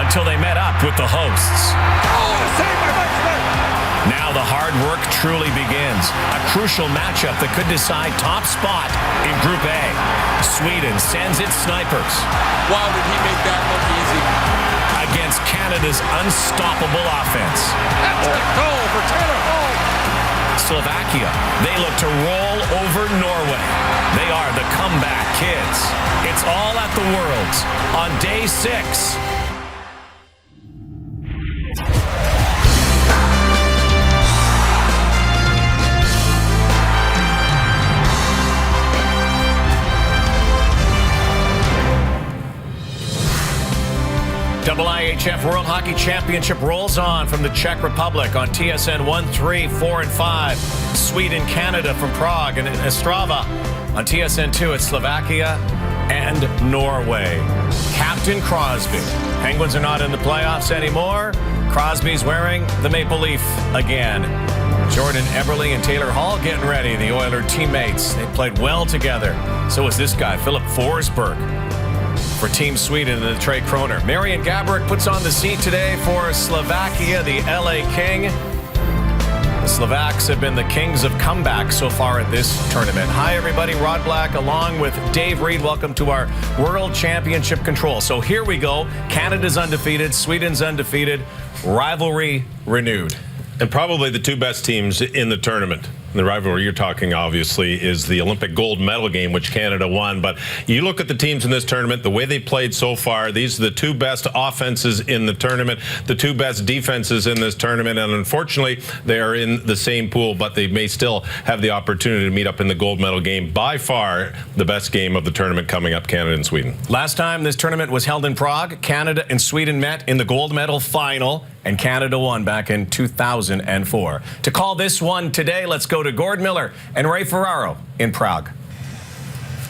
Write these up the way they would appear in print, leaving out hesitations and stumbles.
till they met up with the hosts. Oh, save by Mike Smith. Now the hard work truly begins. A crucial matchup that could decide top spot in Group A. Sweden sends its snipers. Wow, did he make that look easy. Against Canada's unstoppable offense. That's a goal for Taylor Hall. Slovakia, they look to roll over Norway. They are the comeback kids. It's all at the Worlds on day 6. IIHF World Hockey Championship rolls on from the Czech Republic on TSN 1, 3, 4, and 5. Sweden, Canada from Prague, and Ostrava on TSN 2 at Slovakia and Norway. Captain Crosby. Penguins are not in the playoffs anymore. Crosby's wearing the maple leaf again. Jordan Eberle and Taylor Hall getting ready. The Oiler teammates. They played well together. So is this guy, Philip Forsberg, for Team Sweden and the Trey Kroner. Marian Gaborik puts on the seat today for Slovakia, the LA King. The Slovaks have been the kings of comeback so far at this tournament. Hi, everybody. Rod Black along with Dave Reed. Welcome to our World Championship Control. So here we go. Canada's undefeated. Sweden's undefeated. Rivalry renewed. And probably the two best teams in the tournament. The rivalry you're talking, obviously, is the Olympic gold medal game, which Canada won. But you look at the teams in this tournament, the way they played so far, these are the two best offenses in the tournament, the two best defenses in this tournament. And unfortunately, they are in the same pool, but they may still have the opportunity to meet up in the gold medal game. By far, the best game of the tournament coming up, Canada and Sweden. Last time this tournament was held in Prague, Canada and Sweden met in the gold medal final, and Canada won back in 2004. To call this one today, let's go to Gord Miller and Ray Ferraro in Prague.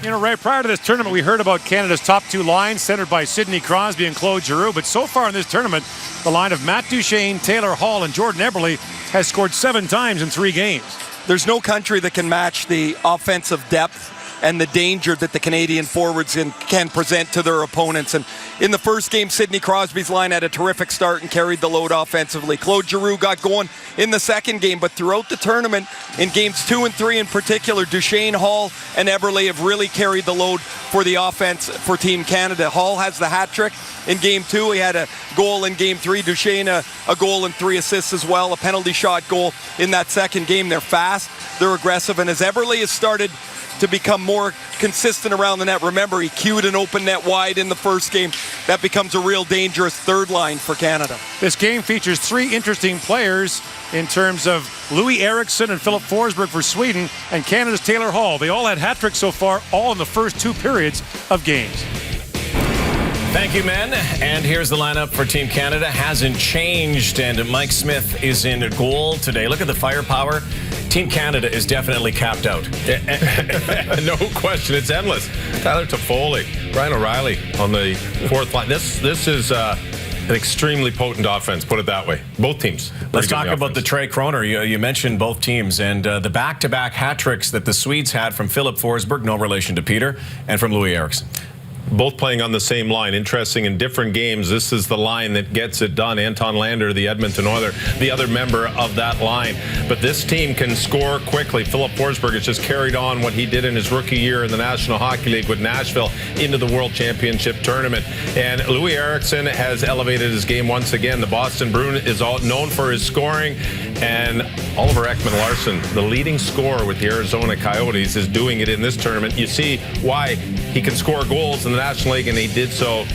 You know, Ray, prior to this tournament, we heard about Canada's top two lines, centered by Sidney Crosby and Claude Giroux. But so far in this tournament, the line of Matt Duchene, Taylor Hall, and Jordan Eberle has scored 7 times in 3 games. There's no country that can match the offensive depth and the danger that the Canadian forwards can present to their opponents. And in the first game, Sidney Crosby's line had a terrific start and carried the load offensively. Claude Giroux got going in the second game, but throughout the tournament, in games 2 and 3 in particular, Duchene, Hall, and Eberle have really carried the load for the offense for Team Canada. Hall has the hat trick in game 2. He had a goal in game 3. Duchene, a goal and 3 assists as well. A penalty shot goal in that second game. They're fast, they're aggressive, and as Eberle has started to become more consistent around the net. Remember, he cued an open net wide in the first game. That becomes a real dangerous third line for Canada. This game features 3 interesting players in terms of Louis Eriksson and Philip Forsberg for Sweden, and Canada's Taylor Hall. They all had hat tricks so far, all in the first 2 periods of games. Thank you, men. And here's the lineup for Team Canada. Hasn't changed, and Mike Smith is in goal today. Look at the firepower. Team Canada is definitely capped out. No question. It's endless. Tyler Toffoli, Ryan O'Reilly on the 4th line. This is an extremely potent offense, put it that way. Both teams. Let's talk about the Trey Kroner. You mentioned both teams, and the back-to-back hat tricks that the Swedes had from Philip Forsberg, no relation to Peter, and from Louis Eriksson. Both playing on the same line. Interesting, in different games, this is the line that gets it done. Anton Lander, the Edmonton Oiler, the other member of that line. But this team can score quickly. Philip Forsberg has just carried on what he did in his rookie year in the National Hockey League with Nashville into the World Championship Tournament. And Louis Eriksson has elevated his game once again. The Boston Bruin is all known for his scoring. And Oliver Ekman-Larsson, the leading scorer with the Arizona Coyotes, is doing it in this tournament. You see why he can score goals in the National League, and he did so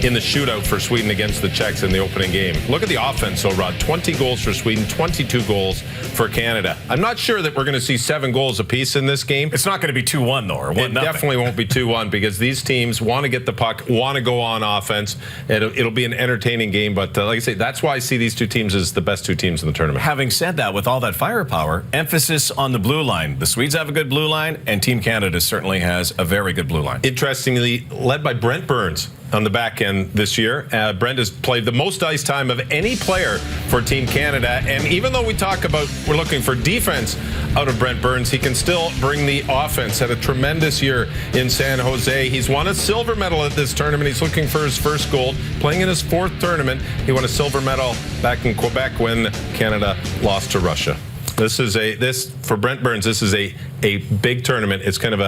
in the shootout for Sweden against the Czechs in the opening game. Look at the offense, though, Rod. 20 goals for Sweden, 22 goals for Canada. I'm not sure that we're going to see 7 goals apiece in this game. It's not going to be 2-1, though, or 1-0. It definitely won't be 2-1 because these teams want to get the puck, want to go on offense. It'll be an entertaining game, but like I say, that's why I see these 2 teams as the best 2 teams in the tournament. Having said that, with all that firepower, emphasis on the blue line. The Swedes have a good blue line, and Team Canada certainly has a very good blue line. Interestingly, led by Brent Burns. on the back end this year. Brent has played the most ice time of any player for Team Canada. And even though we're looking for defense out of Brent Burns, he can still bring the offense. Had a tremendous year in San Jose. He's won a silver medal at this tournament. He's looking for his first gold. Playing in his 4th tournament, he won a silver medal back in Quebec when Canada lost to Russia. For Brent Burns, this is a big tournament. It's kind of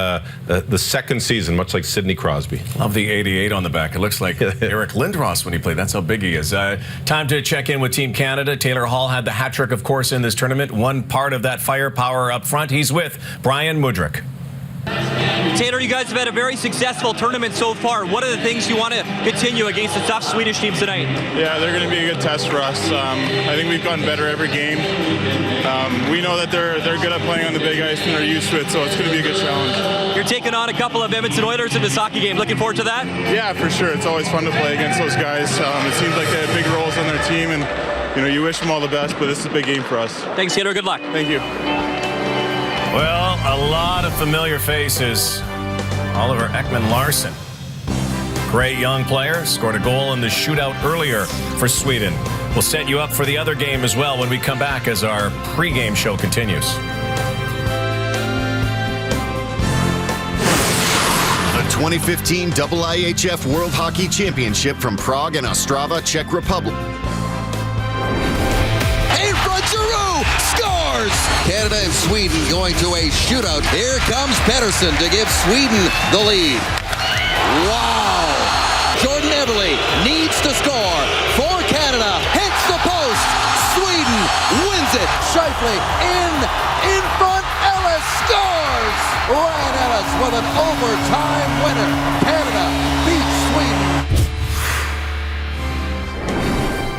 the second season, much like Sidney Crosby. Love the 88 on the back. It looks like Eric Lindros when he played. That's how big he is. Time to check in with Team Canada. Taylor Hall had the hat trick, of course, in this tournament. One part of that firepower up front. He's with Brian Mudryk. Taylor, you guys have had a very successful tournament so far. What are the things you want to continue against the tough Swedish teams tonight? Yeah, they're going to be a good test for us. I think we've gotten better every game. We know that they're good at playing on the big ice and they're used to it, so it's going to be a good challenge. You're taking on a couple of Edmonton Oilers in this hockey game. Looking forward to that? Yeah, for sure. It's always fun to play against those guys. It seems like they have big roles on their team, and you wish them all the best, but this is a big game for us. Thanks, Taylor. Good luck. Thank you. Well, a lot of familiar faces. Oliver Ekman-Larsson, great young player, scored a goal in the shootout earlier for Sweden. We'll set you up for the other game as well when we come back as our pregame show continues. The 2015 IIHF World Hockey Championship from Prague and Ostrava, Czech Republic. In front, Giroux scores! Canada and Sweden going to a shootout. Here comes Pettersson to give Sweden the lead. Wow! Jordan Eberle needs to score for Canada. Hits the post. Sweden wins it. Scheifele in front. Ellis scores! Ryan Ellis with an overtime winner. Canada beats Sweden.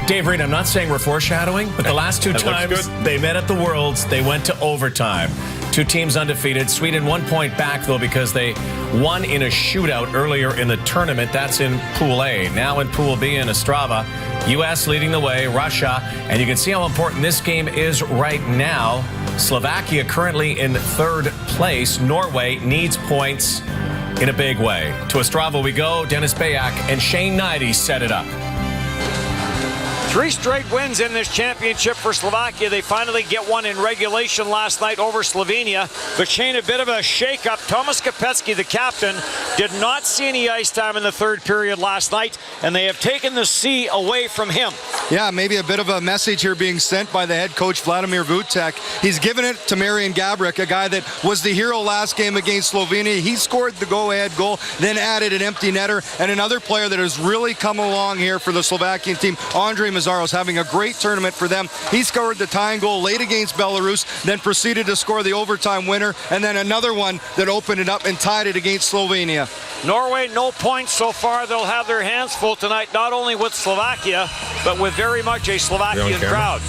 Dave Reed, I'm not saying we're foreshadowing, but the last two times they met at the Worlds, they went to overtime. Two teams undefeated. Sweden 1 point back, though, because they won in a shootout earlier in the tournament. That's in Pool A. Now in Pool B in Ostrava, U.S. leading the way, Russia. And you can see how important this game is right now. Slovakia currently in 3rd place. Norway needs points in a big way. To Ostrava we go. Dennis Bayak and Shane Knighty set it up. 3 straight wins in this championship for Slovakia. They finally get one in regulation last night over Slovenia. But Shane, a bit of a shake-up. Thomas Kopecky, the captain, did not see any ice time in the 3rd period last night, and they have taken the C away from him. Yeah, maybe a bit of a message here being sent by the head coach, Vladimir Vucek. He's given it to Marian Gaborik, a guy that was the hero last game against Slovenia. He scored the go-ahead goal, then added an empty netter. And another player that has really come along here for the Slovakian team, Andrei Mazzaro's having a great tournament for them. He scored the tying goal late against Belarus, then proceeded to score the overtime winner, and then another one that opened it up and tied it against Slovenia. Norway, no points so far. They'll have their hands full tonight, not only with Slovakia, but with very much a Slovakian crowd.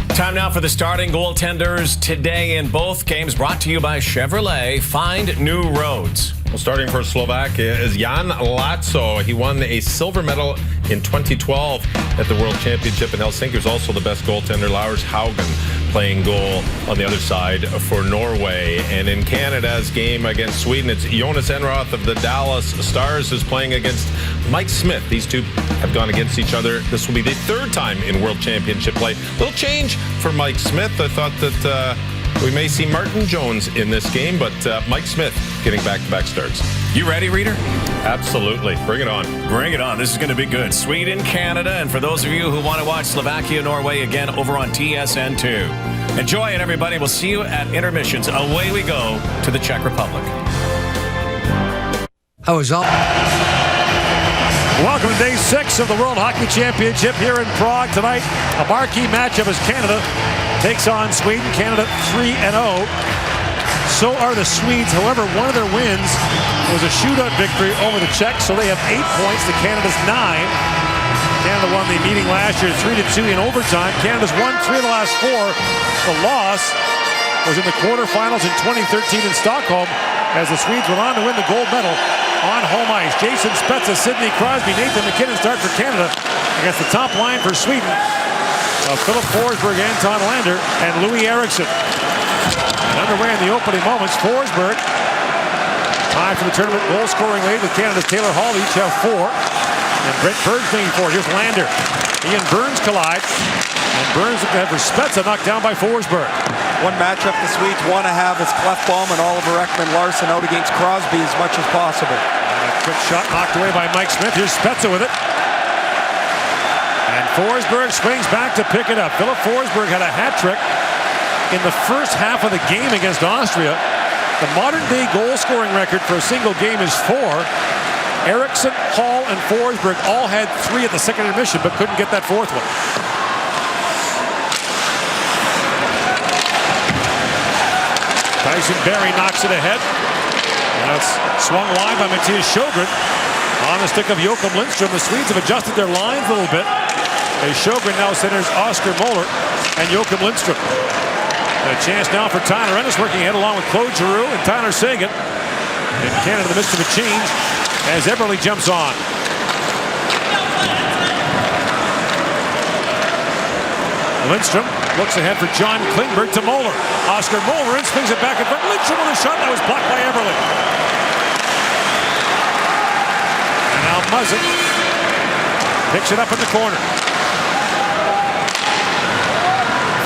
Time now for the starting goaltenders today in both games, brought to you by Chevrolet. Find new roads. Well, starting for Slovakia is Jan Laco. He won a silver medal in 2012 at the World Championship in Helsinki. He was also the best goaltender. Lars Haugen playing goal on the other side for Norway. And in Canada's game against Sweden, it's Jonas Enroth of the Dallas Stars who's playing against Mike Smith. These two have gone against each other. This will be the 3rd time in World Championship play. Little change for Mike Smith. I thought that we may see Martin Jones in this game, but Mike Smith getting back-to-back starts. You ready, Reader? Absolutely. Bring it on. Bring it on. This is going to be good. Sweden, Canada, and for those of you who want to watch Slovakia, Norway again over on TSN2. Enjoy it, everybody. We'll see you at intermissions. Away we go to the Czech Republic. Welcome to Day 6 of the World Hockey Championship here in Prague. Tonight, a marquee matchup as Canada takes on Sweden. Canada 3-0. So are the Swedes. However, one of their wins was a shootout victory over the Czechs, so they have 8 points to Canada's 9. Canada won the meeting last year 3-2 in overtime. Canada's won 3 of the last 4. The loss was in the quarterfinals in 2013 in Stockholm as the Swedes went on to win the gold medal on home ice. Jason Spezza, Sidney Crosby, Nathan McKinnon start for Canada against the top line for Sweden. Philip Forsberg, Anton Lander, and Louis Eriksson. And underway in the opening moments, Forsberg Tied for the tournament goal-scoring lead with Canada's Taylor Hall. Each have 4. And Brent Burns leading 4. Here's Lander. He and Burns collide. And Burns looking to have Spezza knocked down by Forsberg. One matchup the Swedes want to have is Clefbaum and Oliver Ekman-Larsson out against Crosby as much as possible. And a quick shot knocked away by Mike Smith. Here's Spezza with it. And Forsberg swings back to pick it up. Philip Forsberg had a hat trick in the first half of the game against Austria. The modern-day goal-scoring record for a single game is 4. Eriksson, Hall, and Forsberg all had 3 at the second intermission, but couldn't get that 4th one. Tyson Barrie knocks it ahead. And it's swung wide by Mattias Sjögren. On the stick of Joachim Lindstrom. The Swedes have adjusted their lines a little bit, as Sjögren now centers Oscar Moeller and Joachim Lindstrom. And a chance now for Tyler Ennis working ahead along with Claude Giroux and Tyler Seguin. And Canada in the midst of a change as Eberle jumps on. Lindstrom looks ahead for John Klingberg to Moeller. Oscar Moeller swings it back in front. Lindstrom with a shot that was blocked by Eberle. And now Muzzin picks it up in the corner.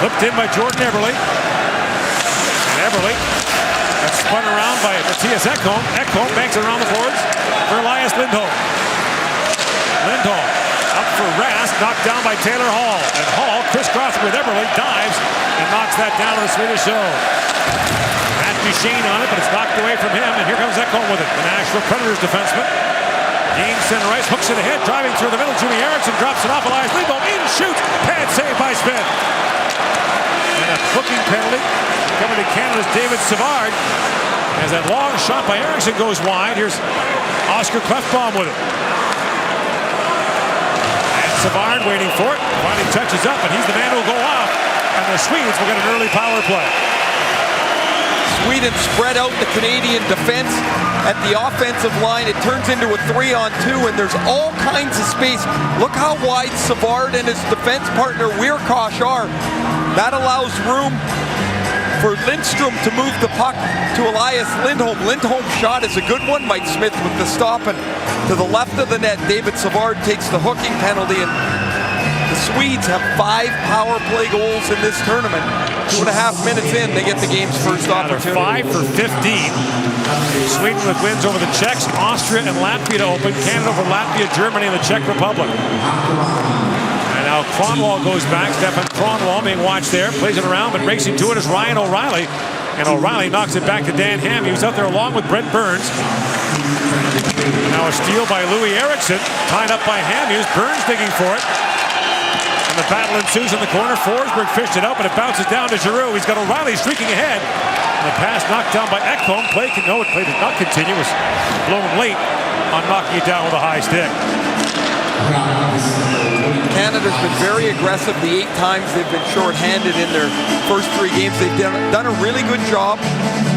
Flipped in by Jordan Eberle. And Eberle got spun around by Mattias Ekholm. Ekholm banks it around the boards for Elias Lindholm. Lindholm up for Rask, knocked down by Taylor Hall. And Hall crisscrossing with Eberle, dives and knocks that down to the Swedish zone. Matt Duchene on it, but it's knocked away from him. And here comes Ekholm with it. The Nashville Predators defenseman. James Rice hooks it ahead, driving through the middle. Jimmy Eriksson drops it off. Elias Lindholm in, shoots. Pad save by Smith. And a hooking penalty coming to Canada's David Savard as that long shot by Eriksson goes wide. Here's Oscar Clefbaum with it. And Savard waiting for it. Finally touches up, and he's the man who will go off. And the Swedes will get an early power play. Sweden spread out the Canadian defense at the offensive line. It turns into a 3-on-2, and there's all kinds of space. Look how wide Savard and his defense partner Weirkosh are. That allows room for Lindstrom to move the puck to Elias Lindholm. Lindholm's shot is a good one. Mike Smith with the stop, and to the left of the net, David Savard takes the hooking penalty, and the Swedes have 5 power play goals in this tournament. 2.5 minutes in, they get the game's first opportunity. 5 for 15. Sweden with wins over the Czechs, Austria, and Latvia to open. Canada over Latvia, Germany, and the Czech Republic. And now Kronwall goes back. Stefan Kronwall being watched there. Plays it around, but racing to it is Ryan O'Reilly. And O'Reilly knocks it back to Dan Ham. He was out there along with Brent Burns. Now a steal by Louis Eriksson. Tied up by Hamhuis. Burns digging for it. And the battle ensues in the corner. Forsberg fished it out, but it bounces down to Giroux. He's got O'Reilly streaking ahead. And the pass knocked down by Ekholm. Play did not continue. It was blown late on knocking it down with a high stick. Canada's been very aggressive the 8 times they've been shorthanded in their first 3 games. They've done a really good job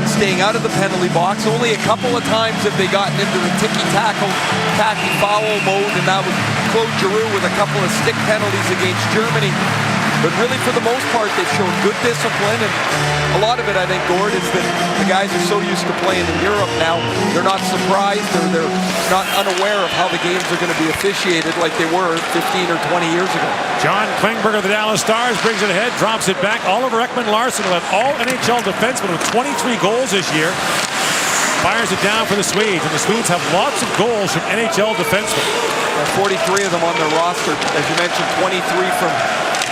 staying out of the penalty box. Only a couple of times have they gotten into the tacky foul mode, and that was Claude Giroux with a couple of stick penalties against Germany. But really, for the most part, they've shown good discipline, and a lot of it, I think, Gord, is that the guys are so used to playing in Europe now, they're not surprised, or they're not unaware of how the games are going to be officiated like they were 15 or 20 years ago. John Klingberg of the Dallas Stars brings it ahead, drops it back. Oliver Ekman-Larsson led all NHL defensemen with 23 goals this year. Fires it down for the Swedes, and the Swedes have lots of goals from NHL defensemen. 43 of them on their roster. As you mentioned, 23 from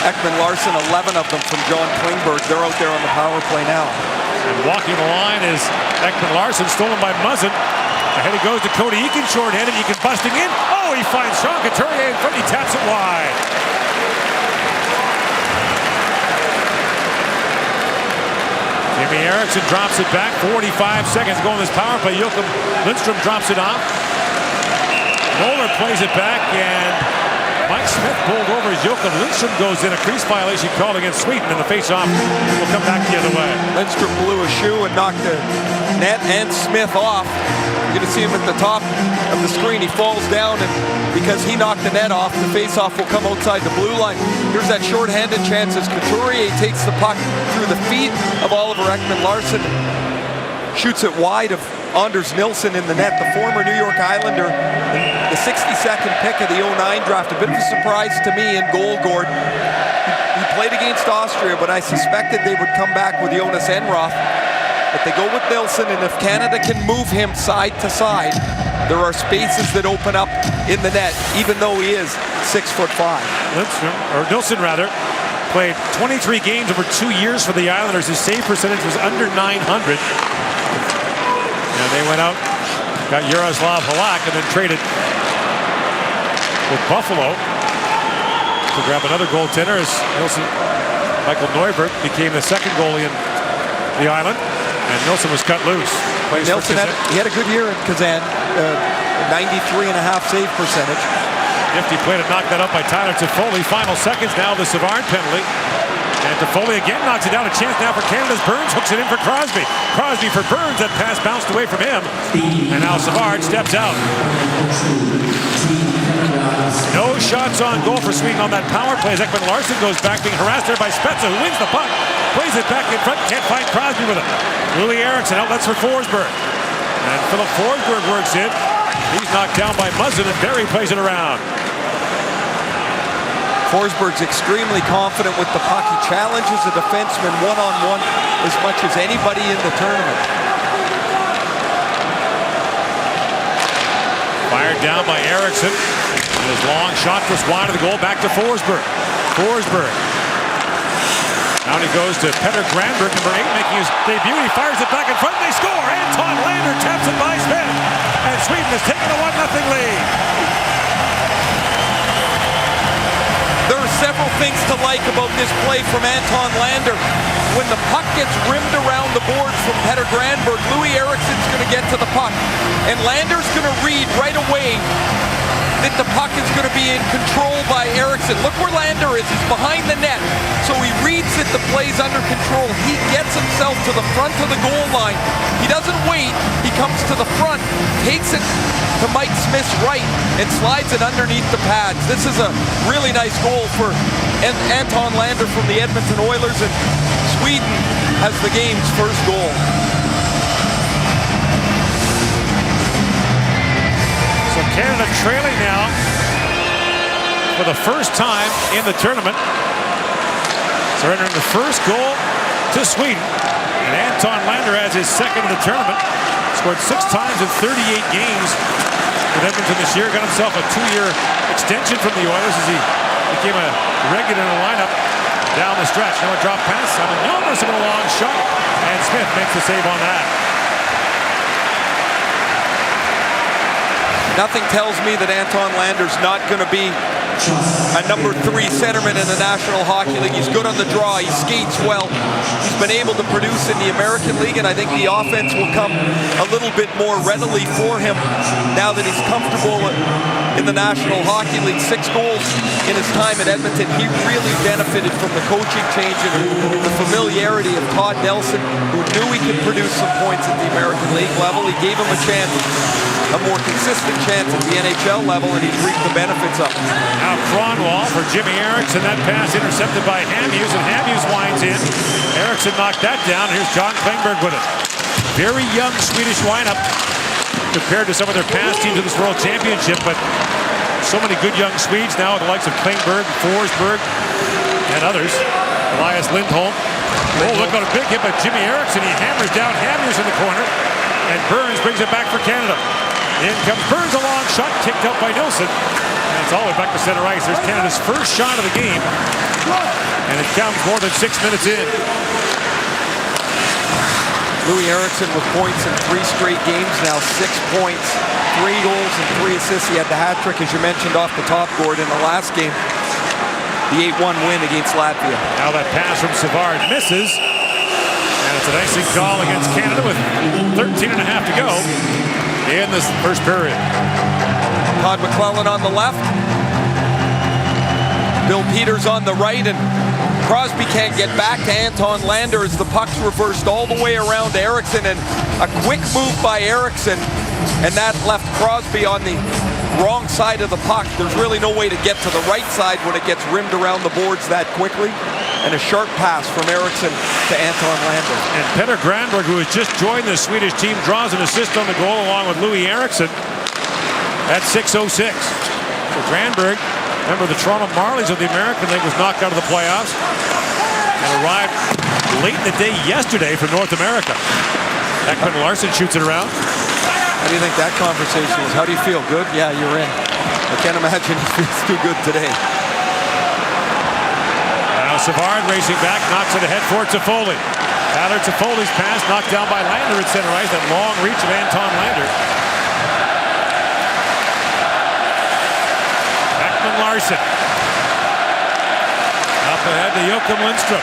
Ekman-Larsson, 11 of them from John Klingberg. They're out there on the power play now. And walking the line is Ekman-Larsson, stolen by Muzzin. Ahead he goes to Cody Eakin, short-handed. Eakin busting in. Oh, he finds Sean Couturier in front. He taps it wide. Jimmy Eriksson drops it back. 45 seconds to go in this power play. Joachim Lindstrom drops it off. Moeller plays it back, and Mike Smith pulled over as Joachim Lindstrom goes in. A crease violation called against Sweden, and the face-off will come back the other way. Lindstrom blew a shoe and knocked the net and Smith off. You're going to see him at the top of the screen. He falls down, and because he knocked the net off, the face-off will come outside the blue line. Here's that short-handed chance as Couturier takes the puck through the feet of Oliver Ekman-Larsson. Shoots it wide of Anders Nilsson in the net, the former New York Islander, the 62nd pick of the 09 draft. A bit of a surprise to me in goal, Gord. He played against Austria, but I suspected they would come back with Jonas Enroth. But they go with Nilsson, and if Canada can move him side to side, there are spaces that open up in the net, even though he is 6'5". Nilsson played 23 games over 2 years for the Islanders. His save percentage was under 900. And they went out, got Yaroslav Halak, and then traded with Buffalo to grab another goaltender as Michael Neuberg became the second goalie in the island, and Nilsson was cut loose. Nilsson had a good year in Kazan, 93.5 save percentage. Nifty play to knock that up by Tyler Toffoli. Final seconds now, the Savard penalty. And Toffoli again knocks it down. A chance now for Canada's Burns hooks it in for Crosby. Crosby for Burns. That pass bounced away from him. And now Savard steps out. No shots on goal for Sweden on that power play. Ekman Larsson goes back, being harassed there by Spezza, who wins the puck. Plays it back in front. Can't find Crosby with it. Louis Eriksson outlets for Forsberg. And Philip Forsberg works in. He's knocked down by Muzzin, and Barry plays it around. Forsberg's extremely confident with the puck. He challenges a defenseman one-on-one as much as anybody in the tournament. Fired down by Eriksson. And his long shot was wide of the goal, back to Forsberg. Forsberg. Now he goes to Peter Granberg, number 8, making his debut. He fires it back in front, and they score! Anton Lander taps it by Smith. And Sweden has taken a 1-0 lead. There are several things to like about this play from Anton Lander. When the puck gets rimmed around the boards from Peter Granberg, Louis Eriksson's going to get to the puck. And Lander's going to read right away that the puck is going to be in control by Eriksson. Look where Lander is. He's behind the net. So he reads that the play's under control. He gets himself to the front of the goal line. He doesn't wait. He comes to the front, takes it to Mike Smith's right, and slides it underneath the pads. This is a really nice goal for Anton Lander from the Edmonton Oilers, and Sweden has the game's first goal. So Canada trailing now for the first time in the tournament. Surrendering the first goal to Sweden. And Anton Lander has his second of the tournament. Scored 6 times in 38 games with Edmonton this year. Got himself a 2-year extension from the Oilers as he became a regular in the lineup down the stretch. Now a drop pass on a numerous of a long shot. And Smith makes the save on that. Nothing tells me that Anton Lander's not going to be a number 3 centerman in the National Hockey League. He's good on the draw. He skates well. He's been able to produce in the American League, and I think the offense will come a little bit more readily for him now that he's comfortable in the National Hockey League. 6 goals in his time at Edmonton. He really benefited from the coaching change and the familiarity of Todd Nelson, who knew he could produce some points at the American League level. He gave him a chance, a more consistent chance at the NHL level, and he's reaped the benefits of it. Now Kronwall for Jimmy Eriksson. That pass intercepted by Hamhuis, and Hamhuis winds in. Eriksson knocked that down. Here's John Klingberg with it. Very young Swedish lineup compared to some of their past teams in this World Championship, but so many good young Swedes now with the likes of Klingberg, Forsberg, and others. Elias Lindholm. Oh, look at a big hit by Jimmy Eriksson. He hammers down Hamhuis in the corner, and Burns brings it back for Canada. In comes Burns, a long shot, kicked out by Nilsson. And it's all the way back to center ice. There's Canada's first shot of the game. And it comes more than 6 minutes in. Louis Eriksson with points in 3 straight games now, 6 points, 3 goals and 3 assists. He had the hat trick, as you mentioned, off the top, board in the last game. The 8-1 win against Latvia. Now that pass from Savard misses. And it's an icing call against Canada with 13.5 to go in this first period. Todd McClellan on the left. Bill Peters on the right, and Crosby can't get back to Anton Lander as the puck's reversed all the way around to Eriksson, and a quick move by Eriksson, and that left Crosby on the wrong side of the puck. There's really no way to get to the right side when it gets rimmed around the boards that quickly. And a sharp pass from Eriksson to Anton Lander. And Petter Granberg, who has just joined the Swedish team, draws an assist on the goal along with Louis Eriksson. That's 6:06. So Granberg, remember the Toronto Marlies of the American League, was knocked out of the playoffs and arrived late in the day yesterday from North America. Ekman Larsson shoots it around. How do you think that conversation is? How do you feel? Good? Yeah, you're in. I can't imagine he feels too good today. Now Savard racing back, knocks it ahead for Toffoli. Tyler Toffoli's pass knocked down by Lander at center ice. That long reach of Anton Lander. Ekman Larsson. Up ahead to Joachim Lindstrom.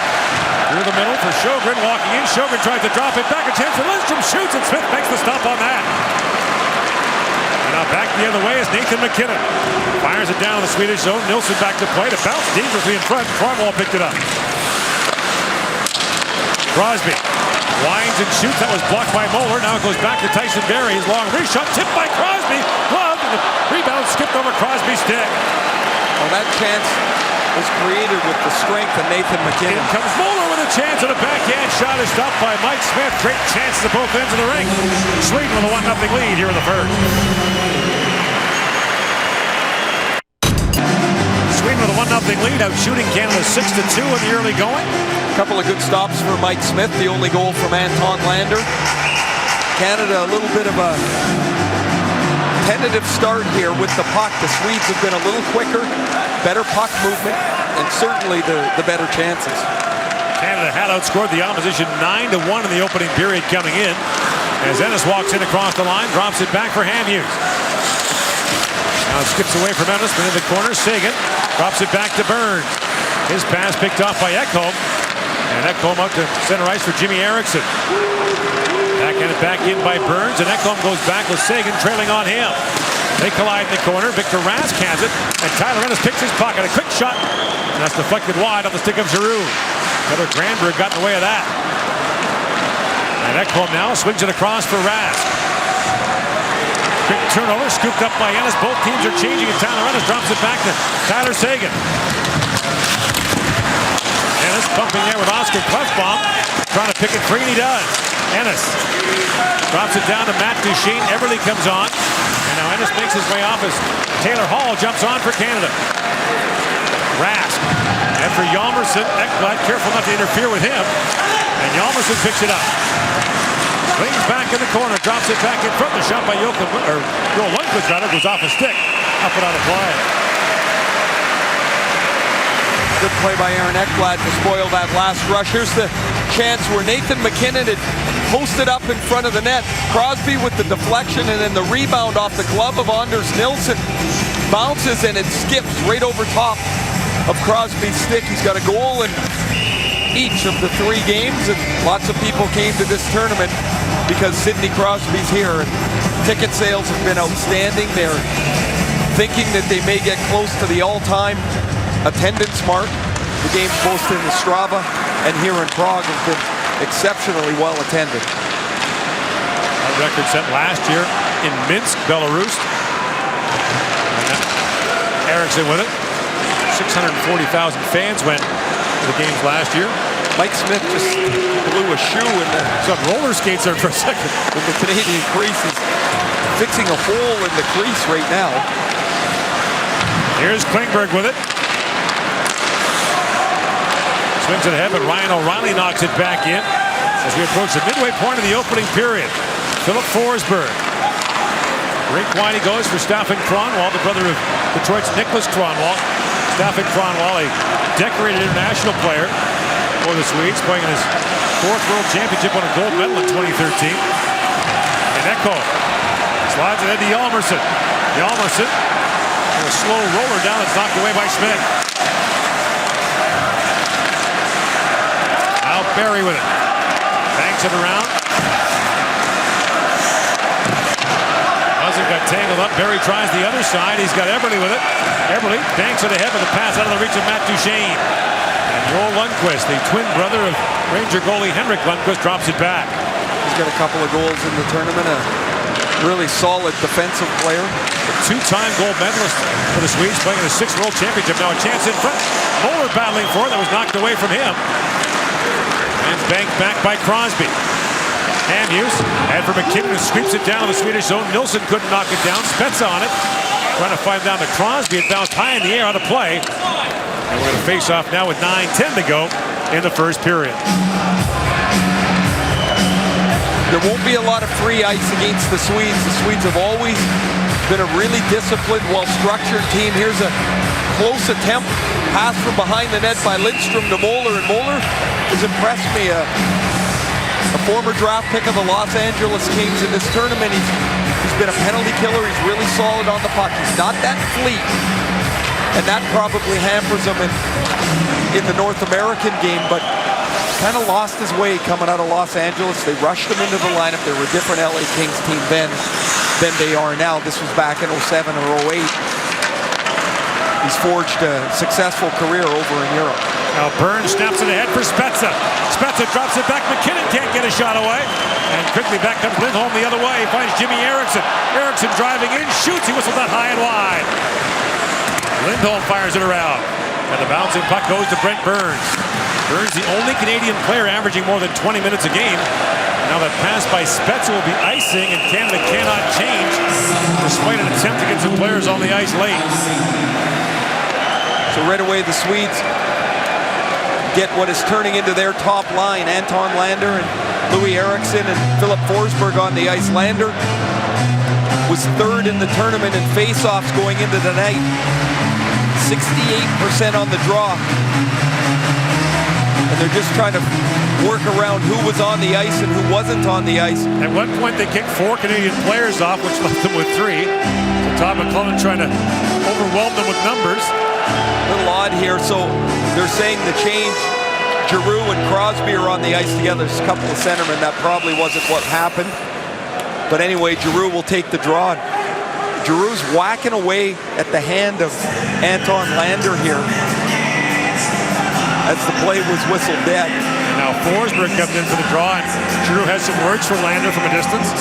Through the middle for Sjogren, walking in. Sjogren tries to drop it back. A chance for Lindstrom. Shoots, and Smith makes the stop on that. And now back the other way is Nathan McKinnon. Fires it down in the Swedish zone. Nilsson back to play. To bounce dangerously in front. Kronwall picked it up. Crosby winds and shoots. That was blocked by Moeller. Now it goes back to Tyson Barrie. His long reach shot tipped by Crosby. Gloved. And the rebound skipped over Crosby's stick. Well, that chance was created with the strength of Nathan McKinnon. In comes Moeller with a chance, and a backhand shot is stopped by Mike Smith. Great chances at both ends of the ring. Sweden with a 1-0 lead here in the first. Sweden with a 1-0 lead, out shooting Canada 6-2 in the early going. A couple of good stops for Mike Smith. The only goal from Anton Lander. Canada a little bit of a tentative start here with the puck. The Swedes have been a little quicker, better puck movement, and certainly the better chances. Canada had outscored the opposition 9-1 in the opening period coming in. As Ennis walks in across the line, drops it back for Hamhuis. Now it skips away from Ennis, but in the corner, Sagan drops it back to Burns. His pass picked off by Ekholm. And Ekholm out to center ice for Jimmy Eriksson. Backhanded back in by Burns, and Ekholm goes back with Sagan trailing on him. They collide in the corner. Victor Rask has it, and Tyler Ennis picks his pocket. A quick shot, and that's deflected wide off the stick of Giroux. Petter Granberg got in the way of that. And Ekholm now swings it across for Rask. Quick turnover, scooped up by Ennis. Both teams are changing, and Tyler Ennis drops it back to Tyler Sagan. Ennis bumping there with Oscar Klefbom, trying to pick it free, and he does. Ennis drops it down to Matt Duchene. Everly comes on. And now Ennis makes his way off as Taylor Hall jumps on for Canada. Rask. After Hjalmarsson, Ekblad careful not to interfere with him. And Hjalmarsson picks it up. Swings back in the corner, drops it back in front. The shot by Joel Lundqvist goes off a stick. Up and out of play. Good play by Aaron Ekblad to spoil that last rush. Here's the chance where Nathan McKinnon had posted up in front of the net. Crosby with the deflection, and then the rebound off the glove of Anders Nilsson. Bounces and it skips right over top of Crosby's stick. He's got a goal in each of the 3 games, and lots of people came to this tournament because Sidney Crosby's here. And ticket sales have been outstanding. They're thinking that they may get close to the all-time attendance mark. The games both in the Strava and here in Prague have been exceptionally well attended. A record set last year in Minsk, Belarus. Eriksson with it. 640,000 fans went to the games last year. Mike Smith just blew a shoe in the... So roller skates there for a second. In the Canadian crease. He's fixing a hole in the crease right now. Here's Klingberg with it. Swings it ahead, but Ryan O'Reilly knocks it back in as we approach the midway point of the opening period. Philip Forsberg. Rink wide he goes for Staffan Kronwall, the brother of Detroit's Nicholas Kronwall. Staffan Kronwall, a decorated international player for the Swedes, playing in his 4th World Championship, won a gold medal in 2013. And Ekholm slides it ahead to Hjalmarsson. Hjalmarsson, a slow roller down that's knocked away by Smith. Now Barrie with it. Banks it around. Muzzin got tangled up. Barrie tries the other side. He's got Everly with it. Everly banks it ahead with a pass out of the reach of Matt Duchene. And Joel Lundqvist, the twin brother of Ranger goalie Henrik Lundqvist, drops it back. He's got a couple of goals in the tournament. A Really solid defensive player. A two-time gold medalist for the Swedes, playing in the 6th World Championship. Now a chance in front. Moeller battling for it. That was knocked away from him. And banked back by Crosby. Hamhuis, and for McKinnon, who sweeps it down to the Swedish zone. Nilsson couldn't knock it down. Spezza on it. Trying to find down to Crosby. It bounced high in the air, out of play. And we're going to face off now with 9:10 to go in the first period. There won't be a lot of free ice against the Swedes. The Swedes have always been a really disciplined, well-structured team. Here's a close attempt. Pass from behind the net by Lindstrom to Moeller. And Moeller has impressed me. A former draft pick of the Los Angeles Kings in this tournament. He's been a penalty killer. He's really solid on the puck. He's not that fleet. And that probably hampers him in the North American game. But kind of lost his way coming out of Los Angeles. They rushed him into the lineup. They were a different LA Kings team then than they are now. This was back in 07 or 08. He's forged a successful career over in Europe. Now Burns snaps it ahead for Spezza. Spezza drops it back. McKinnon can't get a shot away. And quickly back comes Lindholm the other way. He finds Jimmy Eriksson. Eriksson driving in, shoots. He whistles that high and wide. Lindholm fires it around. And the bouncing puck goes to Brent Burns. Burns, the only Canadian player averaging more than 20 minutes a game. Now that pass by Spezza will be icing, and Canada cannot change despite an attempt to get some players on the ice late. So right away the Swedes get what is turning into their top line. Anton Lander and Louis Eriksson and Philip Forsberg on the ice. Lander was third in the tournament in face-offs going into the night. 68% on the draw. And they're just trying to work around who was on the ice and who wasn't on the ice. At one point they kicked 4 Canadian players off, which left them with 3. So Todd McClellan trying to overwhelm them with numbers. A little odd here. So they're saying the change, Giroux and Crosby are on the ice together. There's a couple of centermen. That probably wasn't what happened. But anyway, Giroux will take the draw. Giroux's whacking away at the hand of Anton Lander here as the play was whistled dead. Now Forsberg comes in for the draw, and Giroux has some words for Lander from a distance.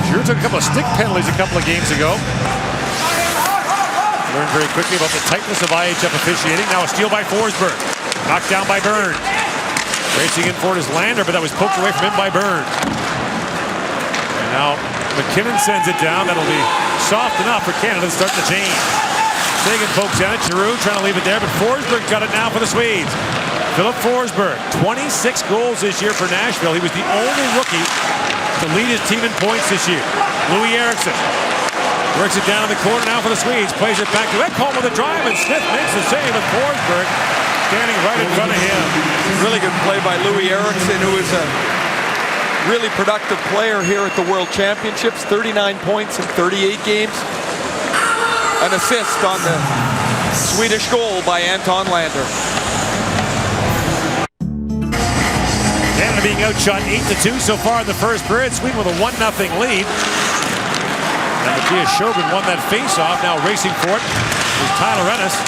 Giroux took a couple of stick penalties a couple of games ago. Learned very quickly about the tightness of IIHF officiating. Now a steal by Forsberg. Knocked down by Burns. Racing in for it is Lander, but that was poked away from him by Burns. And now McKinnon sends it down. That'll be soft enough for Canada to start the change. Sagan pokes at it. Giroux trying to leave it there, but Forsberg got it now for the Swedes. Philip Forsberg, 26 goals this year for Nashville. He was the only rookie to lead his team in points this year. Louis Eriksson works it down in the corner now for the Swedes. Plays it back to Ekholm with a drive, and Smith makes the save, and Forsberg standing right in front of him. Really good play by Louis Eriksson, who is a really productive player here at the World Championships. 39 points in 38 games. An assist on the Swedish goal by Anton Lander. Canada being outshot 8-2 so far in the first period. Sweden with a 1-0 lead. And Mattias Sjögren won that face-off. Now racing for it is Tyler Ennis.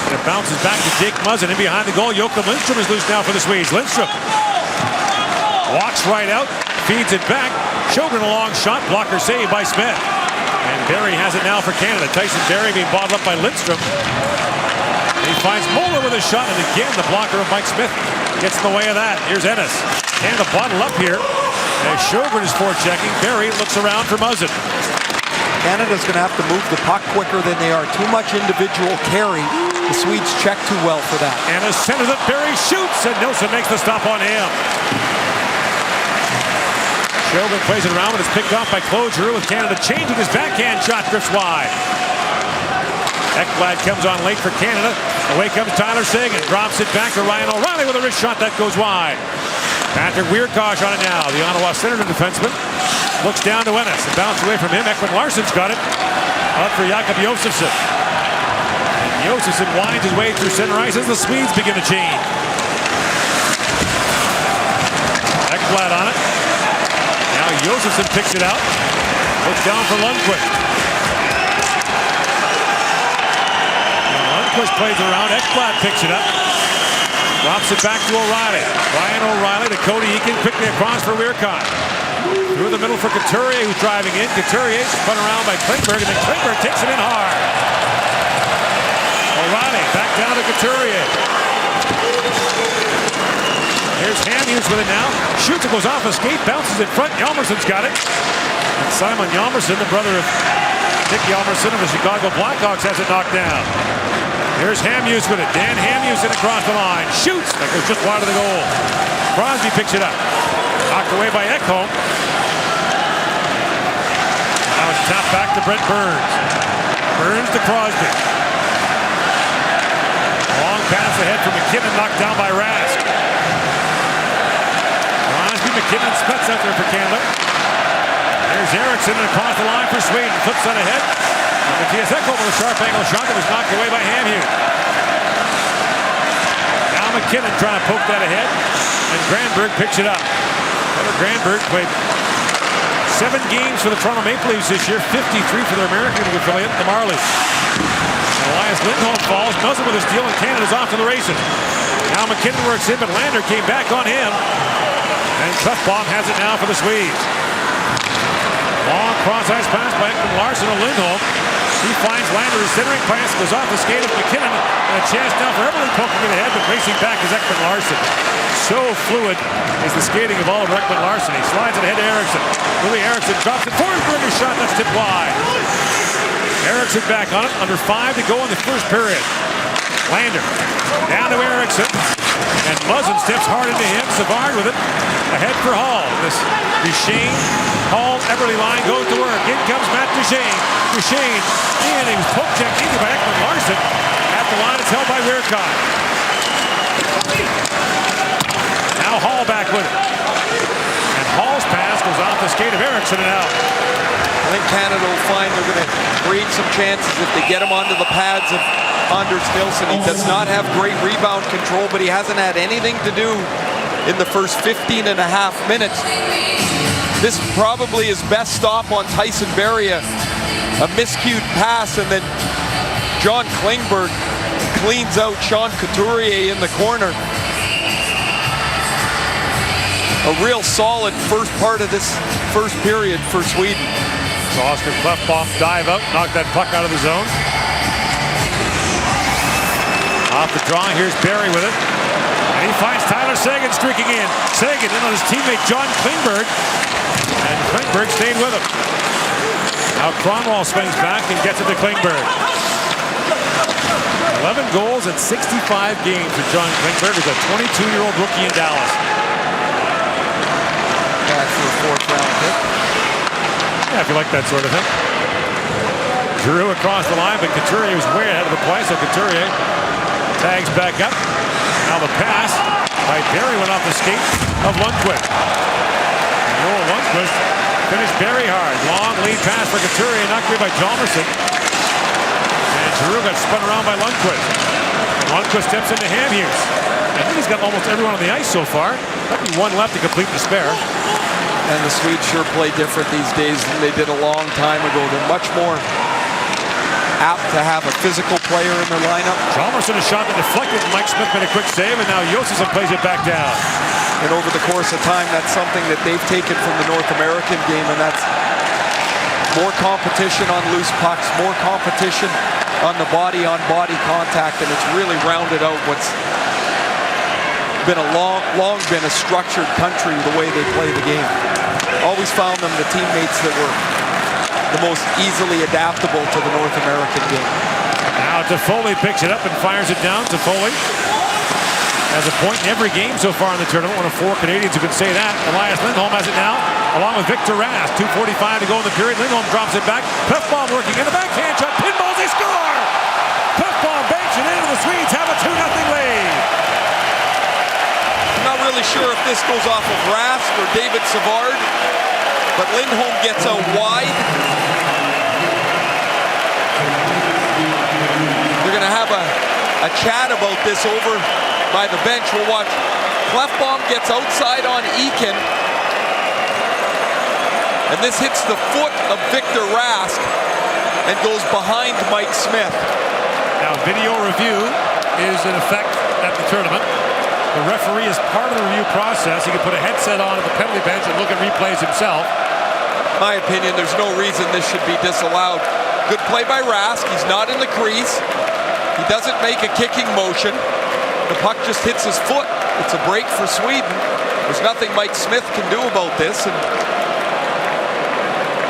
And it bounces back to Jake Muzzin. In behind the goal, Joakim Lindstrom is loose now for the Swedes. Lindstrom walks right out, feeds it back. Sjögren a long shot, blocker saved by Smith. And Barry has it now for Canada. Tyson Barry being bottled up by Lindstrom. And he finds Moeller with a shot, and again the blocker of Mike Smith gets in the way of that. Here's Ennis. Canada bottled up here. As Sjögren is forechecking, Barry looks around for Muzzin. Canada's going to have to move the puck quicker than they are. Too much individual carry. The Swedes check too well for that. Ennis centers it. Barry shoots, and Nilsson makes the stop on him. Sjögren plays it around, but it's picked off by Claude Giroux, with Canada changing his backhand shot, drifts wide. Ekblad comes on late for Canada. Away comes Tyler Sagan, drops it back to Ryan O'Reilly with a wrist shot that goes wide. Patrick Wierkosh on it now, the Ottawa Senator defenseman. Looks down to Ennis, and bounce away from him. Ekman Larsson's got it. Out for Jakob Josefsson. And Josefsson winds his way through center ice as the Swedes begin to change. Ekblad on it. Now Josefsson picks it out. Looks down for Lundqvist. Now Lundqvist plays it around. Ekblad picks it up. Drops it back to O'Reilly. Ryan O'Reilly to Cody Eakin, quickly across for Wierkosh. Through the middle for Couturier, who's driving in. Couturier spun around by Klingberg, and then Klingberg takes it in hard. O'Reilly back down to Couturier. Here's Hamhuis with it now. Shoots, it goes off a skate, bounces in front. Hjalmarsson's got it. And Simon Hjalmarsson, the brother of Nick Hjalmarsson of the Chicago Blackhawks, has it knocked down. Here's Hamhuis with it. Dan Hamhuis in across the line. Shoots. That goes just wide of the goal. Crosby picks it up. Knocked away by Ekholm. Now it's tapped back to Brent Burns. Burns to Crosby. Long pass ahead for McKinnon, knocked down by Rask. Crosby, McKinnon, Spets out there for Canada. Here's Eriksson across the line for Sweden. Flips on ahead. Matthias Ekholm with a sharp angle shot that was knocked away by Hamhuis. Now McKinnon trying to poke that ahead. And Granberg picks it up. Peter Granberg played 7 games for the Toronto Maple Leafs this year, 53 for their American affiliate, the Marlies. Elias Lindholm falls, Muzzin with a steal, and Canada's off to the races. Now McKinnon works in, but Lander came back on him. And Klefbom has it now for the Swedes. Long cross-ice pass by Ekman Larsson to Lindholm. He finds Lander, his centering pass goes off the skate of McKinnon. And a chance now for Eberle poking it ahead, but racing back is Ekman Larsson. So fluid is the skating of Oliver Ekman Larsson. He slides it ahead to Eriksson. Louis Eriksson drops it. Forsberg's shot, that's tipped wide. Eriksson back on it, under 5 to go in the first period. Lander down to Eriksson. And Muzzin steps hard into him. Savard with it. Ahead for Hall. This Duchesne, Hall, Eberle line goes to work. In comes Matt Duchesne. Duchesne in. He was poke checked into by Ekman Larsson. At the line, it's held by Weirkot. Now Hall back with it. And Hall's pass goes off the skate of Eriksson and out. I think Canada will find they're going to create some chances if they get him onto the pads of Anders Nilsson. He does not have great rebound control, but he hasn't had anything to do in the first 15 and a half minutes. This probably is best stop on Tyson Barrie, a miscued pass, and then John Klingberg cleans out Sean Couturier in the corner. A real solid first part of this first period for Sweden. So Oscar Klefbom dive out, knock that puck out of the zone. Off the draw, here's Barrie with it. And he finds Tyler Seguin streaking in. Seguin in on his teammate John Klingberg. And Klingberg stayed with him. Now Kronwall swings back and gets it to Klingberg. 11 goals in 65 games for John Klingberg, who's a 22-year-old rookie in Dallas. Back for a 4th round pick. Yeah, if you like that sort of thing. Drew across the line, but Couturier was way ahead of the play, so Couturier tags back up. Now the pass by Barrie went off the skate of Lundqvist. And Joel Lundqvist finished Barrie hard. Long lead pass for Couturier, knocked away by Hjalmarsson. And Drew got spun around by Lundqvist. And Lundqvist steps into Hamhuis. I think he's got almost everyone on the ice so far. Might be one left to complete the spare. And the Swedes sure play different these days than they did a long time ago. They're much more apt to have a physical player in their lineup. Hjalmarsson a shot that deflected. Mike Smith made a quick save, and now Josefsson plays it back down. And over the course of time, that's something that they've taken from the North American game, and that's more competition on loose pucks, more competition on the body-on-body contact, and it's really rounded out what's been a long been a structured country the way they play the game. Always found them the teammates that were the most easily adaptable to the North American game. Now Toffoli picks it up and fires it down. Toffoli has a point in every game so far in the tournament. One of 4 Canadians who can say that. Elias Lindholm has it now, along with Victor Rask. 2:45 to go in the period. Lindholm drops it back. Klefbom working in the backhand shot. Pinballs, they score! Klefbom banks it in, and the Swedes have a 2-0 lead. I'm not really sure if this goes off of Rask or David Savard, but Lindholm gets out wide. They're going to have a chat about this over by the bench. We'll watch. Klefbom gets outside on Eakin, and this hits the foot of Victor Rask and goes behind Mike Smith. Now video review is in effect at the tournament. The referee is part of the review process. He can put a headset on at the penalty bench and look at replays himself. My opinion, there's no reason this should be disallowed. Good play by Rask. He's not in the crease. He doesn't make a kicking motion. The puck just hits his foot. It's a break for Sweden. There's nothing Mike Smith can do about this. And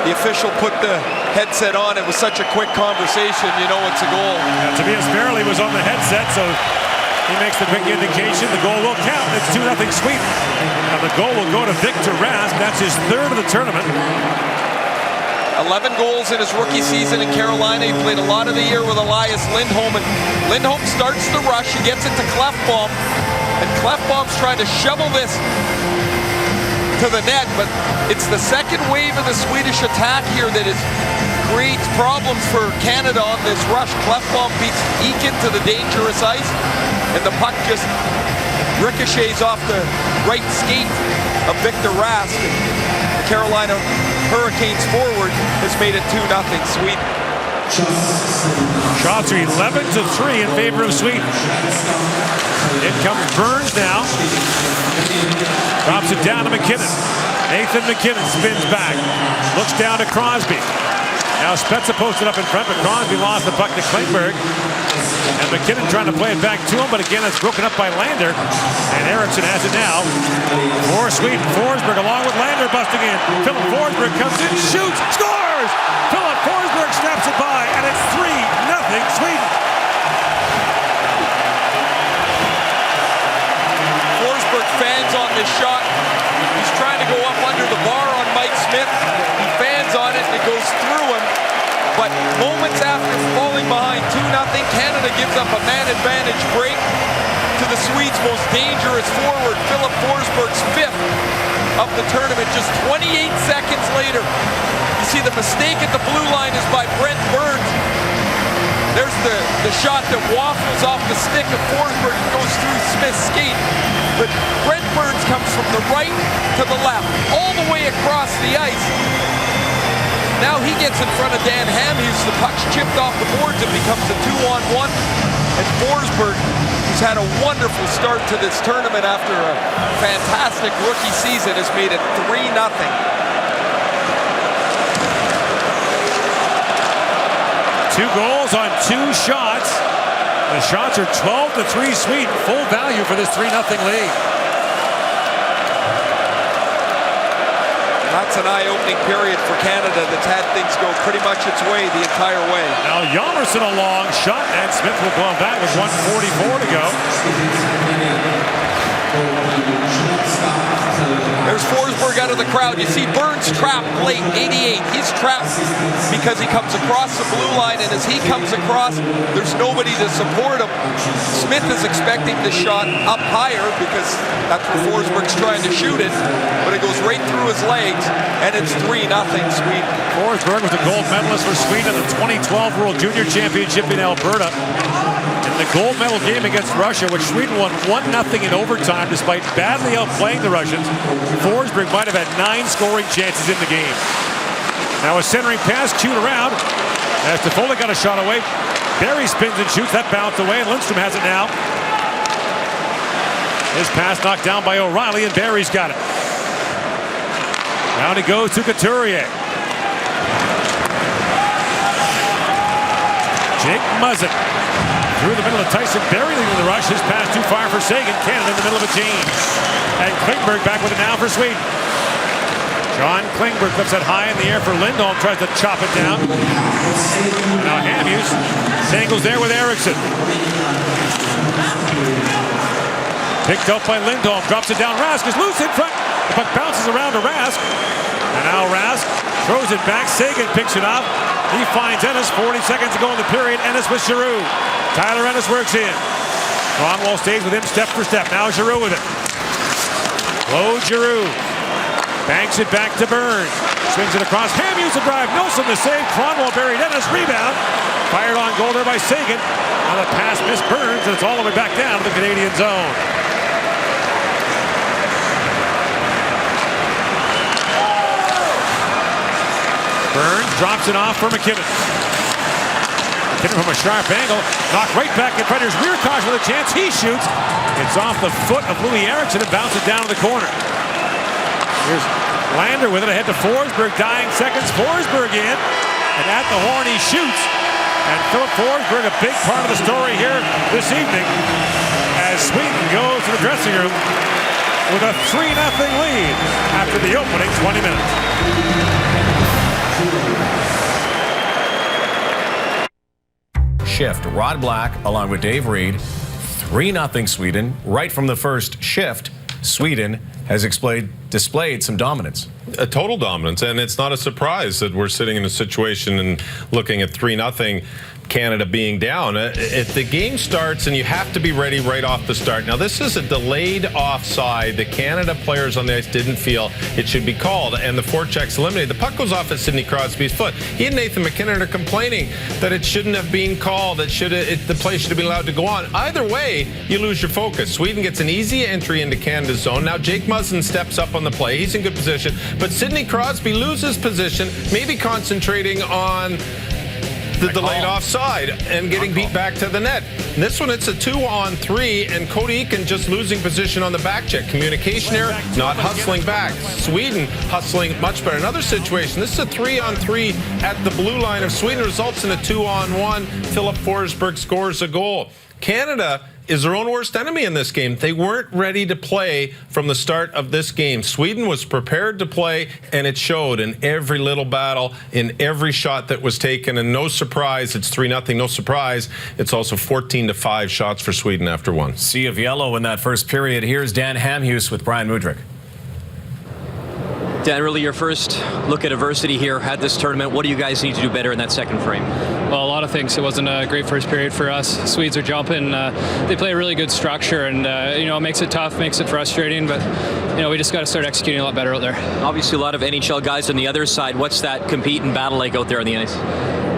the official put the headset on. It was such a quick conversation. You know it's a goal. Yeah, Tobias Verley was on the headset, so he makes the quick indication. The goal will count. It's 2-0 Sweden. And the goal will go to Victor Rask. That's his third of the tournament. 11 goals in his rookie season in Carolina. He played a lot of the year with Elias Lindholm. And Lindholm starts the rush. He gets it to Klefbom. And Klefbom's trying to shovel this to the net. But it's the second wave of the Swedish attack here that creates problems for Canada on this rush. Klefbom beats Eakin to the dangerous ice. And the puck just ricochets off the right skate of Victor Rask. The Carolina Hurricanes forward has made it 2-0 Sweden. Shots are 11-3 in favor of Sweden. In comes Burns now. Drops it down to McKinnon. Nathan McKinnon spins back. Looks down to Crosby. Now Spezza posted up in front, but Crosby lost the puck to Klingberg. And McKinnon trying to play it back to him, but again it's broken up by Lander. And Eriksson has it now for Sweden. Forsberg along with Lander busting in. Philip Forsberg comes in, shoots, scores! Philip Forsberg snaps it by, and it's 3-0 Sweden. Forsberg fans on this shot. He's trying to go up under the bar on Mike Smith. He fans on it and it goes through him. But moments after falling behind 2-0, Canada gives up a man advantage break to the Swedes' most dangerous forward, Philip Forsberg's fifth of the tournament. Just 28 seconds later, you see the mistake at the blue line is by Brent Burns. There's the shot that waffles off the stick of Forsberg and goes through Smith's skate. But Brent Burns comes from the right to the left, all the way across the ice. Now he gets in front of Dan Hamhuis. The puck's chipped off the boards. It becomes a 2-on-1. And Forsberg, who's had a wonderful start to this tournament after a fantastic rookie season, has made it 3-0. 2 goals on 2 shots. The shots are 12-3 Sweden. Full value for this 3-0 lead. That's an eye-opening period for Canada that's had things go pretty much its way the entire way. Now Hjalmarsson a long shot, and Smith will go back with 1:44 to go. There's Forsberg out of the crowd. You see Burns trapped late, 88. He's trapped because he comes across the blue line, and as he comes across, there's nobody to support him. Smith is expecting the shot up higher because that's where Forsberg's trying to shoot it, but it goes right through his legs, and it's 3-0 Sweden. Forsberg was a gold medalist for Sweden at the 2012 World Junior Championship in Alberta. In the gold medal game against Russia, which Sweden won 1-0 in overtime despite badly outplaying the Russians, Forsberg might have had 9 scoring chances in the game. Now a centering pass cued around as Toffoli got a shot away. Barry spins and shoots. That bounced away, and Lindstrom has it now. His pass knocked down by O'Reilly, and Barry's got it. Now he goes to Couturier. Jake Muzzin through the middle of Tyson Barry leading the rush. His pass too far for Sagan. Canada in the middle of a team. And Klingberg back with it now for Sweden. John Klingberg flips it high in the air for Lindholm. Tries to chop it down. Now Hamhuis tangles there with Eriksson. Picked up by Lindholm. Drops it down. Rask is loose in front. The puck bounces around to Rask. And now Rask throws it back. Sagan picks it up. He finds Ennis. 40 seconds to go in the period. Ennis with Giroux. Tyler Ennis works in. Kronwall stays with him step for step. Now Giroux with it. Claude Giroux banks it back to Burns. Swings it across. Hamhuis the drive. Nilsson the save. Kronwall buried Ennis. Rebound. Fired on goal there by Sagan. Now the pass missed Burns, and it's all the way back down to the Canadian zone. Burns drops it off for McKinnon. McKinnon from a sharp angle. Knocked right back in front. Here's Wierkosh with a chance. He shoots. It's off the foot of Louis Eriksson and bounces down to the corner. Here's Lander with it ahead to Forsberg. Dying seconds. Forsberg in. And at the horn he shoots. And Philip Forsberg, a big part of the story here this evening, as Sweden goes to the dressing room with a 3-0 lead after the opening 20 minutes. Shift. Rod Black along with Dave Reed. 3-0 Sweden. Right from the first shift, Sweden has displayed some dominance. A total dominance, and it's not a surprise that we're sitting in a situation and looking at 3-0 Canada being down. If the game starts, and you have to be ready right off the start. Now, this is a delayed offside. The Canada players on the ice didn't feel it should be called, and the forechecks eliminated. The puck goes off at Sidney Crosby's foot. He and Nathan McKinnon are complaining that it shouldn't have been called. The play should have been allowed to go on. Either way, you lose your focus. Sweden gets an easy entry into Canada's zone. Now, Jake Muzzin steps up on the play. He's in good position, but Sidney Crosby loses position, maybe concentrating on the delayed offside and getting beat back to the net. In this one, it's a 2-on-3, and Cody Eakin just losing position on the back check. Communication error, not hustling back. Sweden hustling much better. Another situation, this is a 3-on-3 at the blue line of Sweden, results in a 2-on-1. Philip Forsberg scores a goal. Canada is their own worst enemy in this game. They weren't ready to play from the start of this game. Sweden was prepared to play, and it showed in every little battle, in every shot that was taken. And no surprise, it's 3-0. No surprise, it's also 14-5 shots for Sweden after one. Sea of yellow in that first period. Here's Dan Hamhuis with Brian Mudryk. Dan, really your first look at adversity here at this tournament. What do you guys need to do better in that second frame? Well, a lot of things. It wasn't a great first period for us. Swedes are jumping. They play a really good structure, and it makes it tough, makes it frustrating. But we just got to start executing a lot better out there. Obviously, a lot of NHL guys on the other side. What's that compete and battle like out there on the ice?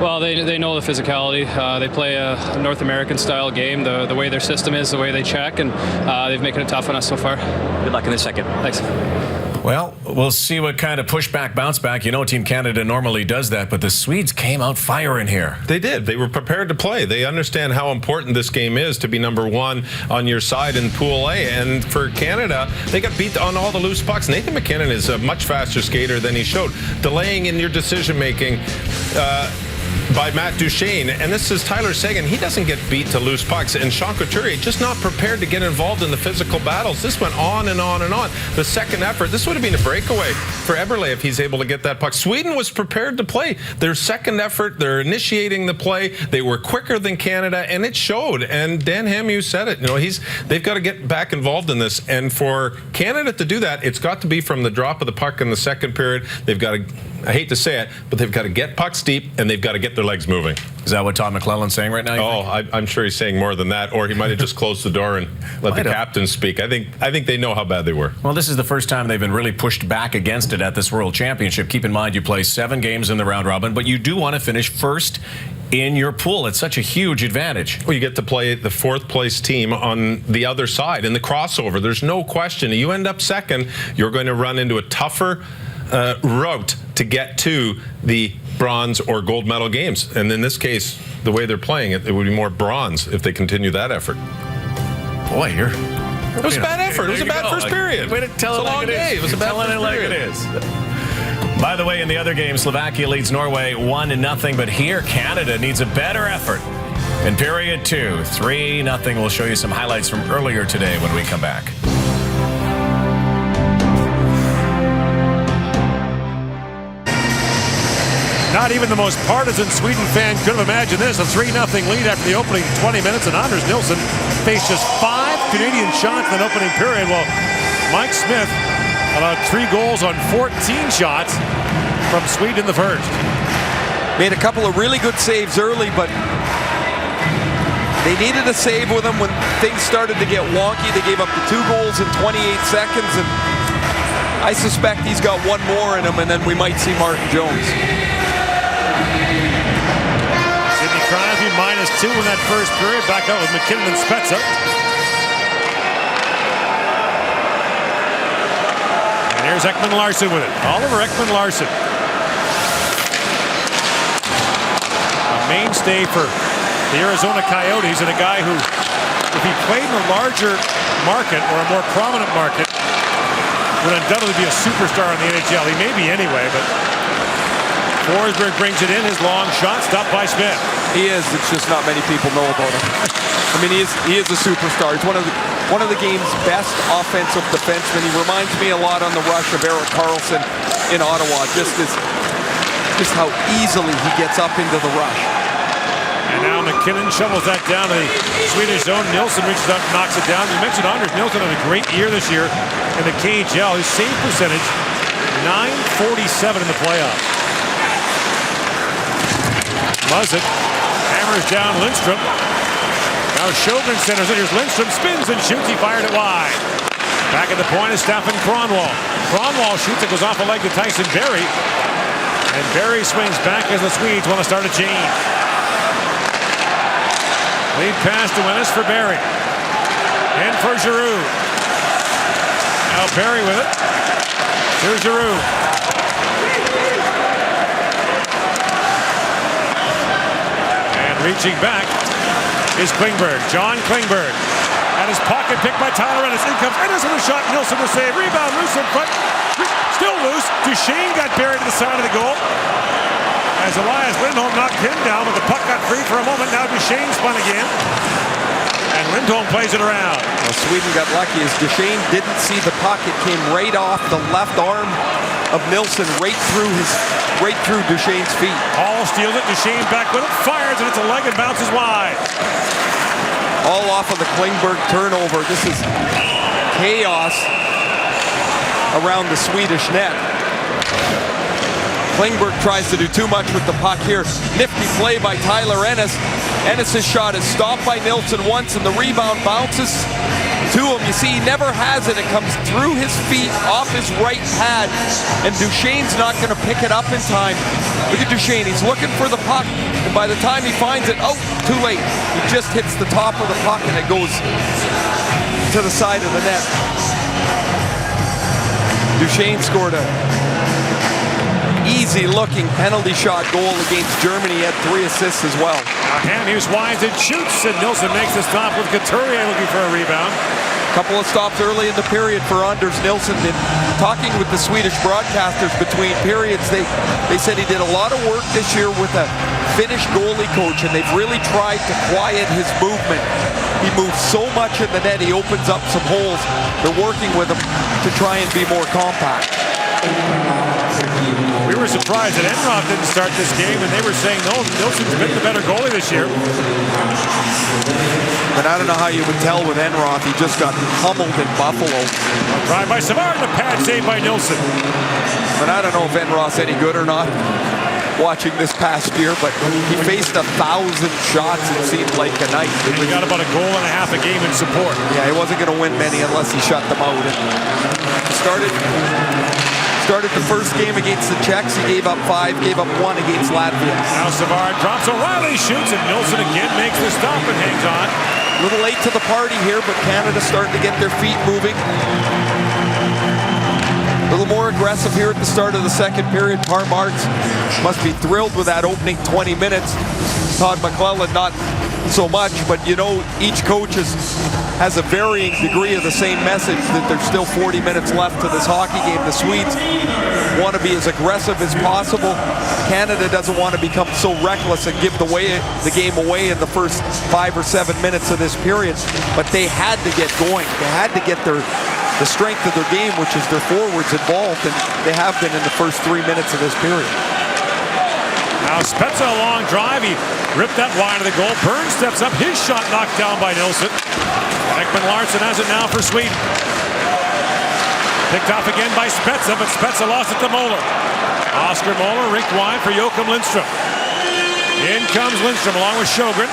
Well, they know the physicality. They play a North American style game. The way their system is, the way they check, and they've making it tough on us so far. Good luck in the second. Thanks. Well, we'll see what kind of pushback, bounce back. Team Canada normally does that, but the Swedes came out firing here. They did. They were prepared to play. They understand how important this game is to be number one on your side in Pool A. And for Canada, they got beat on all the loose pucks. Nathan McKinnon is a much faster skater than he showed. Delaying in your decision-making by Matt Duchene, and this is Tyler Seguin. He doesn't get beat to loose pucks, and Sean Couturier just not prepared to get involved in the physical battles. This went on and on and on. The second effort, this would have been a breakaway for Eberle if he's able to get that puck. Sweden was prepared to play. Their second effort, they're initiating the play. They were quicker than Canada, and it showed. And Dan Hamhuis said it. They've got to get back involved in this, and for Canada to do that, it's got to be from the drop of the puck in the second period. They've got to, I hate to say it, but they've got to get pucks deep, and they've got to get their legs moving. Is that what Todd McClellan's saying right now? I'm sure he's saying more than that, or he might have just closed the door and let the captain speak. I think they know how bad they were. Well, this is the first time they've been really pushed back against it at this World Championship. Keep in mind, you play 7 games in the round robin, but you do want to finish first in your pool. It's such a huge advantage. Well, you get to play the 4th place team on the other side in the crossover. There's no question. You end up second, you're going to run into a tougher route to get to the bronze or gold medal games. And in this case, the way they're playing it, it would be more bronze if they continue that effort. Boy, it was a bad effort. It was a bad first period. Way to tell it like it is. It was a bad first period. It is. By the way, in the other game, Slovakia leads Norway 1-0, but here Canada needs a better effort. In period 2, 3-0. We'll show you some highlights from earlier today when we come back. Not even the most partisan Sweden fan could have imagined this. A 3-0 lead after the opening 20 minutes, and Anders Nilsson faced just 5 Canadian shots in the opening period, while Mike Smith allowed 3 goals on 14 shots from Sweden in the first. Made a couple of really good saves early, but they needed a save with him when things started to get wonky. They gave up the 2 goals in 28 seconds, and I suspect he's got one more in him, and then we might see Martin Jones. Sidney Crosby -2 in that first period. Back out with McKinnon and Spezza. And here's Ekman-Larsson with it. Oliver Ekman-Larsson. A mainstay for the Arizona Coyotes, and a guy who, if he played in a larger market or a more prominent market, would undoubtedly be a superstar in the NHL. He may be anyway, but Forsberg brings it in. His long shot stopped by Smith. He is. It's just not many people know about him. I mean, he is a superstar. He's one of the game's best offensive defensemen. He reminds me a lot on the rush of Erik Karlsson in Ottawa. Just how easily he gets up into the rush. And now McKinnon shovels that down to the Swedish zone. Nilsson reaches out and knocks it down. You mentioned Anders Nilsson had a great year this year in the KHL. His save percentage, .947 in the playoffs. Muzzet hammers down Lindstrom. Now Sjogren centers it. Here's Lindstrom, spins and shoots. He fired it wide. Back at the point is Stefan Kronwall. Kronwall shoots. It goes off a leg to Tyson Barrie. And Barrie swings back as the Swedes want to start a change. Lead pass to Ennis for Barrie. In for Giroux. Now Barrie with it. Here's Giroux. And reaching back is Klingberg. John Klingberg. At his pocket, picked by Tyler Ennis. In comes Ennis with a shot. Nilsson the save. Rebound loose in front. Still loose. Duchesne got buried to the side of the goal. As Elias Lindholm knocked him down, but the puck got free for a moment. Now Duchesne spun again. And Lindholm plays it around. Well, Sweden got lucky as Duchesne didn't see the puck. It came right off the left arm of Nilsson, right through Duchesne's feet. Hall steals it. Duchesne back with it. Fires, and it's a leg and bounces wide. All off of the Klingberg turnover. This is chaos around the Swedish net. Klingberg tries to do too much with the puck here. Nifty play by Tyler Ennis. Ennis' shot is stopped by Nilsson once, and the rebound bounces to him. You see, he never has it. It comes through his feet, off his right pad, and Duchesne's not going to pick it up in time. Look at Duchesne. He's looking for the puck, and by the time he finds it, oh, too late. He just hits the top of the puck, and it goes to the side of the net. Duchesne scored a easy-looking penalty shot goal against Germany. He had 3 assists as well. Hamhuis winds and shoots, and Nilsson makes the stop with Couturier looking for a rebound. Couple of stops early in the period for Anders Nilsson. And talking with the Swedish broadcasters between periods, they said he did a lot of work this year with a Finnish goalie coach, and they've really tried to quiet his movement. He moves so much in the net, he opens up some holes. They're working with him to try and be more compact. We were surprised that Enroth didn't start this game, and they were saying, no, Nilsson's been the better goalie this year. But I don't know how you would tell with Enroth. He just got pummeled in Buffalo. Drive by Savard, the pad save by Nilsson. But I don't know if Enroth's any good or not watching this past year, but he faced 1,000 shots, it seemed like a night. And he got about a goal and a half a game in support. Yeah, he wasn't going to win many unless he shut them out. Started the first game against the Czechs. He gave up 5, gave up 1 against Latvia. Now Savard drops, O'Reilly shoots, and Nilsson again makes the stop and hangs on. A little late to the party here, but Canada's starting to get their feet moving. A little more aggressive here at the start of the second period. Par Marks must be thrilled with that opening 20 minutes. Todd McClellan not so much, but you know, each coach has a varying degree of the same message, that there's still 40 minutes left to this hockey game. The Swedes want to be as aggressive as possible. Canada doesn't want to become so reckless and give the game away in the first 5 or 7 minutes of this period. But they had to get going. They had to get the strength of their game, which is their forwards, involved, and they have been in the first 3 minutes of this period. Now Spezza, a long drive. He ripped that wide of the goal. Burns steps up. His shot knocked down by Nilsson. Ekman Larsson has it now for Sweden. Picked off again by Spezza, but Spezza lost it to Moeller. Oscar Moeller rinked wide for Joachim Lindstrom. In comes Lindstrom along with Sjogren.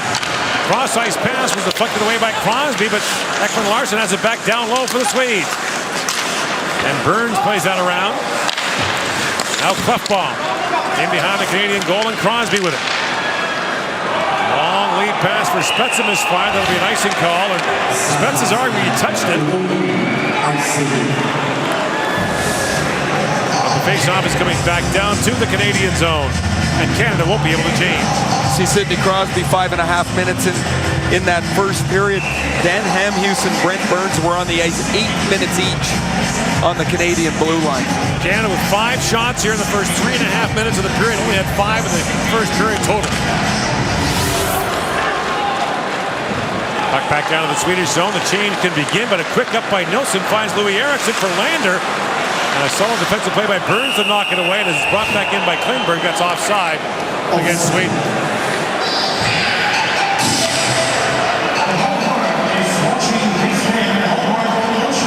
Cross-ice pass was deflected away by Crosby, but Ekman Larsson has it back down low for the Swedes. And Burns plays that around. Now Clefbaum in behind the Canadian goal, and Crosby with it. Long lead pass for Spezza, misfired. That'll be an icing call, and Spezza's arguing he touched it. faceoff is coming back down to the Canadian zone, and Canada won't be able to change. See Sidney Crosby 5.5 minutes in that first period. Dan Hamhuis and Brent Burns were on the ice 8 minutes each on the Canadian blue line. Canada with 5 shots here in the first 3.5 minutes of the period. Only had 5 in the first period total. Puck back down to the Swedish zone. The change can begin, but a quick up by Nilsson finds Louis Eriksson for Lander. And a solid defensive play by Burns to knock it away, and it's brought back in by Klingberg. That's offside against Sweden.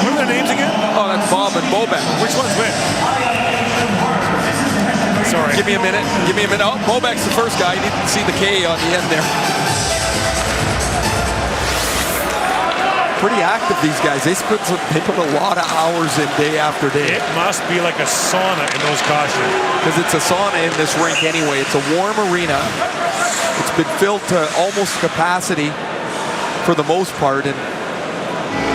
What are their names again? Oh, that's Bob and Bobek. Which one's which? Sorry. Give me a minute. Oh, Bobek's the first guy. You didn't see the K on the end there. Pretty active, these guys. They put a lot of hours in day after day. It must be like a sauna in those costumes. Because it's a sauna in this rink anyway. It's a warm arena. It's been filled to almost capacity for the most part. And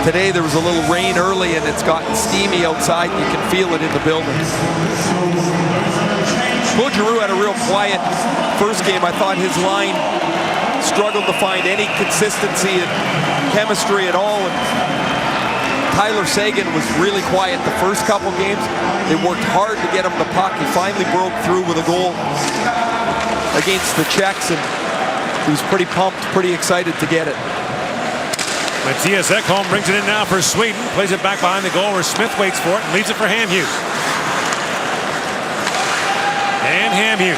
today there was a little rain early and it's gotten steamy outside. You can feel it in the building. Claude Giroux had a real quiet first game. I thought his line struggled to find any consistency and chemistry at all. And Tyler Seguin was really quiet the first couple games. They worked hard to get him the puck. He finally broke through with a goal against the Czechs, and he was pretty pumped, pretty excited to get it. Mattias Ekholm brings it in now for Sweden. Plays it back behind the goal where Smith waits for it and leaves it for Hamhuis. And Hamhuis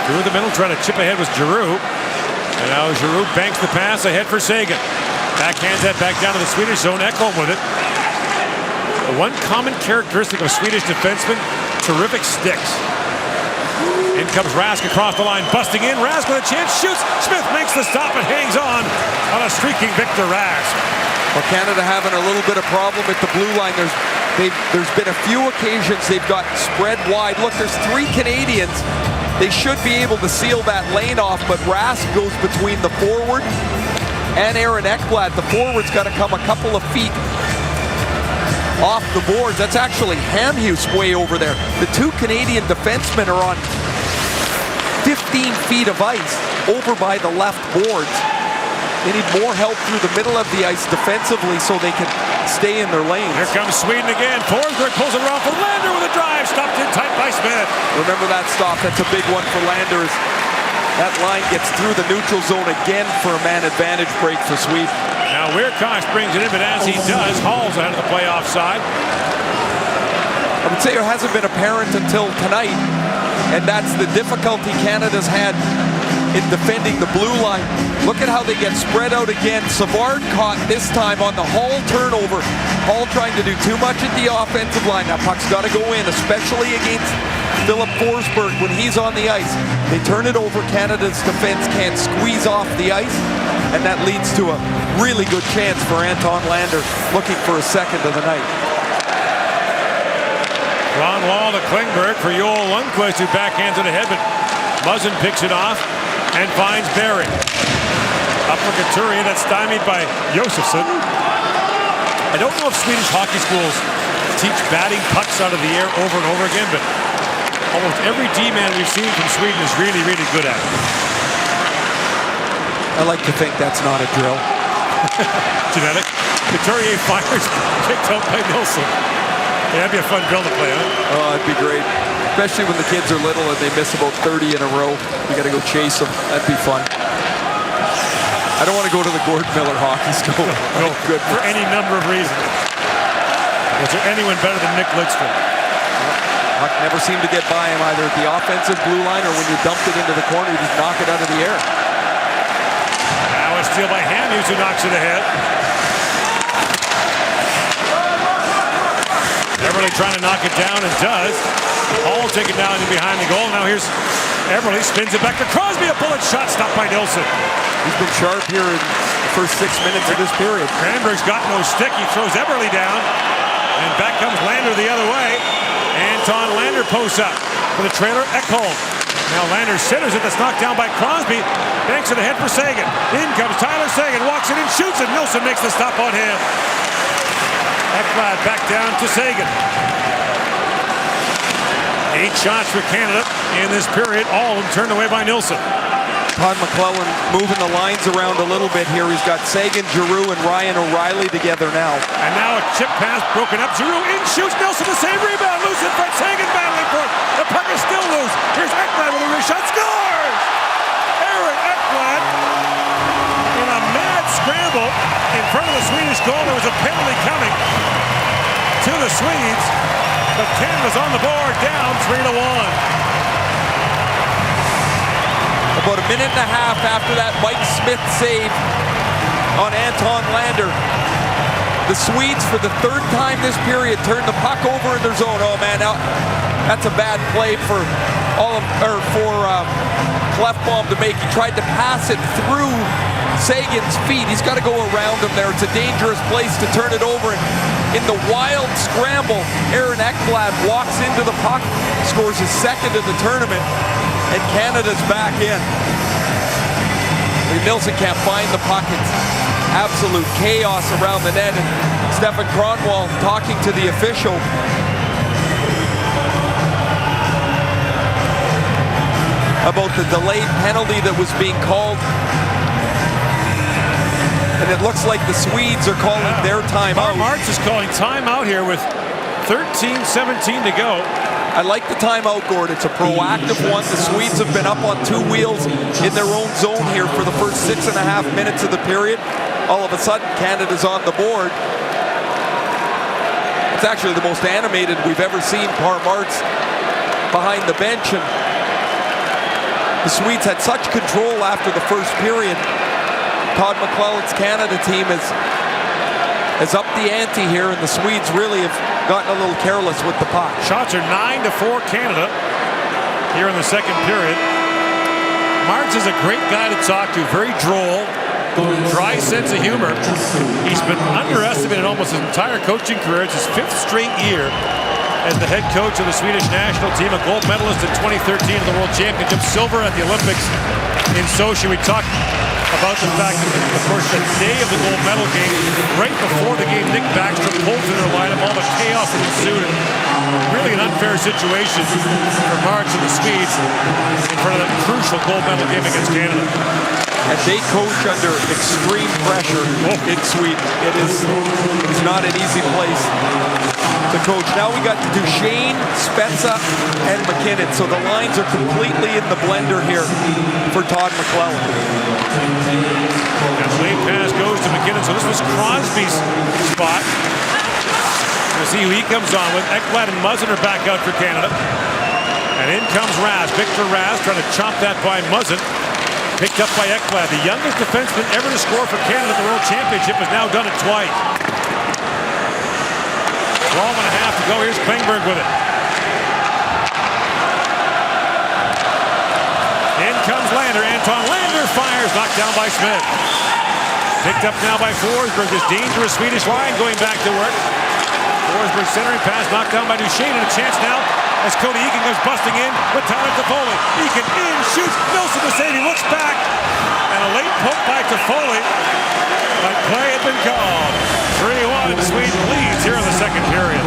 through the middle, trying to chip ahead with Giroux. And now Giroux banks the pass ahead for Seguin. Backhands that back down to the Swedish zone. Ekholm with it. The one common characteristic of Swedish defensemen, terrific sticks. In comes Rask across the line, busting in. Rask with a chance, shoots. Smith makes the stop and hangs on a streaking Victor Rask. Well, Canada having a little bit of problem at the blue line. There's been a few occasions they've got spread wide. Look, there's 3 Canadians. They should be able to seal that lane off, but Rask goes between the forward and Aaron Ekblad. The forward's got to come a couple of feet off the boards. That's actually Hamhuis way over there. The 2 Canadian defensemen are on 15 feet of ice over by the left boards. They need more help through the middle of the ice defensively so they can stay in their lanes. Here comes Sweden again. Forsberg pulls it around for Lander with a drive. Stopped in tight by Smith. Remember that stop. That's a big one for Lander. That line gets through the neutral zone again for a man advantage break for Sweden. Now Weirkosh brings it in, but as he does, Hall's ahead of the play offside. I would say it hasn't been apparent until tonight, and that's the difficulty Canada's had in defending the blue line. Look at how they get spread out again. Savard caught this time on the Hall turnover. Hall trying to do too much at the offensive line. That puck's got to go in, especially against Philip Forsberg when he's on the ice. They turn it over. Canada's defense can't squeeze off the ice, and that leads to a really good chance for Anton Lander, looking for a second of the night. Long wall to Klingberg for Joel Lundqvist, who backhands it ahead, but Muzzin picks it off and finds Barry. Up for Couturier, that's stymied by Josefsson. I don't know if Swedish hockey schools teach batting pucks out of the air over and over again, but almost every D-man we've seen from Sweden is really, really good at it. I like to think that's not a drill. Genetic. Couturier fires, kicked out by Nilsson. Yeah, that'd be a fun drill to play, huh? Oh, it'd be great. Especially when the kids are little and they miss about 30 in a row. You got to go chase them. That'd be fun. I don't want to go to the Gordon Miller Hockey School. No, good for any number of reasons. Was there anyone better than Nick Lidstrom? Puck never seemed to get by him either at the offensive blue line or when you dumped it into the corner, you just knock it out of the air. Now a steal by Hamhuis, who knocks it ahead. Everly trying to knock it down and does. Hall take it down and behind the goal. Now here's Everly, spins it back to Crosby. A bullet shot stopped by Nilsson. He's been sharp here in the first 6 minutes of this period. Cranberg's got no stick. He throws Everly down. And back comes Lander the other way. Anton Lander posts up for the trailer. Ekholm. Now Lander centers it. That's knocked down by Crosby. Banks it ahead for Seguin. In comes Tyler Seguin. Walks it in, shoots it. Nilsson makes the stop on him. Ekblad back down to Seguin. 8 shots for Canada in this period, all of them turned away by Nilsson. Todd McClellan moving the lines around a little bit here. He's got Sagan, Giroux, and Ryan O'Reilly together now. And now a chip pass broken up. Giroux in, shoots. Nilsson the save, rebound, loose in front. Sagan battling for it. The puck is still loose. Here's Ekblad with a wrist shot. Scores! Aaron Ekblad in a mad scramble in front of the Swedish goal. There was a penalty coming to the Swedes, but Canada's on the board, down 3-1. About a minute and a half after that Mike Smith save on Anton Lander, the Swedes, for the third time this period, turned the puck over in their zone. Oh man, now that's a bad play for Clefbaum to make. He tried to pass it through Sagan's feet. He's got to go around him there. It's a dangerous place to turn it over. And in the wild scramble, Aaron Ekblad walks into the puck, scores his second of the tournament, and Canada's back in. Nilsson can't find the puck. It's absolute chaos around the net. And Stefan Kronwall talking to the official. About the delayed penalty that was being called. And it looks like the Swedes are calling their timeout. Martz is calling timeout here with 13:17 to go. I like the timeout, Gord. It's a proactive one. The Swedes have been up on two wheels in their own zone here for the first 6.5 minutes of the period. All of a sudden, Canada's on the board. It's actually the most animated we've ever seen Martz behind the bench. And the Swedes had such control after the first period. Todd McClellan's Canada team has upped the ante here, and the Swedes really have gotten a little careless with the puck. Shots are 9-4 Canada here in the second period. Martz is a great guy to talk to, very droll, dry sense of humor. He's been underestimated almost his entire coaching career. It's his 5th straight year as the head coach of the Swedish national team, a gold medalist in 2013 at the World Championship, silver at the Olympics in Sochi. We talked about the fact that, of course, the day of the gold medal game, right before the game, Nick Backstrom pulled to their lineup, all the chaos that ensued. Really an unfair situation for Martz and the Swedes in front of that crucial gold medal game against Canada. And they coach under extreme pressure in Sweden. It's not an easy place to coach. Now we got Duchesne, Spezza, and McKinnon. So the lines are completely in the blender here for Todd McClellan. And the late pass goes to McKinnon. So this was Crosby's spot. We'll see who he comes on with. Ekblad and Muzzin are back out for Canada. And in comes Raz. Victor Raz trying to chop that by Muzzin. Picked up by Ekblad. The youngest defenseman ever to score for Canada at the World Championship has now done it twice. 12.5 to go. Here's Klingberg with it. In comes Lander. Anton Lander fires. Knocked down by Smith. Picked up now by Forsberg. This dangerous Swedish line going back to work. Forsberg centering pass. Knocked down by Duchesne. And a chance now as Cody Eakin goes busting in with Tyler Toffoli. Eakin in, shoots. Nilsson the save. He looks back. And a late poke by Toffoli. But play had been called. 3-1. Sweden leads here in the second period.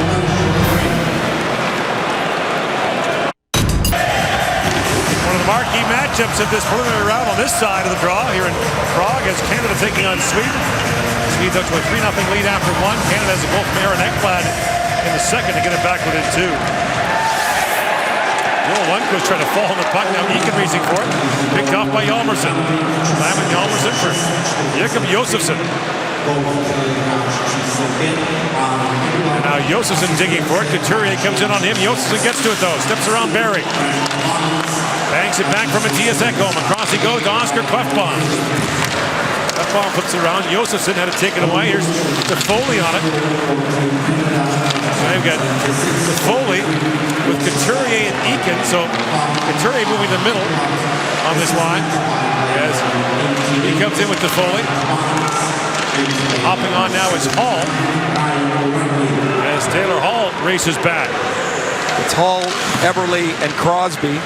One of the marquee matchups of this preliminary round on this side of the draw here in Prague as Canada taking on Sweden. Swedes up to a 3-0 lead after one. Canada has a goal from Aaron Ekblad in the second to get it back within 2. Joel Lundqvist trying to fall on the puck. Now Eakin racing for it. Picked off by Hjalmarsson. Simon Hjalmarsson for Jakob Josefsson. And now Josefsson digging for it. Couturier comes in on him. Josefsson gets to it though. Steps around Barry. Banks it back from Mattias Ekholm. Across he goes to Oscar Clefbaum. Clefbaum puts it around. Josefsson had it taken away. Here's Toffoli on it. So they've got Toffoli with Couturier and Eakin. So Couturier moving to the middle on this line. As he comes in with Toffoli. Hopping on now is Hall. As Taylor Hall races back. It's Hall, Eberle, and Crosby.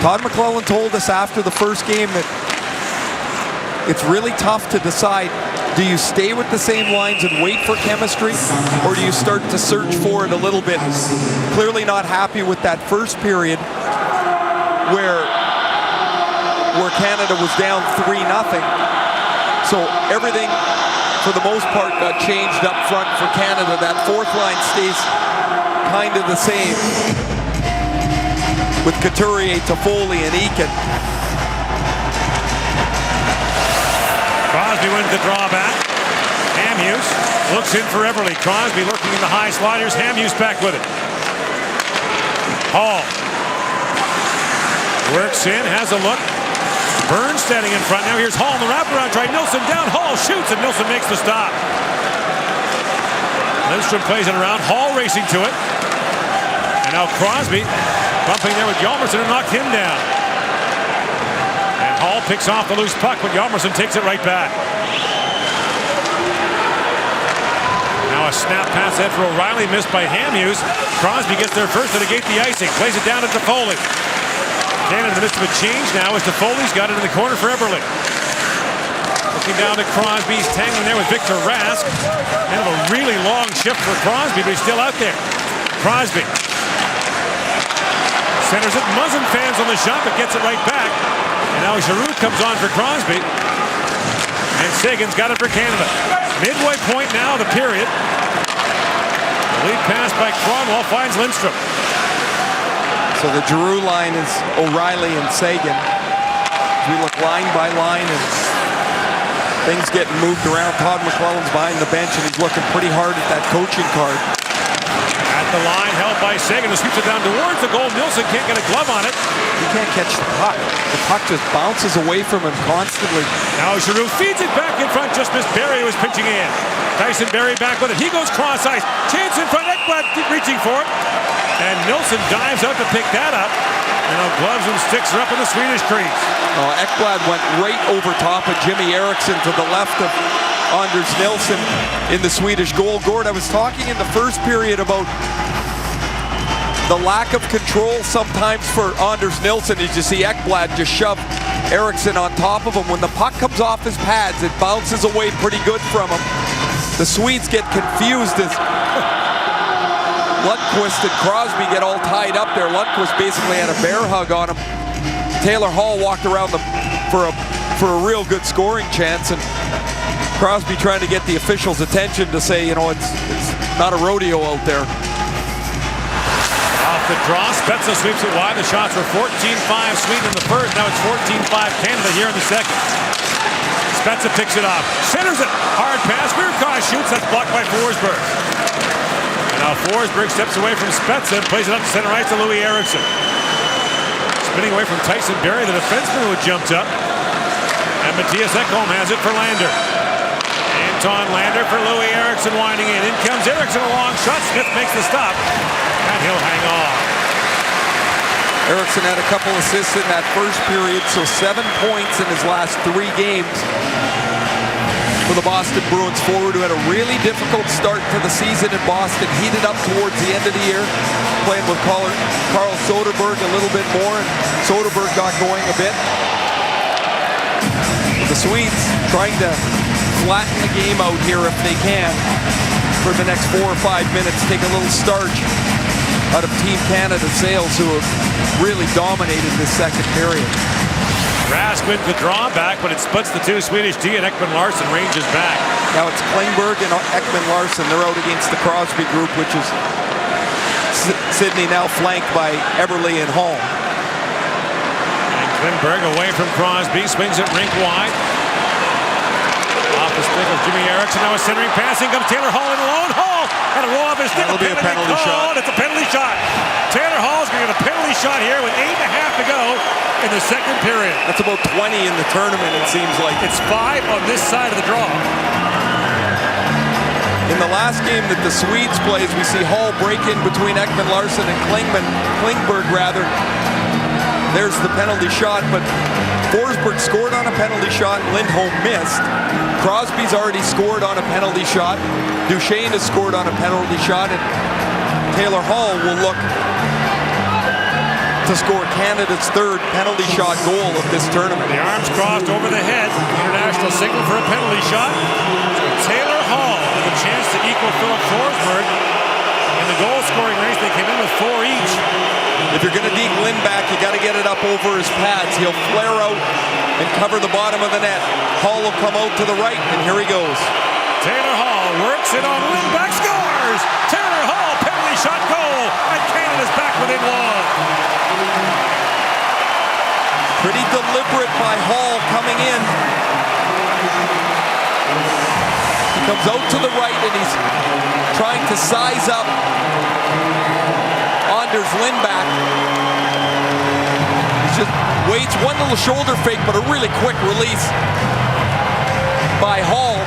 Todd McClellan told us after the first game that it's really tough to decide Do you stay with the same lines and wait for chemistry, or do you start to search for it a little bit? Clearly not happy with that first period where Canada was down 3-0. So everything, for the most part, got changed up front for Canada. That fourth line stays kind of the same with Couturier, Toffoli, and Eakin. Crosby wins the drawback. Hamhuis looks in for Everly. Crosby looking in the high sliders. Hamhuis back with it. Hall works in, has a look. Burns standing in front. Now here's Hall in the wraparound try. Nilsson down. Hall shoots, and Nilsson makes the stop. Lindstrom plays it around. Hall racing to it. And now Crosby bumping there with Hjalmarsson and knocked him down. And Hall picks off the loose puck, but Hjalmarsson takes it right back. Now a snap pass ahead for O'Reilly, missed by Hamhuis. Crosby gets there first to negate the icing. Plays it down to Toffoli. Canada in the midst of a change now as Toffoli's got it in the corner for Everly. Looking down to Crosby. He's tangling there with Victor Rask. Kind of a really long shift for Crosby, but he's still out there. Crosby centers it. Muzzin fans on the shot, but gets it right back. And now Giroux comes on for Crosby. And Sagan's got it for Canada. Midway point now, the period. The lead pass by Cronwall finds Lindstrom. So the Giroux line is O'Reilly and Sagan. We look line by line and things getting moved around. Todd McClellan's behind the bench and he's looking pretty hard at that coaching card. At the line, held by Sagan, who sweeps it down towards the goal. Nilsson can't get a glove on it. He can't catch the puck. The puck just bounces away from him constantly. Now Giroux feeds it back in front. Just missed Barry, who was pitching in. Tyson Barrie back with it. He goes cross ice. Chance in front. Ekblad reaching for it. And Nilsson dives out to pick that up. And now gloves and sticks are up in the Swedish crease. Oh, Ekblad went right over top of Jimmy Eriksson to the left of Anders Nilsson in the Swedish goal. Gord, I was talking in the first period about the lack of control sometimes for Anders Nilsson. As you see Ekblad just shove Eriksson on top of him. When the puck comes off his pads, it bounces away pretty good from him. The Swedes get confused as Lundqvist and Crosby get all tied up there. Lundqvist basically had a bear hug on him. Taylor Hall walked around for a real good scoring chance, and Crosby trying to get the officials' attention to say, you know, it's not a rodeo out there. Off the draw, Spezza sweeps it wide. The shots were 14-5 Sweden in the first. Now it's 14-5 Canada here in the second. Spezza picks it up, centers it, hard pass. Virkaw shoots. That's blocked by Forsberg. Now Forsberg steps away from Spezza and plays it up to center ice to Louis Eriksson. Spinning away from Tyson Barrie, the defenseman who had jumped up. And Matthias Ekholm has it for Lander. Anton Lander for Louis Eriksson winding in. In comes Eriksson, a long shot. Smith makes the stop. And he'll hang on. Eriksson had a couple assists in that first period, so 7 points in his last 3 games. For the Boston Bruins forward, who had a really difficult start to the season in Boston, heated up towards the end of the year, playing with Carl Soderberg a little bit more, and Soderberg got going a bit. The Swedes trying to flatten the game out here if they can for the next 4 or 5 minutes, take a little starch out of Team Canada sales, who have really dominated this second period. Rask wins the drawback, but it splits the two Swedish D, and Ekman Larsson ranges back. Now it's Klingberg and Ekman Larsson. They're out against the Crosby group, which is Sydney, now flanked by Everly and Hall. And Klingberg away from Crosby, swings it rink wide. Off the stick of Jimmy Eriksson. Now a centering passing comes Taylor Hall in alone. Hall and a roll off his stick. That'll be a penalty shot. It's a penalty shot. Taylor Hall's going to get a penalty shot here with 8.5 to go in the second period. That's about 20 in the tournament, it seems like. It's 5 on this side of the draw. In the last game that the Swedes plays, we see Hall break in between Ekman Larsson and Klingberg rather. There's the penalty shot, but Forsberg scored on a penalty shot. Lindholm missed. Crosby's already scored on a penalty shot. Duchesne has scored on a penalty shot, and Taylor Hall will look to score Canada's third penalty shot goal of this tournament. The arms crossed over the head. International signal for a penalty shot. So Taylor Hall with a chance to equal Philip Forsberg. In the goal-scoring race, they came in with 4 each. If you're going to deke Lindback, you got to get it up over his pads. He'll flare out and cover the bottom of the net. Hall will come out to the right, and here he goes. Taylor Hall works it on Lindback, scores! Taylor Hall, penalty shot goal, and Canada's back within one. Pretty deliberate by Hall coming in. He comes out to the right, and he's trying to size up Anders Lindback. He just waits one little shoulder fake, but a really quick release by Hall.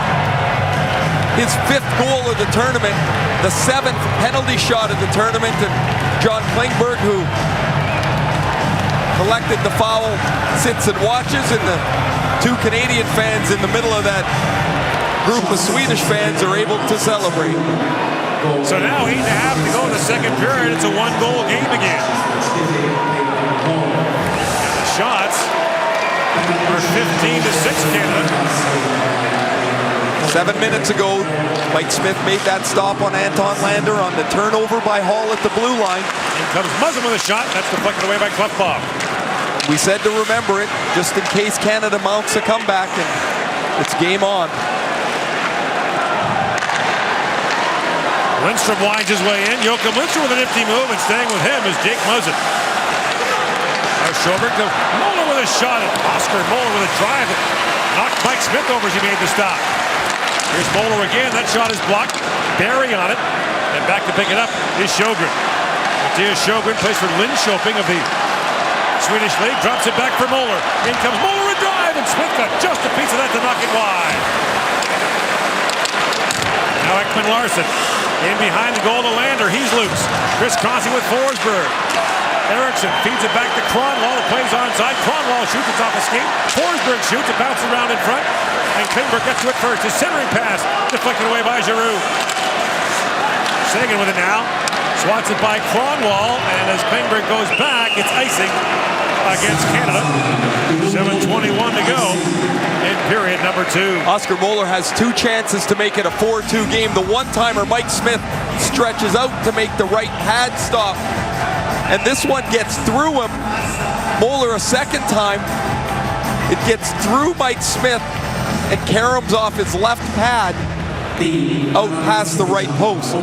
His 5th goal of the tournament, the 7th penalty shot of the tournament, and John Klingberg, who collected the foul, sits and watches, and the 2 Canadian fans in the middle of that group of Swedish fans are able to celebrate. So now 8.5 to go in the second period. It's a 1-goal game again. And the shots are 15-6 Canada. 7 minutes ago, Mike Smith made that stop on Anton Lander on the turnover by Hall at the blue line. In comes Muzzin with a shot. That's deflected away by Klefbom. We said to remember it, just in case Canada mounts a comeback, and it's game on. Lindstrom winds his way in. Joachim Lindstrom with a nifty move, and staying with him is Jake Muzzin. Now Schoberg to Moeller with a shot, and Oscar Moeller with a drive that knocked Mike Smith over as he made the stop. Here's Moeller again. That shot is blocked. Barry on it. And back to pick it up is Sjögren. Mattias Sjögren plays for Linköping of the Swedish League. Drops it back for Moeller. In comes Moeller with drive, and Smith got just a piece of that to knock it wide. Now Ekman Larsson in behind the goal to Lander. He's loose. Chris Crossing with Forsberg. Eriksson feeds it back to Kronwall. It plays onside. Kronwall shoots it off a skate. Forsberg shoots it, bounces around in front. And Klingberg gets to it first. His centering pass deflected away by Giroux. Sagan with it now. Swats it by Kronwall. And as Klingberg goes back, it's icing against Canada. 7:21 to go in period number 2. Oscar Moeller has 2 chances to make it a 4-2 game. The one-timer, Mike Smith stretches out to make the right pad stop. And this one gets through him. Moeller a second time. It gets through Mike Smith and caroms off his left pad out past the right post.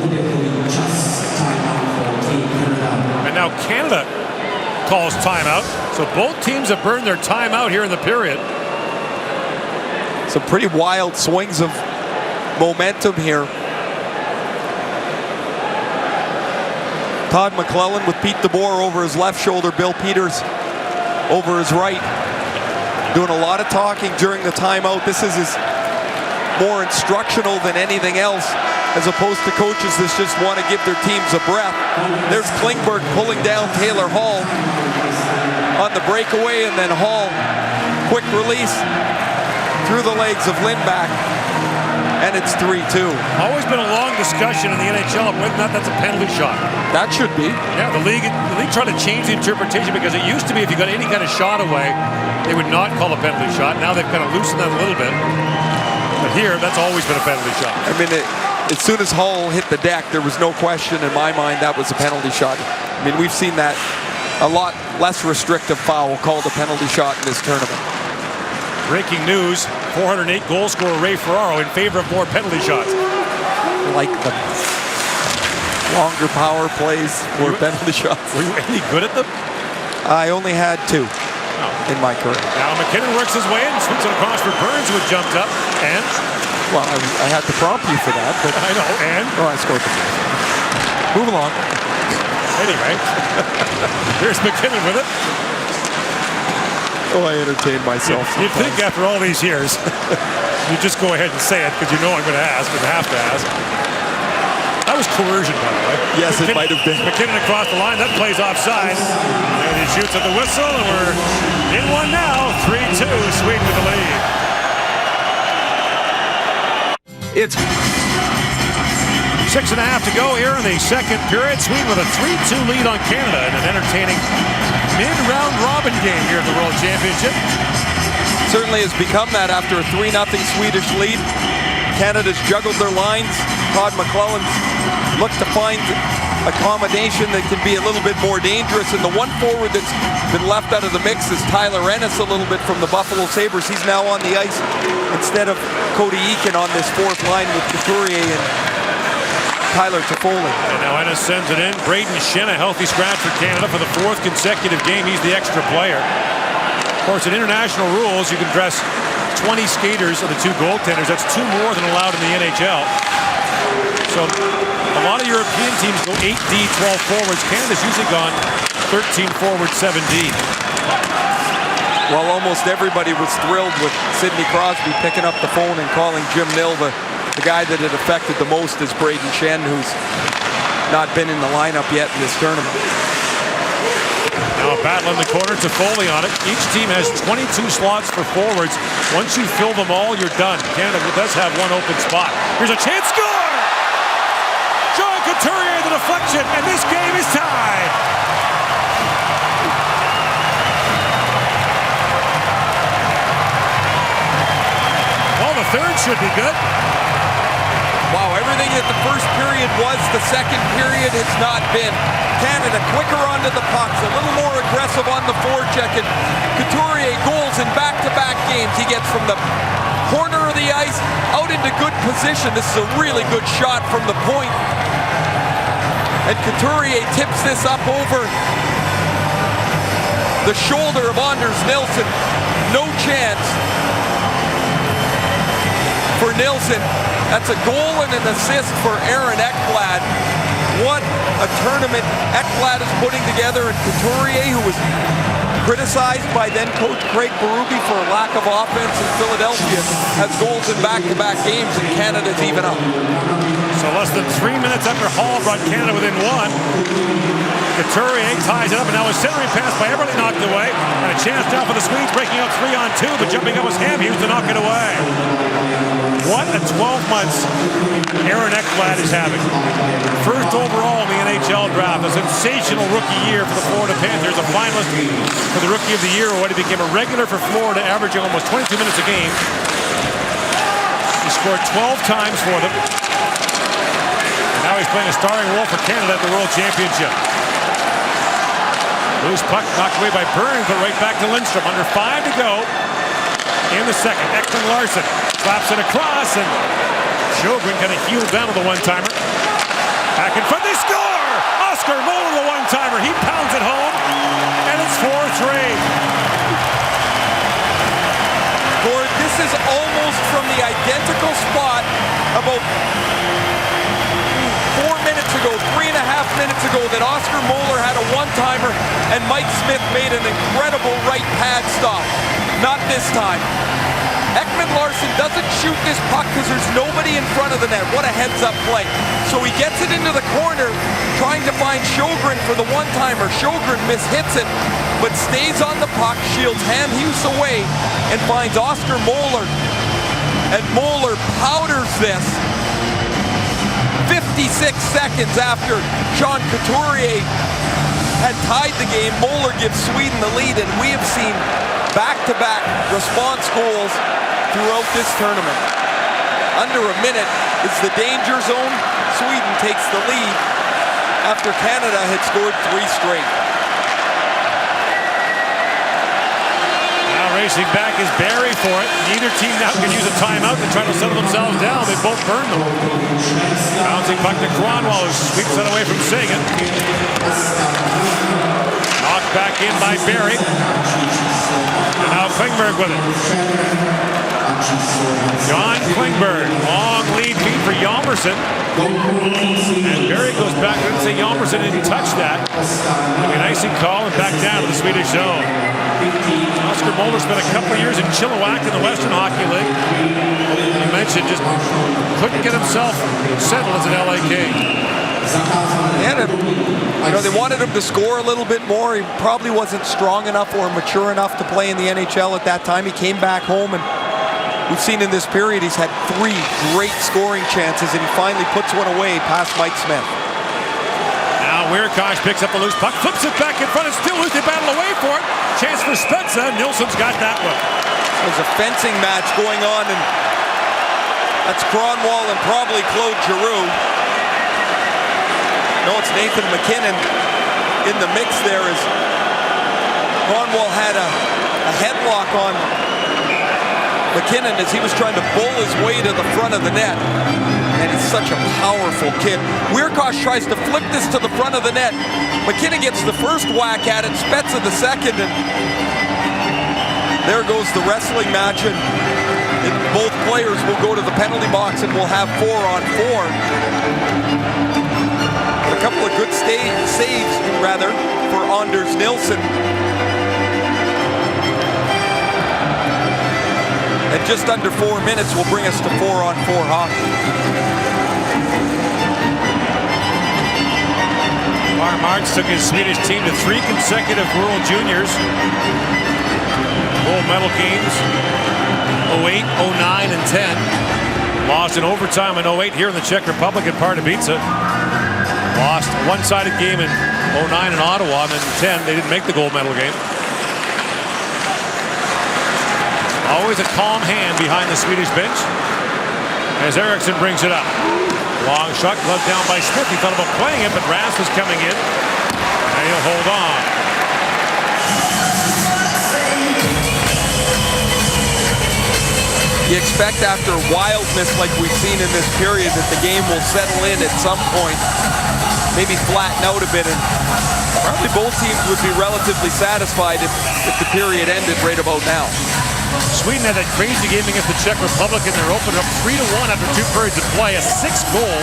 And now Canada calls timeout. So both teams have burned their timeout here in the period. Some pretty wild swings of momentum here. Todd McClellan with Pete DeBoer over his left shoulder, Bill Peters over his right. Doing a lot of talking during the timeout. This is more instructional than anything else, as opposed to coaches that just want to give their teams a breath. There's Klingberg pulling down Taylor Hall on the breakaway, and then Hall, quick release through the legs of Lindback, and it's 3-2. Always been a long discussion in the NHL of whether or not that's a penalty shot. That should be. Yeah, the league tried to change the interpretation, because it used to be if you got any kind of shot away, they would not call a penalty shot. Now they've kind of loosened that a little bit. But here, that's always been a penalty shot. I mean, as soon as Hall hit the deck, there was no question in my mind that was a penalty shot. I mean, we've seen that a lot less restrictive foul called a penalty shot in this tournament. Breaking news, 408 goal scorer Ray Ferraro in favor of more penalty shots. Like the longer power plays for penalty shots. Were you any good at them? I only had 2 in my career. Now McKinnon works his way in, swings it across for Burns, who had jumped up, and? Well, I had to prompt you for that, but I know, and? Oh, I scored the goal. Move along. Anyway, here's McKinnon with it. Oh, I entertained myself. You'd think after all these years, you just go ahead and say it, because you know I'm going to ask, and have to ask. That was coercion, by the way. Yes, it might have been. McKinnon across the line. That plays offside. And he shoots at the whistle, and we're in one now. 3-2, Sweden with the lead. It's 6.5 to go here in the second period. Sweden with a 3-2 lead on Canada in an entertaining mid-round robin game here at the World Championship. Certainly has become that after a 3-0 Swedish lead. Canada's juggled their lines. Todd McClellan's looked to find accommodation that can be a little bit more dangerous. And the one forward that's been left out of the mix is Tyler Ennis a little bit from the Buffalo Sabres. He's now on the ice instead of Cody Eakin on this fourth line with Couturier and Tyler Toffoli. And now Ennis sends it in. Braden Shen, a healthy scratch for Canada for the fourth consecutive game. He's the extra player. Of course, in international rules, you can dress 20 skaters of the two goaltenders. That's 2 more than allowed in the NHL. So a lot of European teams go 8D, 12 forwards. Canada's usually gone 13 forwards, 7D. Well, almost everybody was thrilled with Sidney Crosby picking up the phone and calling Jim Nill the guy that it affected the most is Braden Shen, who's not been in the lineup yet in this tournament. Now a battle in the corner, Toffoli on it. Each team has 22 slots for forwards. Once you fill them all, you're done. Canada does have one open spot. Here's a chance, score! John Couturier, the deflection, and this game is tied. Well, the third should be good. Wow, everything that the first period was, the second period has not been. Canada quicker onto the pucks, a little more aggressive on the forecheck, and Couturier goals in back-to-back games. He gets from the corner of the ice out into good position. This is a really good shot from the point. And Couturier tips this up over the shoulder of Anders Nilsson. No chance for Nilsson. That's a goal and an assist for Aaron Ekblad. What a tournament Ekblad is putting together, and Couturier, who was criticized by then coach Craig Berube for a lack of offense in Philadelphia, has goals in back-to-back games, and Canada's even up. So less than 3 minutes after Hall brought Canada within 1. Couturier ties it up, and now a centering pass by Eberle knocked away. And a chance now for the Swedes, breaking up 3-on-2, but jumping up was Hamhuis to knock it away. What a 12 months Aaron Ekblad is having. First overall in the NHL draft, a sensational rookie year for the Florida Panthers, a finalist for the Rookie of the Year award. He became a regular for Florida, averaging almost 22 minutes a game. He scored 12 times for them. And now he's playing a starring role for Canada at the World Championship. Loose puck knocked away by Burns, but right back to Lindstrom. Under 5 to go in the second. Ekman Larsson slaps it across, and Sjogren kind of heeled down to the one-timer. Back in front, they score! Oscar Moller, the one-timer. He pounds it home, and it's 4-3. Gord, this is almost from the identical spot about 4 minutes ago, 3.5 minutes ago, that Oscar Moller had a one-timer and Mike Smith made an incredible right pad stop. Not this time. Ekman Larsson doesn't shoot this puck because there's nobody in front of the net. What a heads-up play. So he gets it into the corner, trying to find Sjogren for the one-timer. Sjogren mishits it, but stays on the puck, shields Hamhuis away, and finds Oscar Moller. And Moller powders this 56 seconds after Sean Couturier had tied the game. Moller gives Sweden the lead, and we have seen back-to-back response goals throughout this tournament. Under a minute is the danger zone. Sweden takes the lead after Canada had scored 3 straight. Now racing back is Barrie for it. Neither team now can use a timeout to try to settle themselves down. They both burn them. Bouncing puck to Kronwall, who sweeps it away from Sagan. Knocked back in by Barrie. And now Klingberg with it. John Klingberg, long lead feed for Hjalmarsson. And Barrie goes back. I didn't say Hjalmarsson didn't touch that. An icing call and back down to the Swedish zone. Oscar Moller spent a couple of years in Chilliwack in the Western Hockey League. You mentioned just couldn't get himself settled as an LA King. And they wanted him to score a little bit more. He probably wasn't strong enough or mature enough to play in the NHL at that time. He came back home, and we've seen in this period he's had 3 great scoring chances, and he finally puts one away past Mike Smith. Now Weirkosh picks up the loose puck, flips it back in front, and still loose. They battle away for it. Chance for Spezza. Nilsson's got that one. There's a fencing match going on, and that's Cronwall and probably Claude Giroux. No, it's Nathan McKinnon in the mix there as Cronwall had a headlock on McKinnon as he was trying to bull his way to the front of the net. And he's such a powerful kid. Weirkosh tries to flip this to the front of the net. McKinnon gets the first whack at it, Spezza the second, and there goes the wrestling match. And both players will go to the penalty box and we'll have 4-on-4. A couple of good saves, rather, for Anders Nilsson. And just under 4 minutes will bring us to 4-on-4 hockey. Martz took his Swedish team to 3 consecutive World Juniors gold medal games, 08, 09, and 10. Lost in overtime in 08 here in the Czech Republic at Pardubice. Lost a one-sided game in 09 in Ottawa, and then in 10 they didn't make the gold medal game. Always a calm hand behind the Swedish bench as Eriksson brings it up. Long shot, gloved down by Smith. He thought about playing it, but Rask was coming in, and he'll hold on. You expect after wildness like we've seen in this period that the game will settle in at some point, maybe flatten out a bit, and probably both teams would be relatively satisfied if the period ended right about now. Sweden had that crazy game against the Czech Republic, and they're opened up 3-1 after 2 periods of play. A 6-goal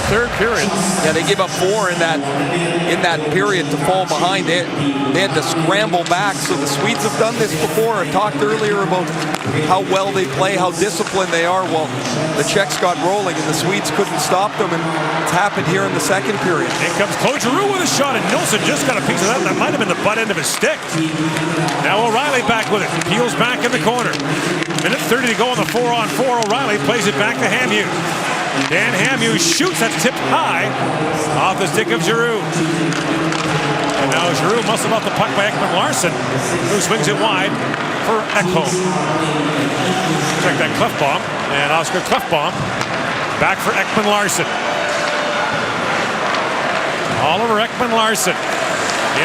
third period. Yeah, they gave up 4 in that period to fall behind. They had to scramble back. So the Swedes have done this before. I talked earlier about how well they play, how disciplined they are. Well, the Czechs got rolling, and the Swedes couldn't stop them, and it's happened here in the second period. In comes Claude Giroux with a shot, and Nilsson just got a piece of that. That might have been the butt end of his stick. Now O'Reilly back with it. Peels back in the corner. Minute 30 to go on the 4-on-4. O'Reilly plays it back to Hamhuis. Dan Hamhuis shoots. That's tipped high off the stick of Giroux. And now Giroux muscled off the puck by Ekman Larsson, who swings it wide for Ekholm. Check that Klefbom. And Oscar Klefbom back for Ekman Larsson. Oliver Ekman Larsson.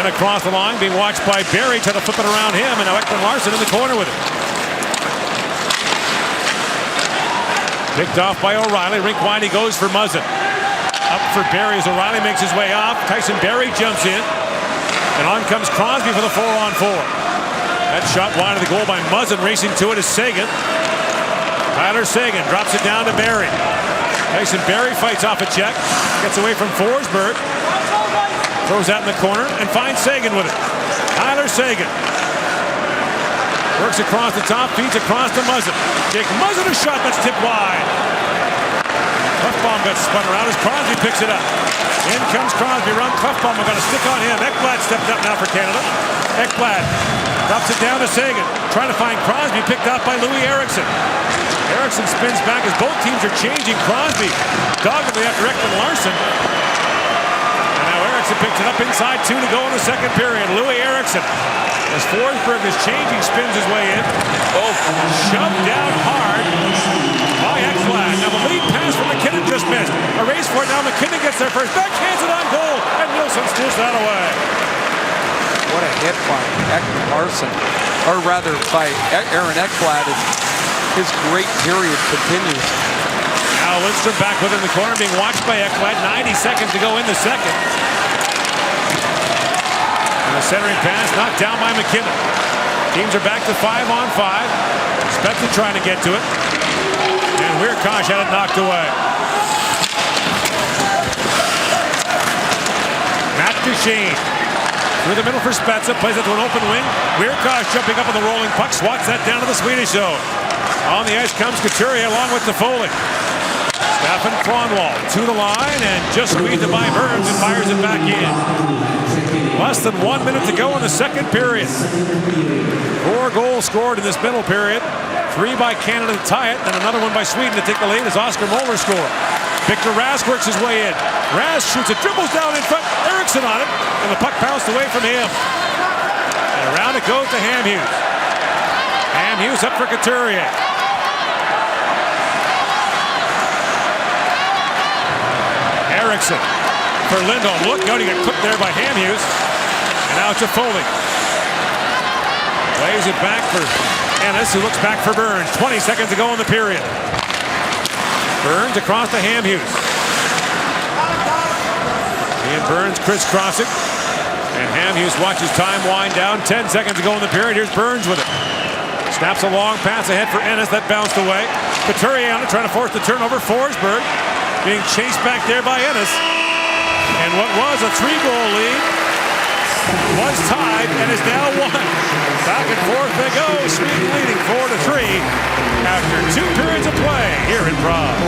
In across the line, being watched by Barry, trying to flip it around him, and now Ekman Larsson in the corner with it. Picked off by O'Reilly. Rink wide, he goes for Muzzin. Up for Barry as O'Reilly makes his way off. Tyson Barry jumps in. And on comes Crosby for the 4-on-4. That shot wide of the goal by Muzzin. Racing to it is Sagan. Tyler Sagan drops it down to Barry. Tyson Barry fights off a check. Gets away from Forsberg. Throws that in the corner and finds Sagan with it. Tyler Sagan. Works across the top, feeds across to Muzzin. Jake Muzzin a shot that's tipped wide. Klefbom got spun around as Crosby picks it up. In comes Crosby around Klefbom. We're going to stick on him. Ekblad stepped up now for Canada. Ekblad drops it down to Sagan. Trying to find Crosby, picked up by Louis Eriksson. Eriksson spins back as both teams are changing. Crosby doggedly after Ekman Larsson. And now Eriksson picks it up inside 2 to go in the second period. Louis Eriksson. As Forsberg is changing, spins his way in. Oh, shoved down hard by Ekblad. Now the lead pass from McKinnon just missed. A race for it now. McKinnon gets there first. Backhands it on goal, and Nilsson steals that away. What a hit by Ekman Larsson, or rather by Aaron Ekblad. His great period continues. Now Lindstrom back within the corner, being watched by Ekblad. 90 seconds to go in the second. And the centering pass knocked down by McKinnon. Teams are back to 5-on-5. Spezza trying to get to it. And Weirkosh had it knocked away. Matt Duchene through the middle for Spezza. Plays it to an open wing. Weirkosh jumping up on the rolling puck. Swats that down to the Swedish zone. On the ice comes Couturier along with Toffoli. Staffan Cronwall to the line and just squeezed it by Burns and fires it back in. Less than 1 minute to go in the second period. 4 goals scored in this middle period. 3 by Canada to tie it, and another one by Sweden to take the lead as Oscar Moller scored. Victor Rask works his way in. Rask shoots it, dribbles down in front. Eriksson on it, and the puck bounced away from him. And around it goes to Hamhuis. Hamhuis up for Couturier. Eriksson for Lindholm. Look out, he got clipped there by Hamhuis. And now it's a Foley. Plays it back for Ennis, who looks back for Burns. 20 seconds to go in the period. Burns across to Hamhuis. He and Burns crisscrossing. And Hamhuis watches time wind down. 10 seconds to go in the period. Here's Burns with it. Snaps a long pass ahead for Ennis. That bounced away. Couturier on it, trying to force the turnover. Forsberg being chased back there by Ennis. And what was a 3-goal lead was tied and is now won. Back and forth they go. Sweden leading 4-3 after 2 periods of play here in Prague.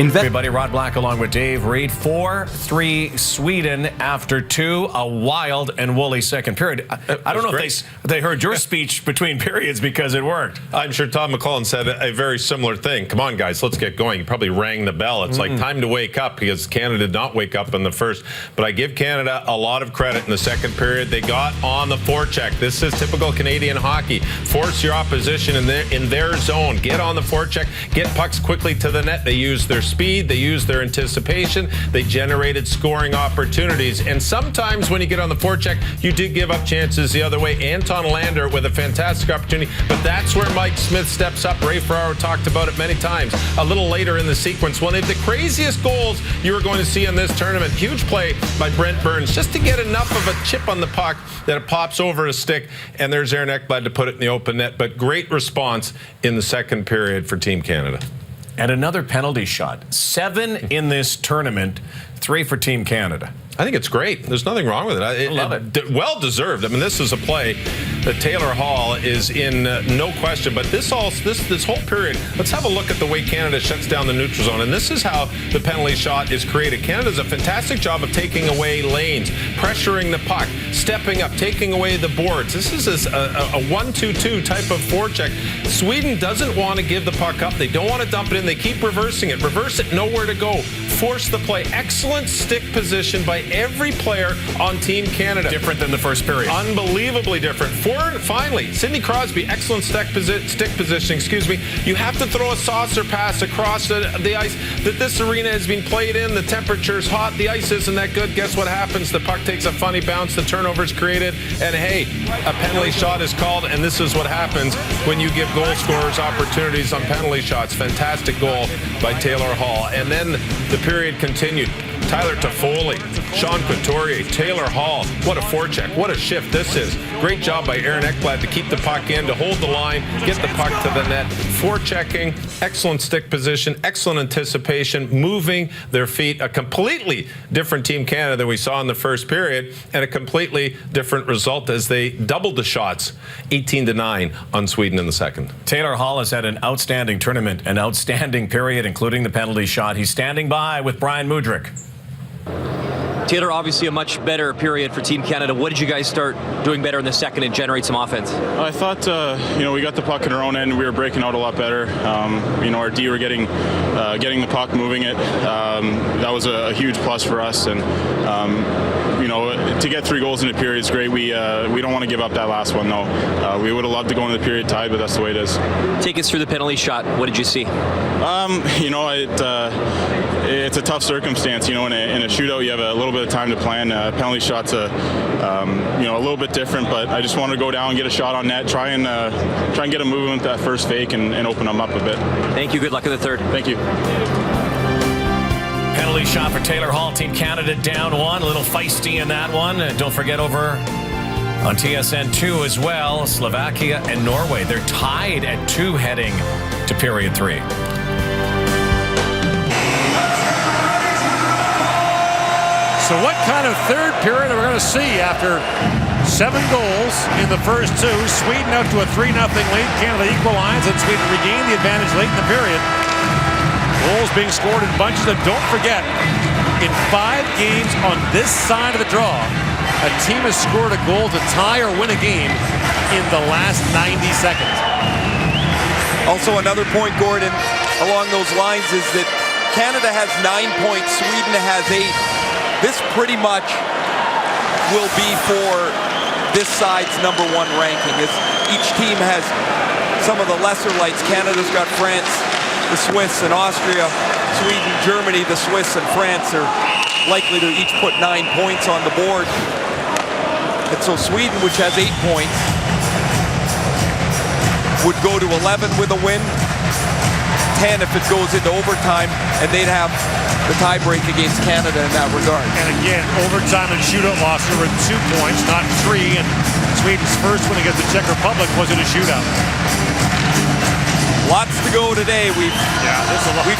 Everybody, Rod Black along with Dave Reed. 4-3 Sweden after 2. A wild and woolly second period. I don't know if they heard your speech between periods because it worked. I'm sure Tom McClellan said a very similar thing. Come on, guys, let's get going. He probably rang the bell. It's like time to wake up because Canada did not wake up in the first. But I give Canada a lot of credit in the second period. They got on the forecheck. This is typical Canadian hockey. Force your opposition in their zone. Get on the forecheck. Get pucks quickly to the net. They use their speed, they used their anticipation, they generated scoring opportunities, and sometimes when you get on the forecheck, you did give up chances the other way. Anton Lander with a fantastic opportunity, but that's where Mike Smith steps up. Ray Ferraro talked about it many times. A little later in the sequence, one of the craziest goals you were going to see in this tournament. Huge play by Brent Burns, just to get enough of a chip on the puck that it pops over a stick, and there's Aaron Ekblad to put it in the open net. But great response in the second period for Team Canada. And another penalty shot. 7 in this tournament, 3 for Team Canada. I think it's great. There's nothing wrong with it. I love it. Well deserved. I mean, this is a play that Taylor Hall is in no question. But this whole period, let's have a look at the way Canada shuts down the neutral zone. And this is how the penalty shot is created. Canada does a fantastic job of taking away lanes, pressuring the puck, stepping up, taking away the boards. This is a 1-2-2 type of forecheck. Sweden doesn't want to give the puck up. They don't want to dump it in. They keep reversing it. Reverse it, nowhere to go. Force the play. Excellent stick position by every player on Team Canada. Different than the first period. Unbelievably different. Finally, Sidney Crosby, excellent stick position. You have to throw a saucer pass across the ice that this arena has been played in. The temperature's hot. The ice isn't that good. Guess what happens? The puck takes a funny bounce. The turnover's created. And hey, a penalty shot is called. And this is what happens when you give goal scorers opportunities on penalty shots. Fantastic goal by Taylor Hall. And then the period continued. Tyler Toffoli, Sean Couturier, Taylor Hall. What a forecheck. What a shift this is. Great job by Aaron Ekblad to keep the puck in, to hold the line, get the puck to the net. Forechecking, excellent stick position, excellent anticipation, moving their feet. A completely different Team Canada than we saw in the first period, and a completely different result as they doubled the shots, 18-9 on Sweden in the second. Taylor Hall has had an outstanding tournament, an outstanding period, including the penalty shot. He's standing by with Brian Mudryk. Taylor, obviously a much better period for Team Canada. What did you guys start doing better in the second and generate some offense? I thought, we got the puck in our own end. We were breaking out a lot better. Our D were getting the puck, moving it. That was a huge plus for us. And, to get 3 goals in a period is great. We don't want to give up that last one, though. We would have loved to go into the period tied, but that's the way it is. Take us through the penalty shot. What did you see? It's a tough circumstance. In a shootout, you have a little bit of time to plan. Penalty shots, a little bit different, but I just wanted to go down, get a shot on net, try and get a movement with that first fake and open them up a bit. Thank you. Good luck in the third. Thank you. Penalty shot for Taylor Hall. Team Canada down 1. A little feisty in that one. And don't forget over on TSN 2 as well, Slovakia and Norway. They're tied at 2 heading to period 3. So what kind of third period are we going to see after 7 goals in the first 2? Sweden out to a 3-0 lead. Canada equalized, and Sweden regained the advantage late in the period. Goals being scored in bunches, and don't forget, in 5 games on this side of the draw, a team has scored a goal to tie or win a game in the last 90 seconds. Also, another point, Gordon, along those lines is that Canada has 9 points, Sweden has 8. This pretty much will be for this side's #1 ranking, as each team has some of the lesser lights. Canada's got France, the Swiss, and Austria. Sweden, Germany, the Swiss, and France are likely to each put 9 points on the board. And so Sweden, which has 8 points, would go to 11 with a win, 10 if it goes into overtime, and they'd have the tiebreak against Canada in that regard. And again, overtime and shootout loss, there were 2 points, not 3, and Sweden's first win against the Czech Republic wasn't a shootout. Lots to go today. We've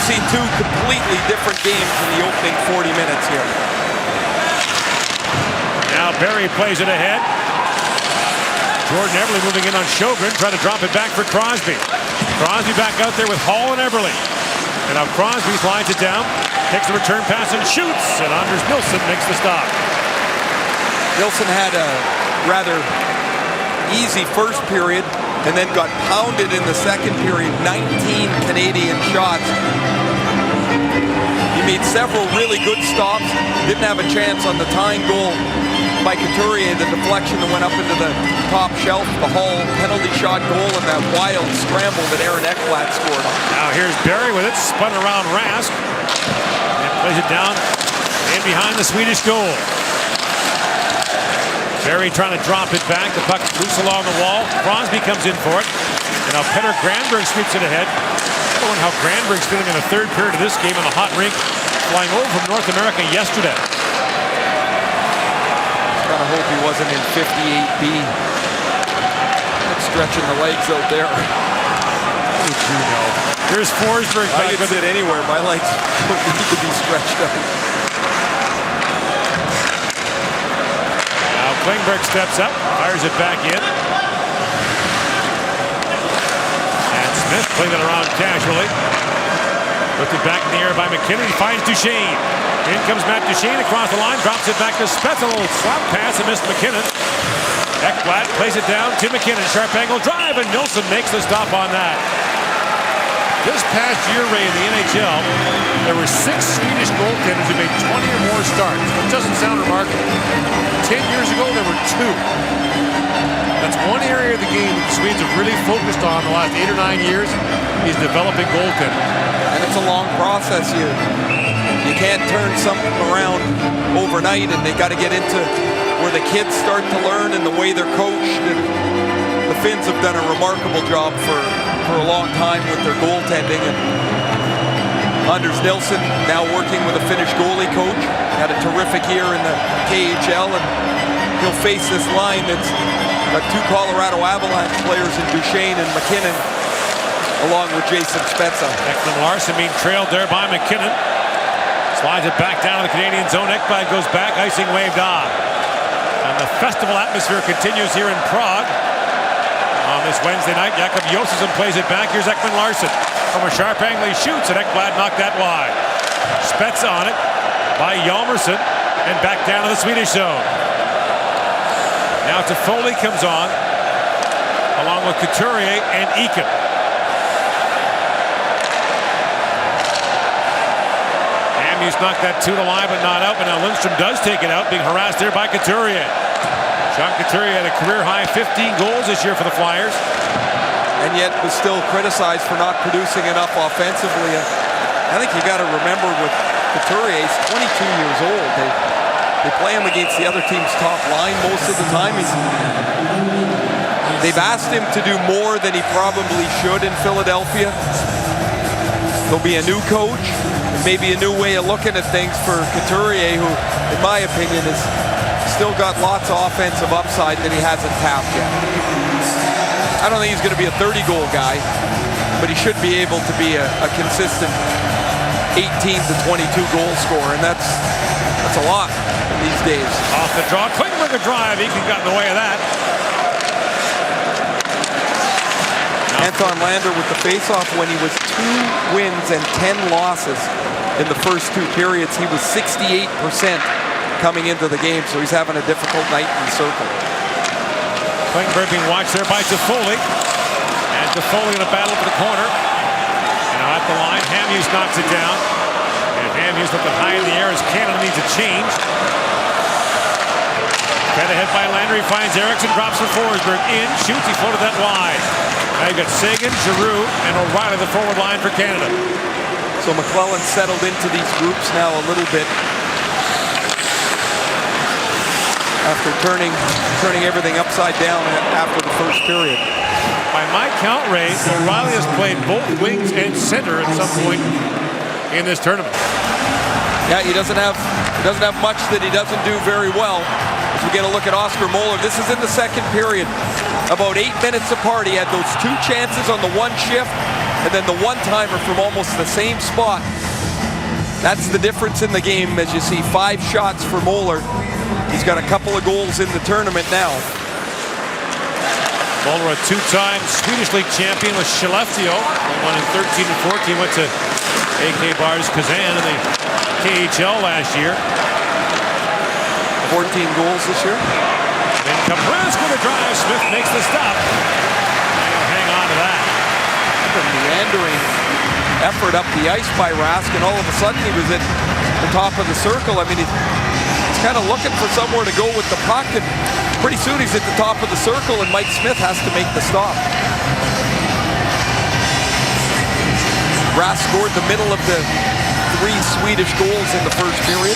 seen 2 completely different games in the opening 40 minutes here. Now Barry plays it ahead. Jordan Eberle moving in on Sjogren, trying to drop it back for Crosby. Crosby back out there with Hall and Eberle. And now Crosby slides it down, takes the return pass and shoots, and Anders Nilsson makes the stop. Nilsson had a rather easy first period and then got pounded in the second period, 19 Canadian shots. He made several really good stops, didn't have a chance on the tying goal by Couturier, the deflection that went up into the top shelf, the Hall penalty shot goal, and that wild scramble that Aaron Ekblad scored on. Now here's Barry with it, spun around Rask, and plays it down in behind the Swedish goal. Barry trying to drop it back, the puck loose along the wall. Crosby comes in for it, and now Petter Granberg sweeps it ahead. I wonder how Granberg's feeling in the third period of this game on a hot rink, flying over from North America yesterday. Gotta hope he wasn't in 58B. Stretching the legs out there. How would you know? Here's Forsberg. I could sit anywhere. My legs don't need to be stretched out. Now Klingberg steps up, fires it back in. And Smith playing it around casually. Lifted back in the air by McKinnon. He finds Duchesne. In comes Matt Duchesne across the line, drops it back to Spezza. A little swap pass and missed McKinnon. Ekblad plays it down to McKinnon. Sharp angle drive, and Nilsson makes the stop on that. This past year, Ray, in the NHL, there were 6 Swedish goaltenders who made 20 or more starts. It doesn't sound remarkable. 10 years ago, there were 2. That's one area of the game that the Swedes have really focused on the last 8 or 9 years, is developing goaltending. And it's a long process here. You can't turn something around overnight, and they got to get into where the kids start to learn and the way they're coached. And the Finns have done a remarkable job for a long time with their goaltending. And Anders Nilsson now working with a Finnish goalie coach. Had a terrific year in the KHL, and he'll face this line that's got 2 Colorado Avalanche players in Duchesne and McKinnon, along with Jason Spezza. Ekman Larsson being trailed there by McKinnon. Slides it back down to the Canadian zone. Ekblad goes back, icing waved off. And the festival atmosphere continues here in Prague. On this Wednesday night, Jakob Josefsson plays it back. Here's Ekman Larsson. From a sharp angle, he shoots, and Ekblad knocked that wide. Spezza on it by Hjalmarsson, and back down to the Swedish zone. Now Toffoli comes on, along with Couturier and Eakin. Amuse knocked that 2 to line, but not out. But now Lindstrom does take it out, being harassed there by Couturier. Sean Couturier had a career-high 15 goals this year for the Flyers. And yet was still criticized for not producing enough offensively. I think you got to remember with Couturier, he's 22 years old. They play him against the other team's top line most of the time. They've asked him to do more than he probably should in Philadelphia. There'll be a new coach, and maybe a new way of looking at things for Couturier, who, in my opinion, has still got lots of offensive upside that he hasn't tapped yet. I don't think he's going to be a 30-goal guy, but he should be able to be a consistent 18 to 22 goal scorer, and that's a lot these days. Off the draw, Klingberg a drive. Eakin got in the way of that. Anton Lander with the faceoff. When he was 2 wins and 10 losses in the first 2 periods, he was 68% coming into the game, so he's having a difficult night in the circle. Klingberg being watched there by Toffoli. And Foley in a battle for the corner. Now at the line, Hamhuis knocks it down. And Hamhuis looking high in the air as Canada needs a change. Fed ahead by Landry, finds Eriksson, drops for Forsberg. In, shoots, he floated that wide. Now you've got Sagan, Giroux, and O'Reilly, the forward line for Canada. So McClellan settled into these groups now a little bit after turning everything upside down after the first period. By my count, Ray, O'Reilly has played both wings and center at some point in this tournament. Yeah, he doesn't have much that he doesn't do very well. As we get a look at Oscar Moeller, this is in the second period. About 8 minutes apart, he had those 2 chances on the one shift, and then the one-timer from almost the same spot. That's the difference in the game, as you see 5 shots for Moeller. He's got a couple of goals in the tournament now. Moeller, a 2-time Swedish League champion with Skellefteå. Won in 13 and 14, went to AK Bars Kazan in the KHL last year. 14 goals this year. Then Kaprask with a drive. Smith makes the stop. And he'll hang on to that. A meandering effort up the ice by Rask, and all of a sudden he was at the top of the circle. I mean, he's kind of looking for somewhere to go with the puck, and pretty soon he's at the top of the circle, and Mike Smith has to make the stop. Rask scored the middle of the 3 Swedish goals in the first period.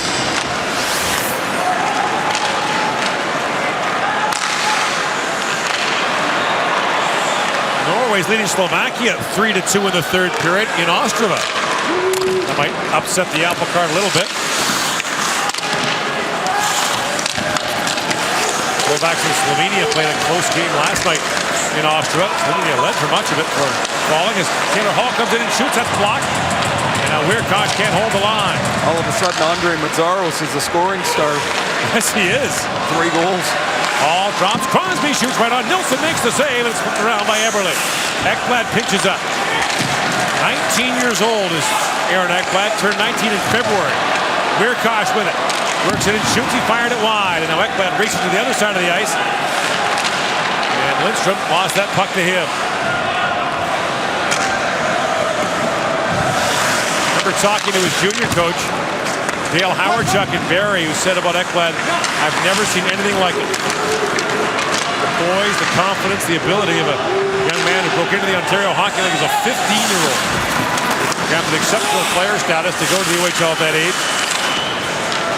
Norway's leading Slovakia 3-2 in the third period in Ostrava. That might upset the apple cart a little bit. Slovaks and Slovenia played a close game last night in Ostrava. Slovenia led for much of it for falling as Taylor Hall comes in and shoots. That's blocked. And now Weirkosh can't hold the line. All of a sudden, Andre Mazzaros is a scoring star. Yes, he is. 3 goals. Hall drops. Crosby shoots right on. Nilsson makes the save, and it's flipped around by Eberle. Ekblad pinches up. 19 years old is Aaron Ekblad. Turned 19 in February. Weirkosh with it. Works it and shoots. He fired it wide. And now Ekblad races to the other side of the ice. And Lindstrom lost that puck to him. I remember talking to his junior coach, Dale Howardchuk in Barrie, who said about Ekblad, I've never seen anything like it. The poise, the confidence, the ability of a young man who broke into the Ontario Hockey League as a 15-year-old. Got an exceptional player status to go to the OHL at that age.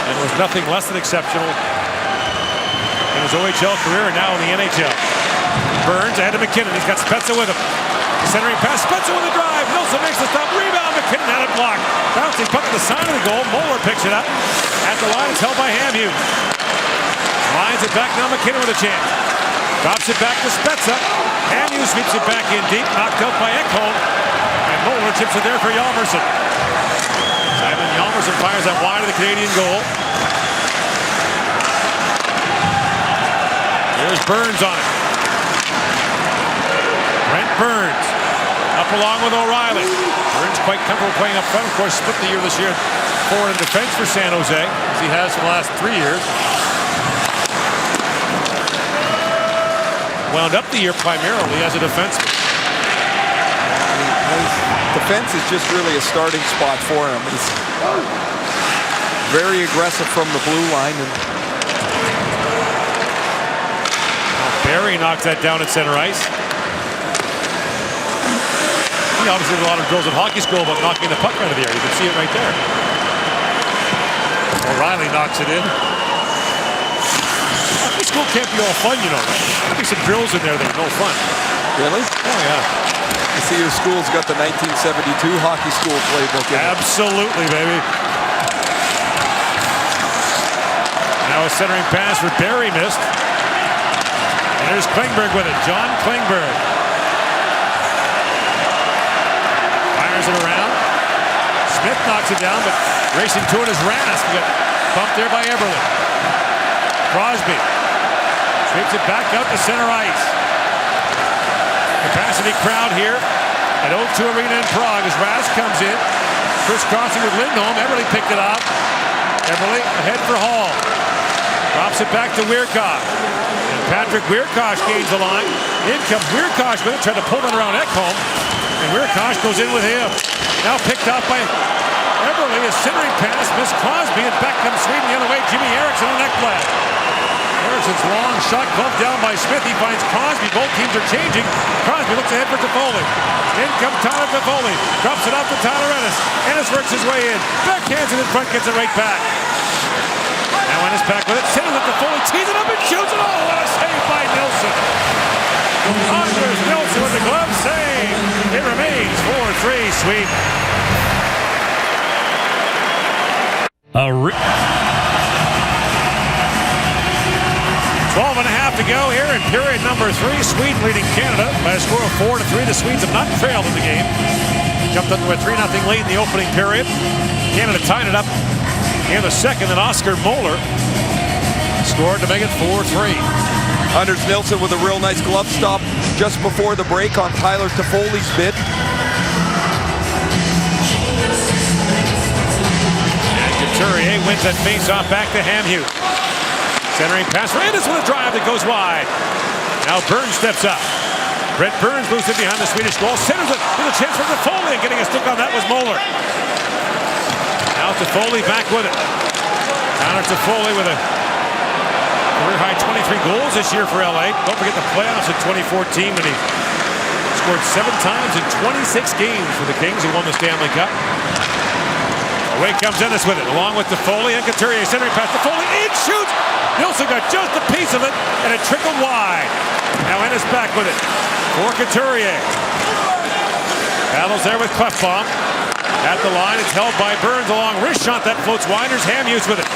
And was nothing less than exceptional in his OHL career and now in the NHL. Burns ahead to McKinnon. He's got Spezza with him. Centering pass. Spezza with a drive. Nelson makes the stop. Rebound. McKinnon had it blocked. Bouncing puck to the side of the goal. Moeller picks it up. At the line, it's held by Hamhuis. Lines it back. Now McKinnon with a chance. Drops it back to Spezza. Hamhuis sweeps it back in deep. Knocked out by Ekholm. And Moeller chips it there for Hjalmarsson. Simon Hjalmarsson fires that wide of the Canadian goal. Here's Burns on it. Brent Burns up along with O'Reilly. Burns quite comfortable playing up front. Of course, split the year this year forward in defense for San Jose, as he has for the last 3 years. Wound up the year primarily as a defenseman. Defense is just really a starting spot for him. He's very aggressive from the blue line. And Barrie knocks that down at center ice. He obviously did a lot of drills at hockey school about knocking the puck out of the air. You can see it right there. O'Reilly knocks it in. Hockey school can't be all fun, you know. There'll be some drills in there that are no fun. Really? Oh, yeah. I see your school's got the 1972 hockey school playbook in it. Absolutely, baby. Now a centering pass for Barrie missed. And there's Klingberg with it. John Klingberg. Fires it around. Smith knocks it down, but racing to it is Rask. He got bumped there by Eberle. Crosby sweeps it back out to center ice. Capacity crowd here at O2 Arena in Prague as Rask comes in. Crisscrossing with Lindholm. Eberle picked it up. Eberle ahead for Hall. Drops it back to Weirkosh. Patrick Weirkosh gains the line. In comes Weirkosh with it, trying to pull it around Ekholm. And Weirkosh goes in with him. Now picked off by Eberle. A centering pass, missed Crosby, and back comes Sweden the other way. Jimmy Eriksson on Ekblad. Eriksson's long shot gloved down by Smith. He finds Crosby. Both teams are changing. Crosby looks ahead for Toffoli. In comes Tyler Toffoli. Drops it off to Tyler Ennis. Ennis works his way in. Backhands it in front, gets it right back. Now Ennis back with it. Sends it to Toffoli. Tees it up and shoots it. Oh, what a save by Nilsson. Anders Nilsson with the glove save. It remains 4-3 sweep. 12 and a half to go here in period number 3. Sweden leading Canada by a score of 4-3. The Swedes have not trailed in the game. Jumped up to a 3-0 lead in the opening period. Canada tied it up in the second, and Oscar Moeller scored to make it 4-3. Anders Nilsson with a real nice glove stop just before the break on Tyler Toffoli's bid. And Couturier wins that face-off back to Hamhuis. Centering pass for Ennis with a drive that goes wide. Now Burns steps up. Brett Burns moves it behind the Swedish goal. Centers it with a chance for Toffoli, and getting a stick on that was Moeller. Now Toffoli back with it. Connor Toffoli with a career-high 23 goals this year for LA. Don't forget the playoffs in 2014 when he scored 7 times in 26 games for the Kings. He won the Stanley Cup. Away comes Ennis with it, along with Toffoli and Couturier. Centering pass, Toffoli in, shoots! Nilsson got just a piece of it, and it trickled wide. Now Ennis back with it for Couturier. Battles there with Klefbom. At the line, it's held by Burns, along wrist shot that floats wide. There's Hamhuis with it.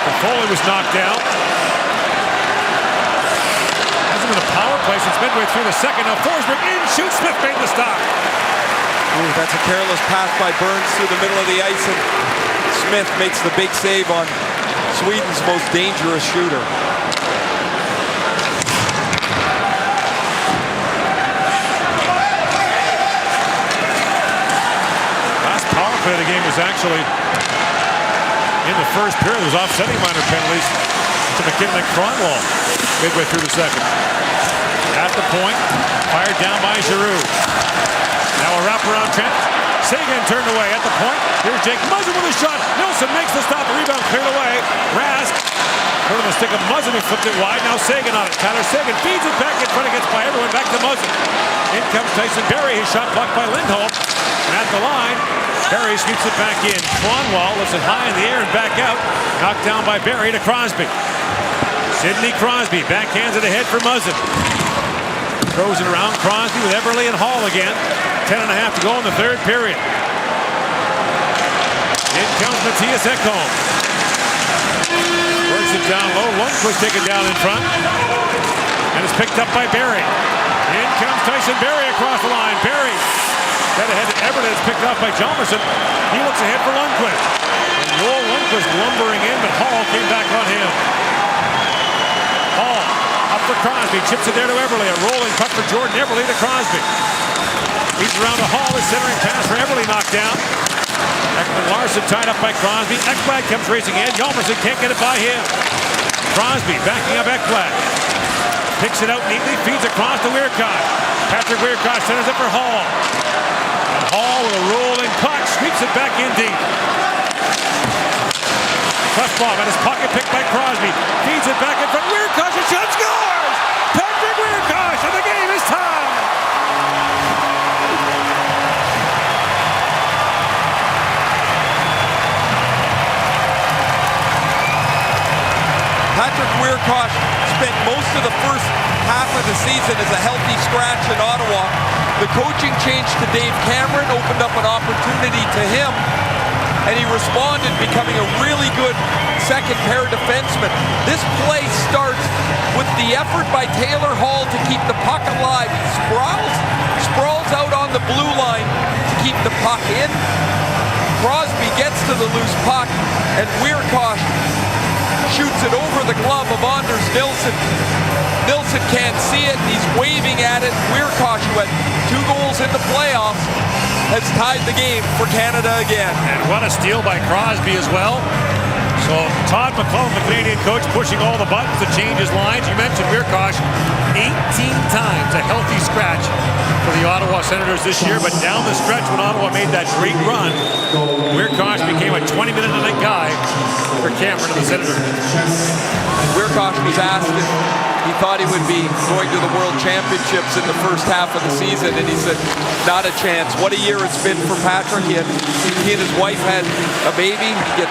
Toffoli was knocked down. Hasn't been a power play since midway through the second. Now Forsberg in, shoots, Smith made the stop. Ooh, that's a careless pass by Burns through the middle of the ice, and Smith makes the big save on Sweden's most dangerous shooter. Last power play of the game was actually in the first period. It was offsetting minor penalties to McKinnon and Cronwall midway through the second. At the point, fired down by Giroux. Now a wraparound Trent. Seguin turned away at the point. Here's Jake Muzzin with a shot. Nilsson makes the stop. The rebound cleared away. Rask put him a stick of Muzzin, who flipped it wide. Now Seguin on it. Tyler Seguin feeds it back in front. It gets by everyone. Back to Muzzin. In comes Tyson Barrie. His shot blocked by Lindholm. And at the line, Barrie sweeps it back in. Cronwall lifts it high in the air and back out. Knocked down by Barrie to Crosby. Sidney Crosby backhands it ahead for Muzzin. Throws it around Crosby with Eberle and Hall again. 10 and a half to go in the third period. In comes Mattias Ekholm. Works it down low. Lundqvist taken down in front. And it's picked up by Barrie. In comes Tyson Barrie across the line. Barrie got ahead to Eberle. It's picked off by Hjalmarsson. He looks ahead for Lundqvist. And Joel Lundqvist lumbering in, but Hall came back on him. Hall up for Crosby. Chips it there to Eberle. A rolling puck for Jordan Eberle to Crosby. He's around to Hall. His centering pass for Eberle knocked down. Ekman Larsson tied up by Crosby. Ekblad comes racing in. Hjalmarsson can't get it by him. Crosby backing up Ekblad. Picks it out neatly. Feeds across to Weirkosh. Patrick Weirkosh centers it for Hall. And Hall with a rolling puck. Sweeps it back in deep. Klefbom at his pocket picked by Crosby. Feeds it back in front. Weirkosh, a shot, scores! Patrick Weirkosh, and the game is tied! Patrick Weirkosh spent most of the first half of the season as a healthy scratch in Ottawa. The coaching change to Dave Cameron opened up an opportunity to him, and he responded, becoming a really good second-pair defenseman. This play starts with the effort by Taylor Hall to keep the puck alive. He sprawls out on the blue line to keep the puck in. Crosby gets to the loose puck, and Weirkosh shoots it over the glove of Anders Nilsson. Nilsson can't see it. He's waving at it. Weirkosh, who had 2 goals in the playoffs, has tied the game for Canada again. And what a steal by Crosby as well. So Todd McClellan, the Canadian coach, pushing all the buttons to change his lines. You mentioned Weirkosh, 18 times a healthy scratch for the Ottawa Senators this year. But down the stretch when Ottawa made that great run, Weirkosh became a 20-minute-a-night guy for Cameron and the Senators. Weirkosh was asked if he thought he would be going to the World Championships in the first half of the season, and he said, not a chance. What a year it's been for Patrick. He and his wife had a baby. He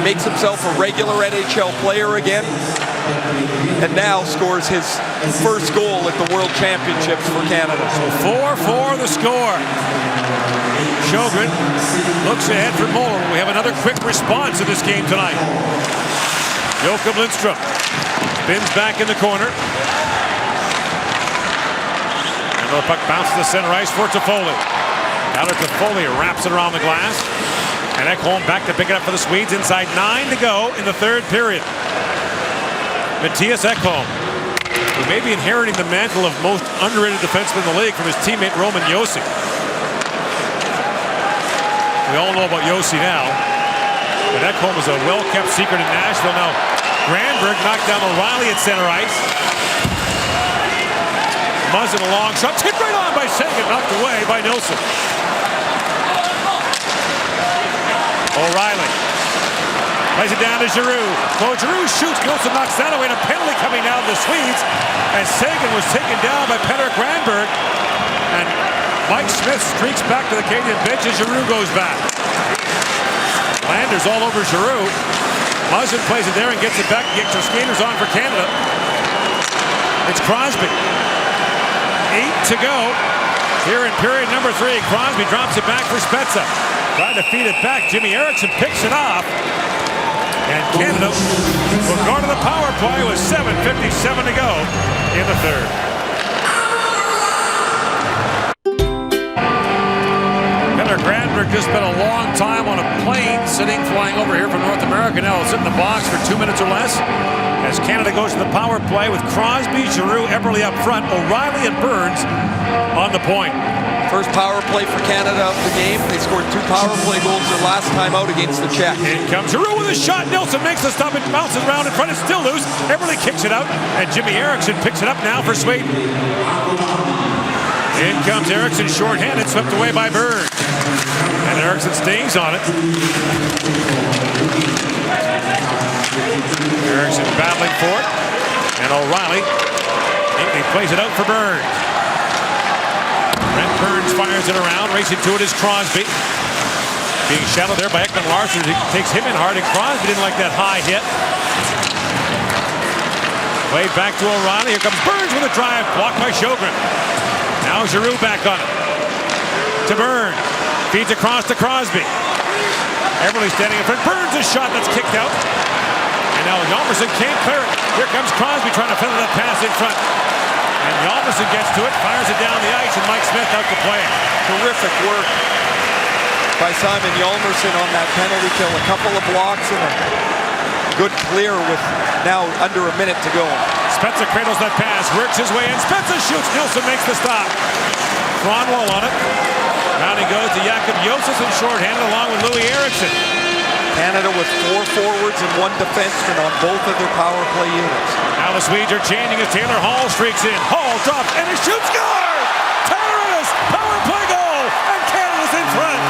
makes himself a regular NHL player again, and now scores his first goal at the World Championships for Canada. 4-4 the score. Sjogren looks ahead for Moller. We have another quick response in this game tonight. Jakob Lindstrom spins back in the corner. And the puck bounces to center ice for Toffoli. Now Toffoli wraps it around the glass. And Ekholm back to pick it up for the Swedes. Inside 9 to go in the third period. Mattias Ekholm, who may be inheriting the mantle of most underrated defenseman in the league from his teammate Roman Josi. We all know about Josi now. But Ekholm is a well-kept secret in Nashville. Now, Granberg knocked down O'Reilly at center ice. Muzzin a long shot. Hit right on by Seguin. Knocked away by Nilsson. O'Reilly plays it down to Giroux. Claude Giroux shoots. Nilsson knocks that away. And a penalty coming down to the Swedes. And Seguin was taken down by Petter Granberg. And Mike Smith streaks back to the Canadian bench as Giroux goes back. Landers all over Giroux. Muzzin plays it there and gets it back. Gets the skaters on for Canada. It's Crosby. 8 to go here in period number 3. Crosby drops it back for Spezza. Trying to feed it back. Jimmy Eriksson picks it off. And Canada will go to the power play with 7:57 to go in the third. Granberg just spent a long time on a plane flying over here from North America. Now he'll sit in the box for 2 minutes or less as Canada goes to the power play with Crosby, Giroux, Eberle up front, O'Reilly and Burns on the point. First power play for Canada of the game. They scored 2 power play goals their last time out against the Czech. In comes Giroux with a shot. Nilsson makes the stop. It bounces around in front. It's still loose. Eberle kicks it out, and Jimmy Eriksson picks it up now for Sweden. In comes Eriksson, shorthanded, swept away by Burns. And Eriksson stays on it. Eriksson battling for it. And O'Reilly, he plays it out for Burns. Brent Burns fires it around. Racing to it is Crosby. Being shadowed there by Ekman Larsson. He takes him in hard, and Crosby didn't like that high hit. Way back to O'Reilly. Here comes Burns with a drive. Blocked by Sjogren. Now Giroux back on it. To Burns. Feeds across to Crosby. Eberle standing in front. Burns a shot that's kicked out. And now Hjalmarsson can't clear it. Here comes Crosby trying to fill that pass in front. And Hjalmarsson gets to it, fires it down the ice, and Mike Smith out to play it. Terrific work by Simon Hjalmarsson on that penalty kill. A couple of blocks and a good clear with now under a minute to go. Spezza cradles that pass, works his way in. Spezza shoots. Nilsson makes the stop. Cronwall on it. Now he goes to Jakob Josefsson shorthanded along with Louis Eriksson. Canada with 4 forwards and 1 defenseman on both of their power play units. Now the Swedes are changing as Taylor Hall streaks in. Hall drops and he shoots. Score! Taylor Ennis, power play goal, and Canada's in front.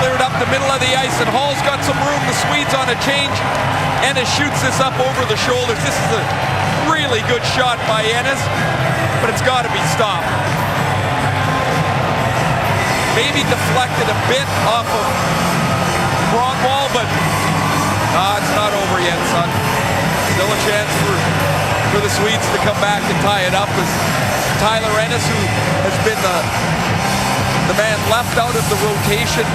Cleared up the middle of the ice, and Hall's got some room. The Swedes on a change. Ennis shoots this up over the shoulders. This is a really good shot by Ennis, but it's got to be stopped. Maybe deflected a bit off of Cronwall, but it's not over yet, son. Still a chance for the Swedes to come back and tie it up as Tyler Ennis, who has been the man left out of the rotation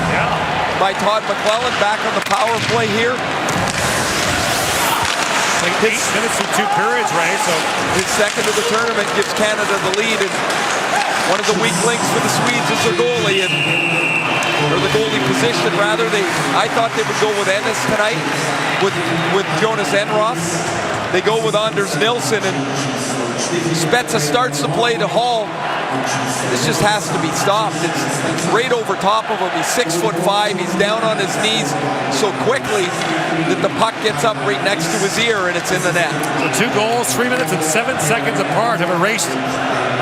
by Todd McClellan, back on the power play here. like 8 minutes through 2 periods, Ray. So his second of the tournament gives Canada the lead, and one of the weak links for the Swedes is their goalie, or the goalie position rather. I thought they would go with Ennis tonight, with Jonas Enroth. They go with Anders Nilsson, and Spezza starts to play to Hall. This just has to be stopped. It's right over top of him. He's 6'5". He's down on his knees so quickly that the puck gets up right next to his ear, and it's in the net. So 2 goals, 3 minutes and 7 seconds apart, have erased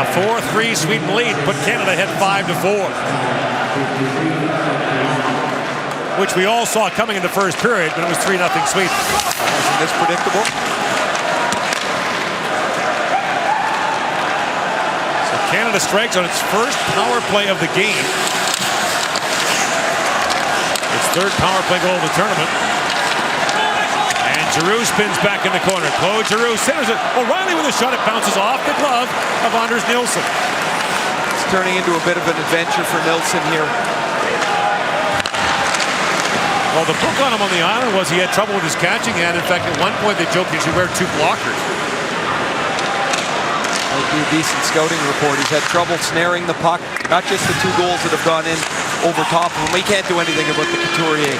a 4-3 Sweden lead, put Canada ahead 5-4. Which we all saw coming in the first period, but it was 3-0 Sweden. Wasn't this predictable? Canada strikes on its first power play of the game. Its 3rd power play goal of the tournament. And Giroux spins back in the corner. Claude Giroux centers it. O'Reilly with a shot. It bounces off the glove of Anders Nilsson. It's turning into a bit of an adventure for Nilsson here. Well, the book on him on the island was he had trouble with his catching hand. In fact, at one point they joked he should wear 2 blockers. Might be a decent scouting report. He's had trouble snaring the puck. Not just the 2 goals that have gone in over top of him. We can't do anything about the Couturier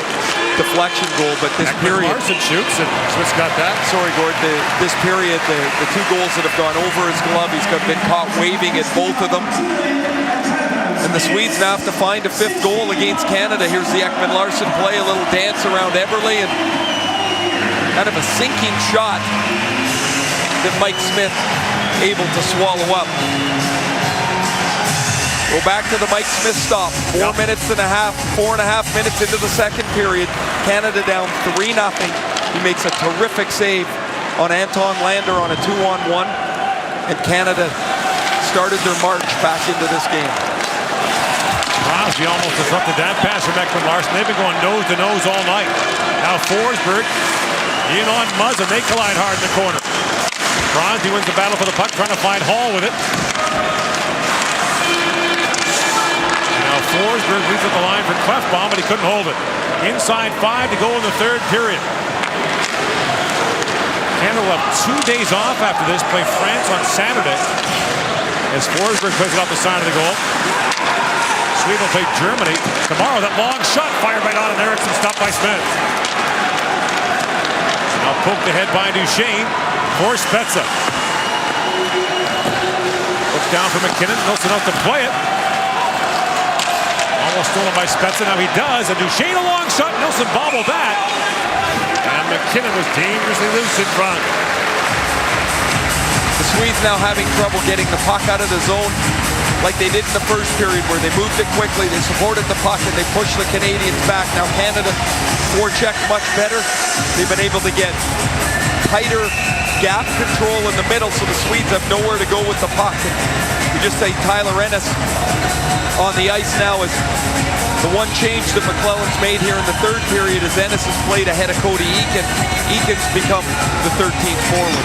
deflection goal, but this period... Larson shoots, and Swiss got that. Sorry, Gord. This period, the 2 goals that have gone over his glove, he's been caught waving at both of them. And the Swedes now have to find a 5th goal against Canada. Here's the Ekman Larsson play, a little dance around Eberle, and kind of a sinking shot that Mike Smith able to swallow up. Go back to the Mike Smith stop. 4.5 minutes into the second period. Canada down 3-0. He makes a terrific save on Anton Lander on a 2-on-1. And Canada started their march back into this game. Crosby almost disrupted that pass from Ekman Larsson. They've been going nose to nose all night. Now Forsberg in on Muzz, and they collide hard in the corner. Crosby wins the battle for the puck, trying to find Hall with it. Now Forsberg leads at the line for Klefbom, but he couldn't hold it. Inside 5 to go in the 3rd period. Canada will have 2 days off after this, play France on Saturday, as Forsberg plays it off the side of the goal. Sweden will play Germany tomorrow. That long shot fired by Don Eriksson, stopped by Smith. Now poked ahead by Duchesne for Spezza. Looks down for McKinnon. Nilsson out to play it. Almost stolen by Spezza. Now he does. And Duchesne a long shot. Nilsson bobbled that. And McKinnon was dangerously loose in front. The Swedes now having trouble getting the puck out of the zone like they did in the first period, where they moved it quickly, they supported the puck, and they pushed the Canadians back. Now Canada forecheck much better. They've been able to get tighter gap control in the middle, so the Swedes have nowhere to go with the puck. And you just say Tyler Ennis on the ice now is the one change that McClellan's made here in the 3rd period, as Ennis has played ahead of Cody Eakin. Eakin's become the 13th forward.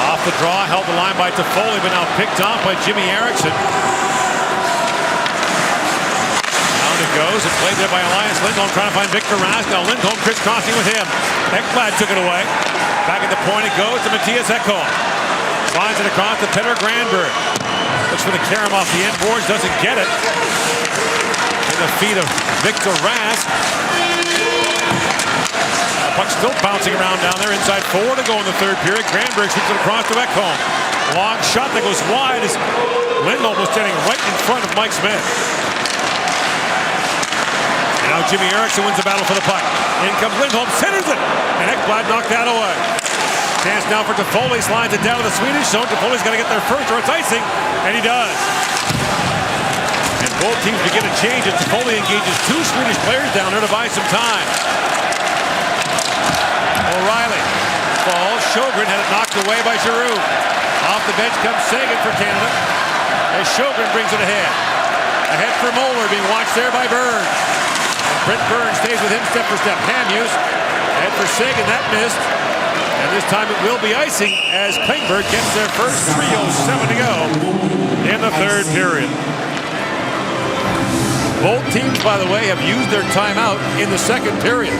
Off the draw, held the line by Toffoli, but now picked off by Jimmy Eriksson. Down it goes, and played there by Elias Lindholm, trying to find Victor Rask. Now Lindholm crisscrossing with him. Ekblad took it away. Back at the point it goes to Matthias Ekholm. Slides it across to Peter Granberg. Looks for the carom off the end boards, doesn't get it. In the feet of Victor Rask. Puck's still bouncing around down there. Inside 4 to go in the 3rd period. Granberg shoots it across to Ekholm. Long shot that goes wide as Lindholm was standing right in front of Mike Smith. And now Jimmy Eriksson wins the battle for the puck. In comes Lindholm, centers it, and Ekblad knocked that away. Chance now for Toffoli, slides it down to the Swedish zone. Toffoli's got to get there first or it's icing, and he does. And both teams begin to change it. Toffoli engages 2 Swedish players down there to buy some time. O'Reilly falls. Sjogren had it knocked away by Giroux. Off the bench comes Sagan for Canada, as Sjogren brings it ahead. Ahead for Moeller, being watched there by Burns. And Brent Burns stays with him step for step. Hamhuis ahead for Sagan, that missed. And this time it will be icing as Klingberg gets their first 3:07 to go in the 3rd period. Both teams, by the way, have used their timeout in the 2nd period.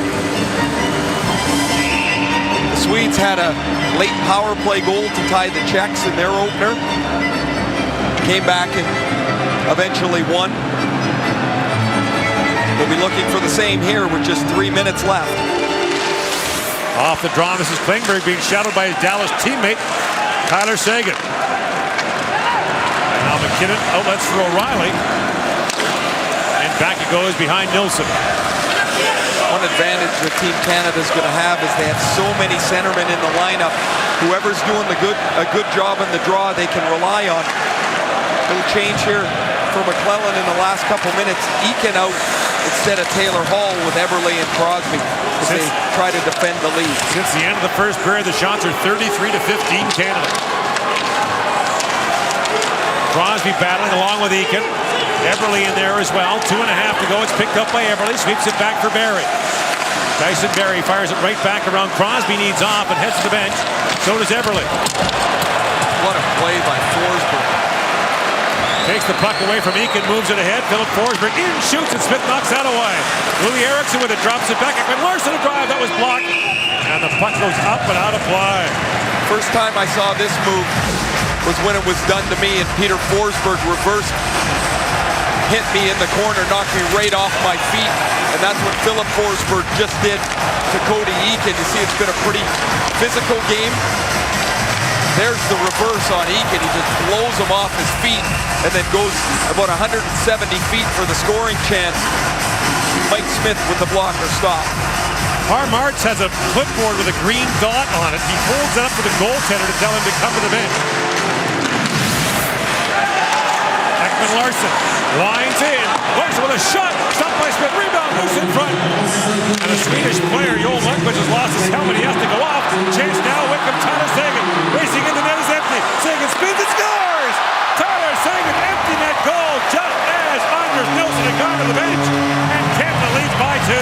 Swedes had a late power play goal to tie the Czechs in their opener. Came back and eventually won. They'll be looking for the same here with just 3 minutes left. Off the draw, this is Klingberg being shadowed by his Dallas teammate, Tyler Seguin. And now McKinnon outlets for O'Reilly. And back it goes behind Nilsson. One advantage that Team Canada is going to have is they have so many centermen in the lineup. Whoever's doing a good job in the draw, they can rely on. Little change here for McClellan in the last couple minutes. Eakin out instead of Taylor Hall with Eberle and Crosby as they try to defend the lead. Since the end of the first period, the shots are 33-15 Canada. Crosby battling along with Eakin. Eberle in there as well. 2.5 to go. It's picked up by Eberle. Sweeps it back for Barrie. Dyson Barrie fires it right back around. Crosby needs off and heads to the bench. So does Eberle. What a play by Forsberg. Takes the puck away from Eakin, moves it ahead. Philip Forsberg in, shoots, and Smith knocks that away. Louis Eriksson with it, drops it back. Ekman-Larsson a drive, that was blocked. And the puck goes up and out of play. First time I saw this move was when it was done to me and Peter Forsberg reversed, hit me in the corner, knocked me right off my feet. And that's what Philip Forsberg just did to Cody Eakin. You see it's been a pretty physical game. There's the reverse on Eakin. He just blows him off his feet and then goes about 170 feet for the scoring chance. Mike Smith with the blocker stop. Martz has a clipboard with a green dot on it. He holds it up for the goaltender to tell him to come to the bench. Ekman-Larsson lines in. Larsson with a shot. Stopped by Smith. Rebound. Loose in front. And a Swedish player, Joel Lundqvist, has lost his helmet. He has to go off. Chance now. Wickham. Tyler Seguin. Racing in the net is empty. Seguin spins and scores. Tyler Seguin. Empty net goal. Just as Anders Nilsson had gone to the bench. And Canada leads by 2.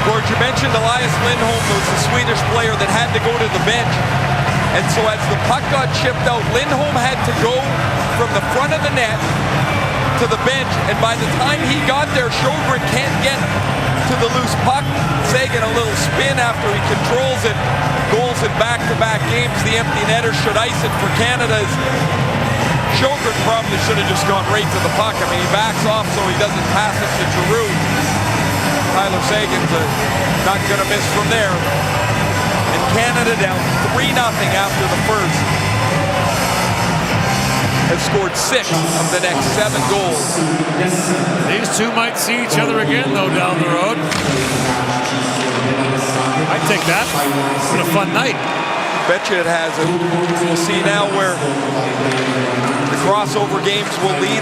George, you mentioned Elias Lindholm was the Swedish player that had to go to the bench. And so as the puck got chipped out, Lindholm had to go from the front of the net to the bench. And by the time he got there, Sjögren can't get to the loose puck. Seguin a little spin after he controls it. Goals in back-to-back games. The empty netter should ice it for Canada. Sjögren probably should have just gone right to the puck. I mean, he backs off so he doesn't pass it to Giroux. Tyler Seguin's not going to miss from there. And Canada down 3-0 after the first. Has scored 6 of the next 7 goals. These two might see each other again, though, down the road. I'd take that. It's been a fun night. Bet you it has. We'll see now where the crossover games will lead.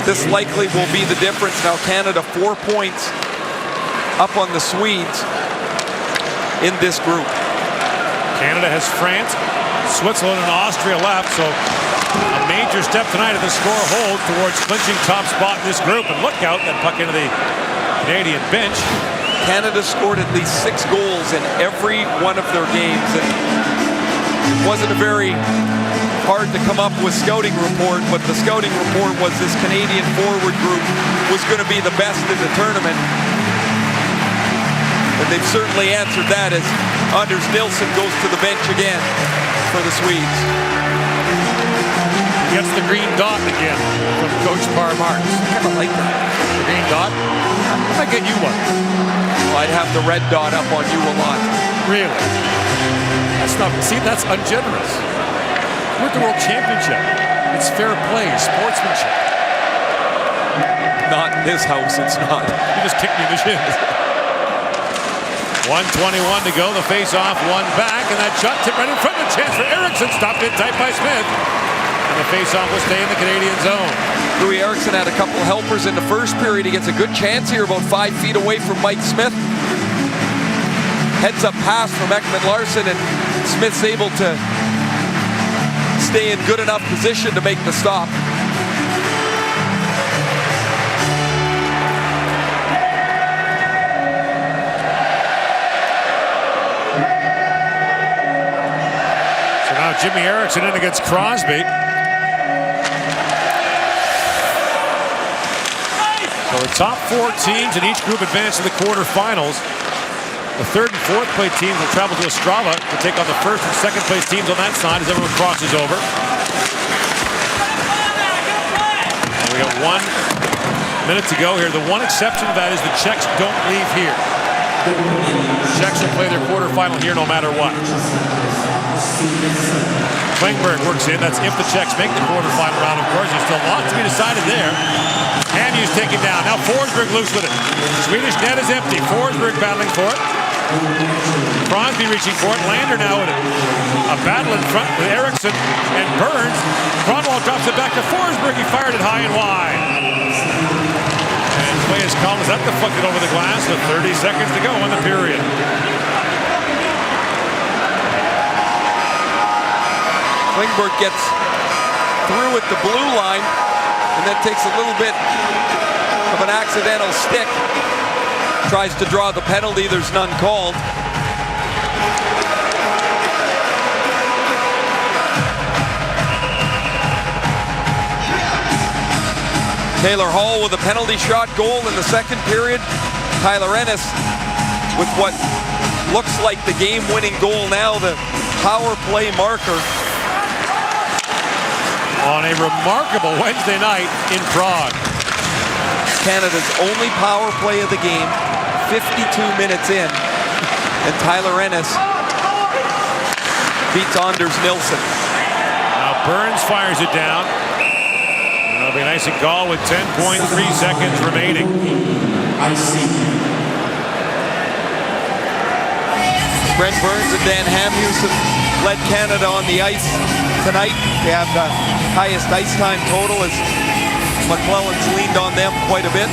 This likely will be the difference. Now Canada 4 points up on the Swedes in this group. Canada has France, Switzerland, and Austria left, so a major step tonight if the score holds towards clinching top spot in this group. And look out, that puck into the Canadian bench. Canada scored at least 6 goals in every one of their games. And it wasn't a very hard to come up with scouting report, but the scouting report was this Canadian forward group was going to be the best in the tournament. And they've certainly answered that as Anders Nilsson goes to the bench again for the Swedes. He gets the green dot again from Coach Martz. I kind of like that. The green dot? I might get you one. Well, I'd have the red dot up on you a lot. Really? That's not, see, that's ungenerous. We're at the World Championship. It's fair play, sportsmanship. Not in this house, it's not. You just kicked me in the shins. 1:21 to go, the face-off, one back, and that shot tipped right in front of the chance for Eriksson. Stopped in tight by Smith. And the face-off will stay in the Canadian zone. Louis Eriksson had a couple helpers in the first period. He gets a good chance here, about 5 feet away from Mike Smith. Heads-up pass from Ekman-Larsson, and Smith's able to stay in good enough position to make the stop. So now Jimmy Eriksson in against Crosby. The top 4 teams in each group advance to the quarterfinals. The third and fourth place teams will travel to Ostrava to take on the first and second place teams on that side as everyone crosses over. And we got 1 minute to go here. The one exception to that is the Czechs don't leave here. The Czechs will play their quarterfinal here no matter what. Klingberg works in. That's if the Czechs make the quarterfinal round, of course. There's still a lot to be decided there. Hamhuis taken down. Now Forsberg loose with it. Swedish net is empty. Forsberg battling for it. Crosby reaching for it. Lander now with it. A battle in front with Eriksson and Burns. Cronwall drops it back to Forsberg. He fired it high and wide. And the way his call is that deflected over the glass with 30 seconds to go in the period. Klingberg gets through at the blue line and then takes a little bit of an accidental stick. Tries to draw the penalty. There's none called. Taylor Hall with a penalty shot goal in the second period. Tyler Ennis with what looks like the game-winning goal now, the power play marker. On a remarkable Wednesday night in Prague. Canada's only power play of the game, 52 minutes in, and Tyler Ennis beats Anders Nilsson. Now Burns fires it down. And it'll be a nice goal with 10.3 seconds remaining. Brent Burns and Dan Hamhuis have led Canada on the ice tonight. They have the highest ice time total as McClellan's leaned on them quite a bit.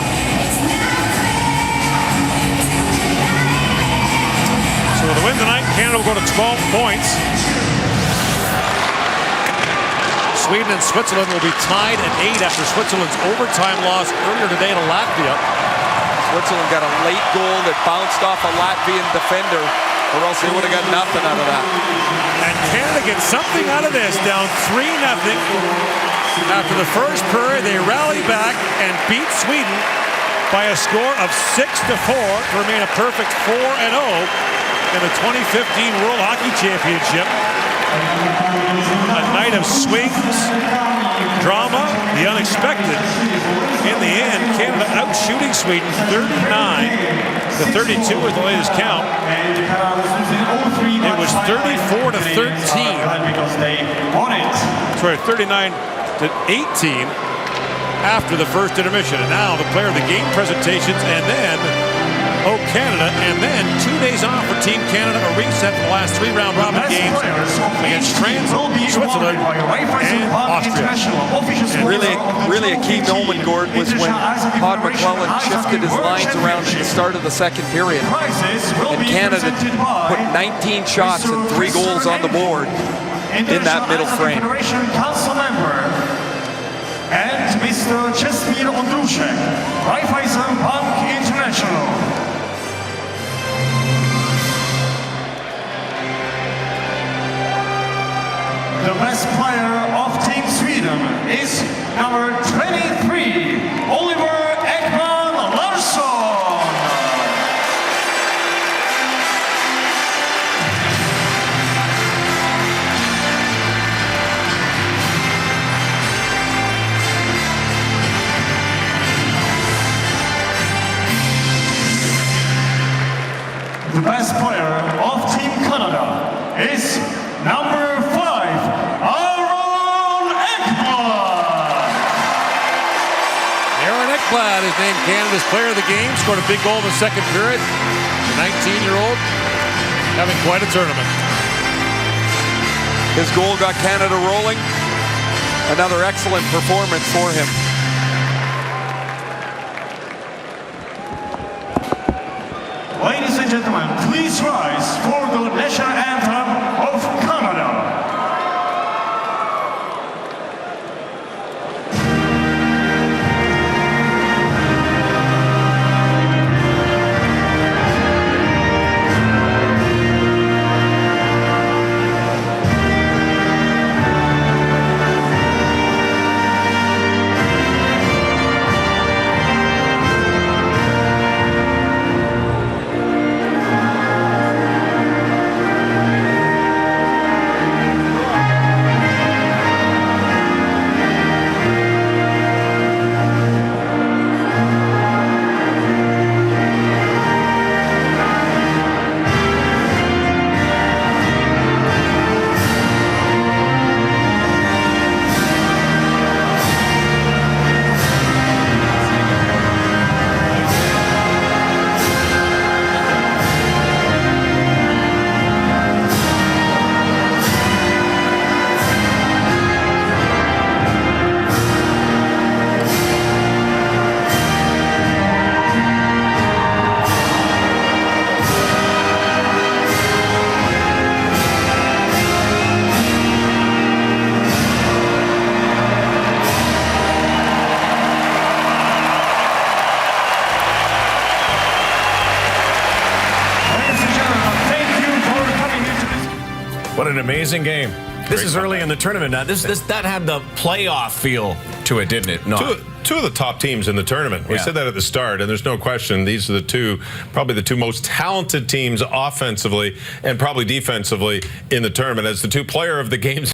So with a win tonight, Canada will go to 12 points. Sweden and Switzerland will be tied at 8 after Switzerland's overtime loss earlier today to Latvia. Switzerland got a late goal that bounced off a Latvian defender, or else they would have got nothing out of that. And Canada gets something out of this, down 3-0. After the first period, they rally back and beat Sweden by a score of 6-4 to remain a perfect 4-0 in the 2015 World Hockey Championship. A night of swings, drama, the unexpected. In the end, Canada out shooting Sweden 39-32 was the latest count. It was 34-13. Sorry, 39-18 after the first intermission. And now the player of the game presentations, and then Canada, and then 2 days off for Team Canada, a reset for the last 3 round-robin games against France, Switzerland, and Austria. And really a key moment, Gord, was when Todd McClellan shifted his lines around at the start of the second period. And Canada put 19 shots and 3 goals on the board in that middle frame. And Mr. Czesmir Ondruszek, Raiffeisen Bank International. The best player of Team Sweden is number 23, Oliver Ekman Larsson. The best player of Team Canada is number 5, Ekblad is named Canada's player of the game, scored a big goal in the second period. The 19-year-old having quite a tournament. His goal got Canada rolling. Another excellent performance for him. Ladies and gentlemen, please rise for the national anthem of Canada. amazing game. This is early in the tournament now. That had the playoff feel to it, didn't it? No. Two of the top teams in the tournament. We said that at the start, and there's no question these are probably the two most talented teams offensively and probably defensively in the tournament. As the two player of the games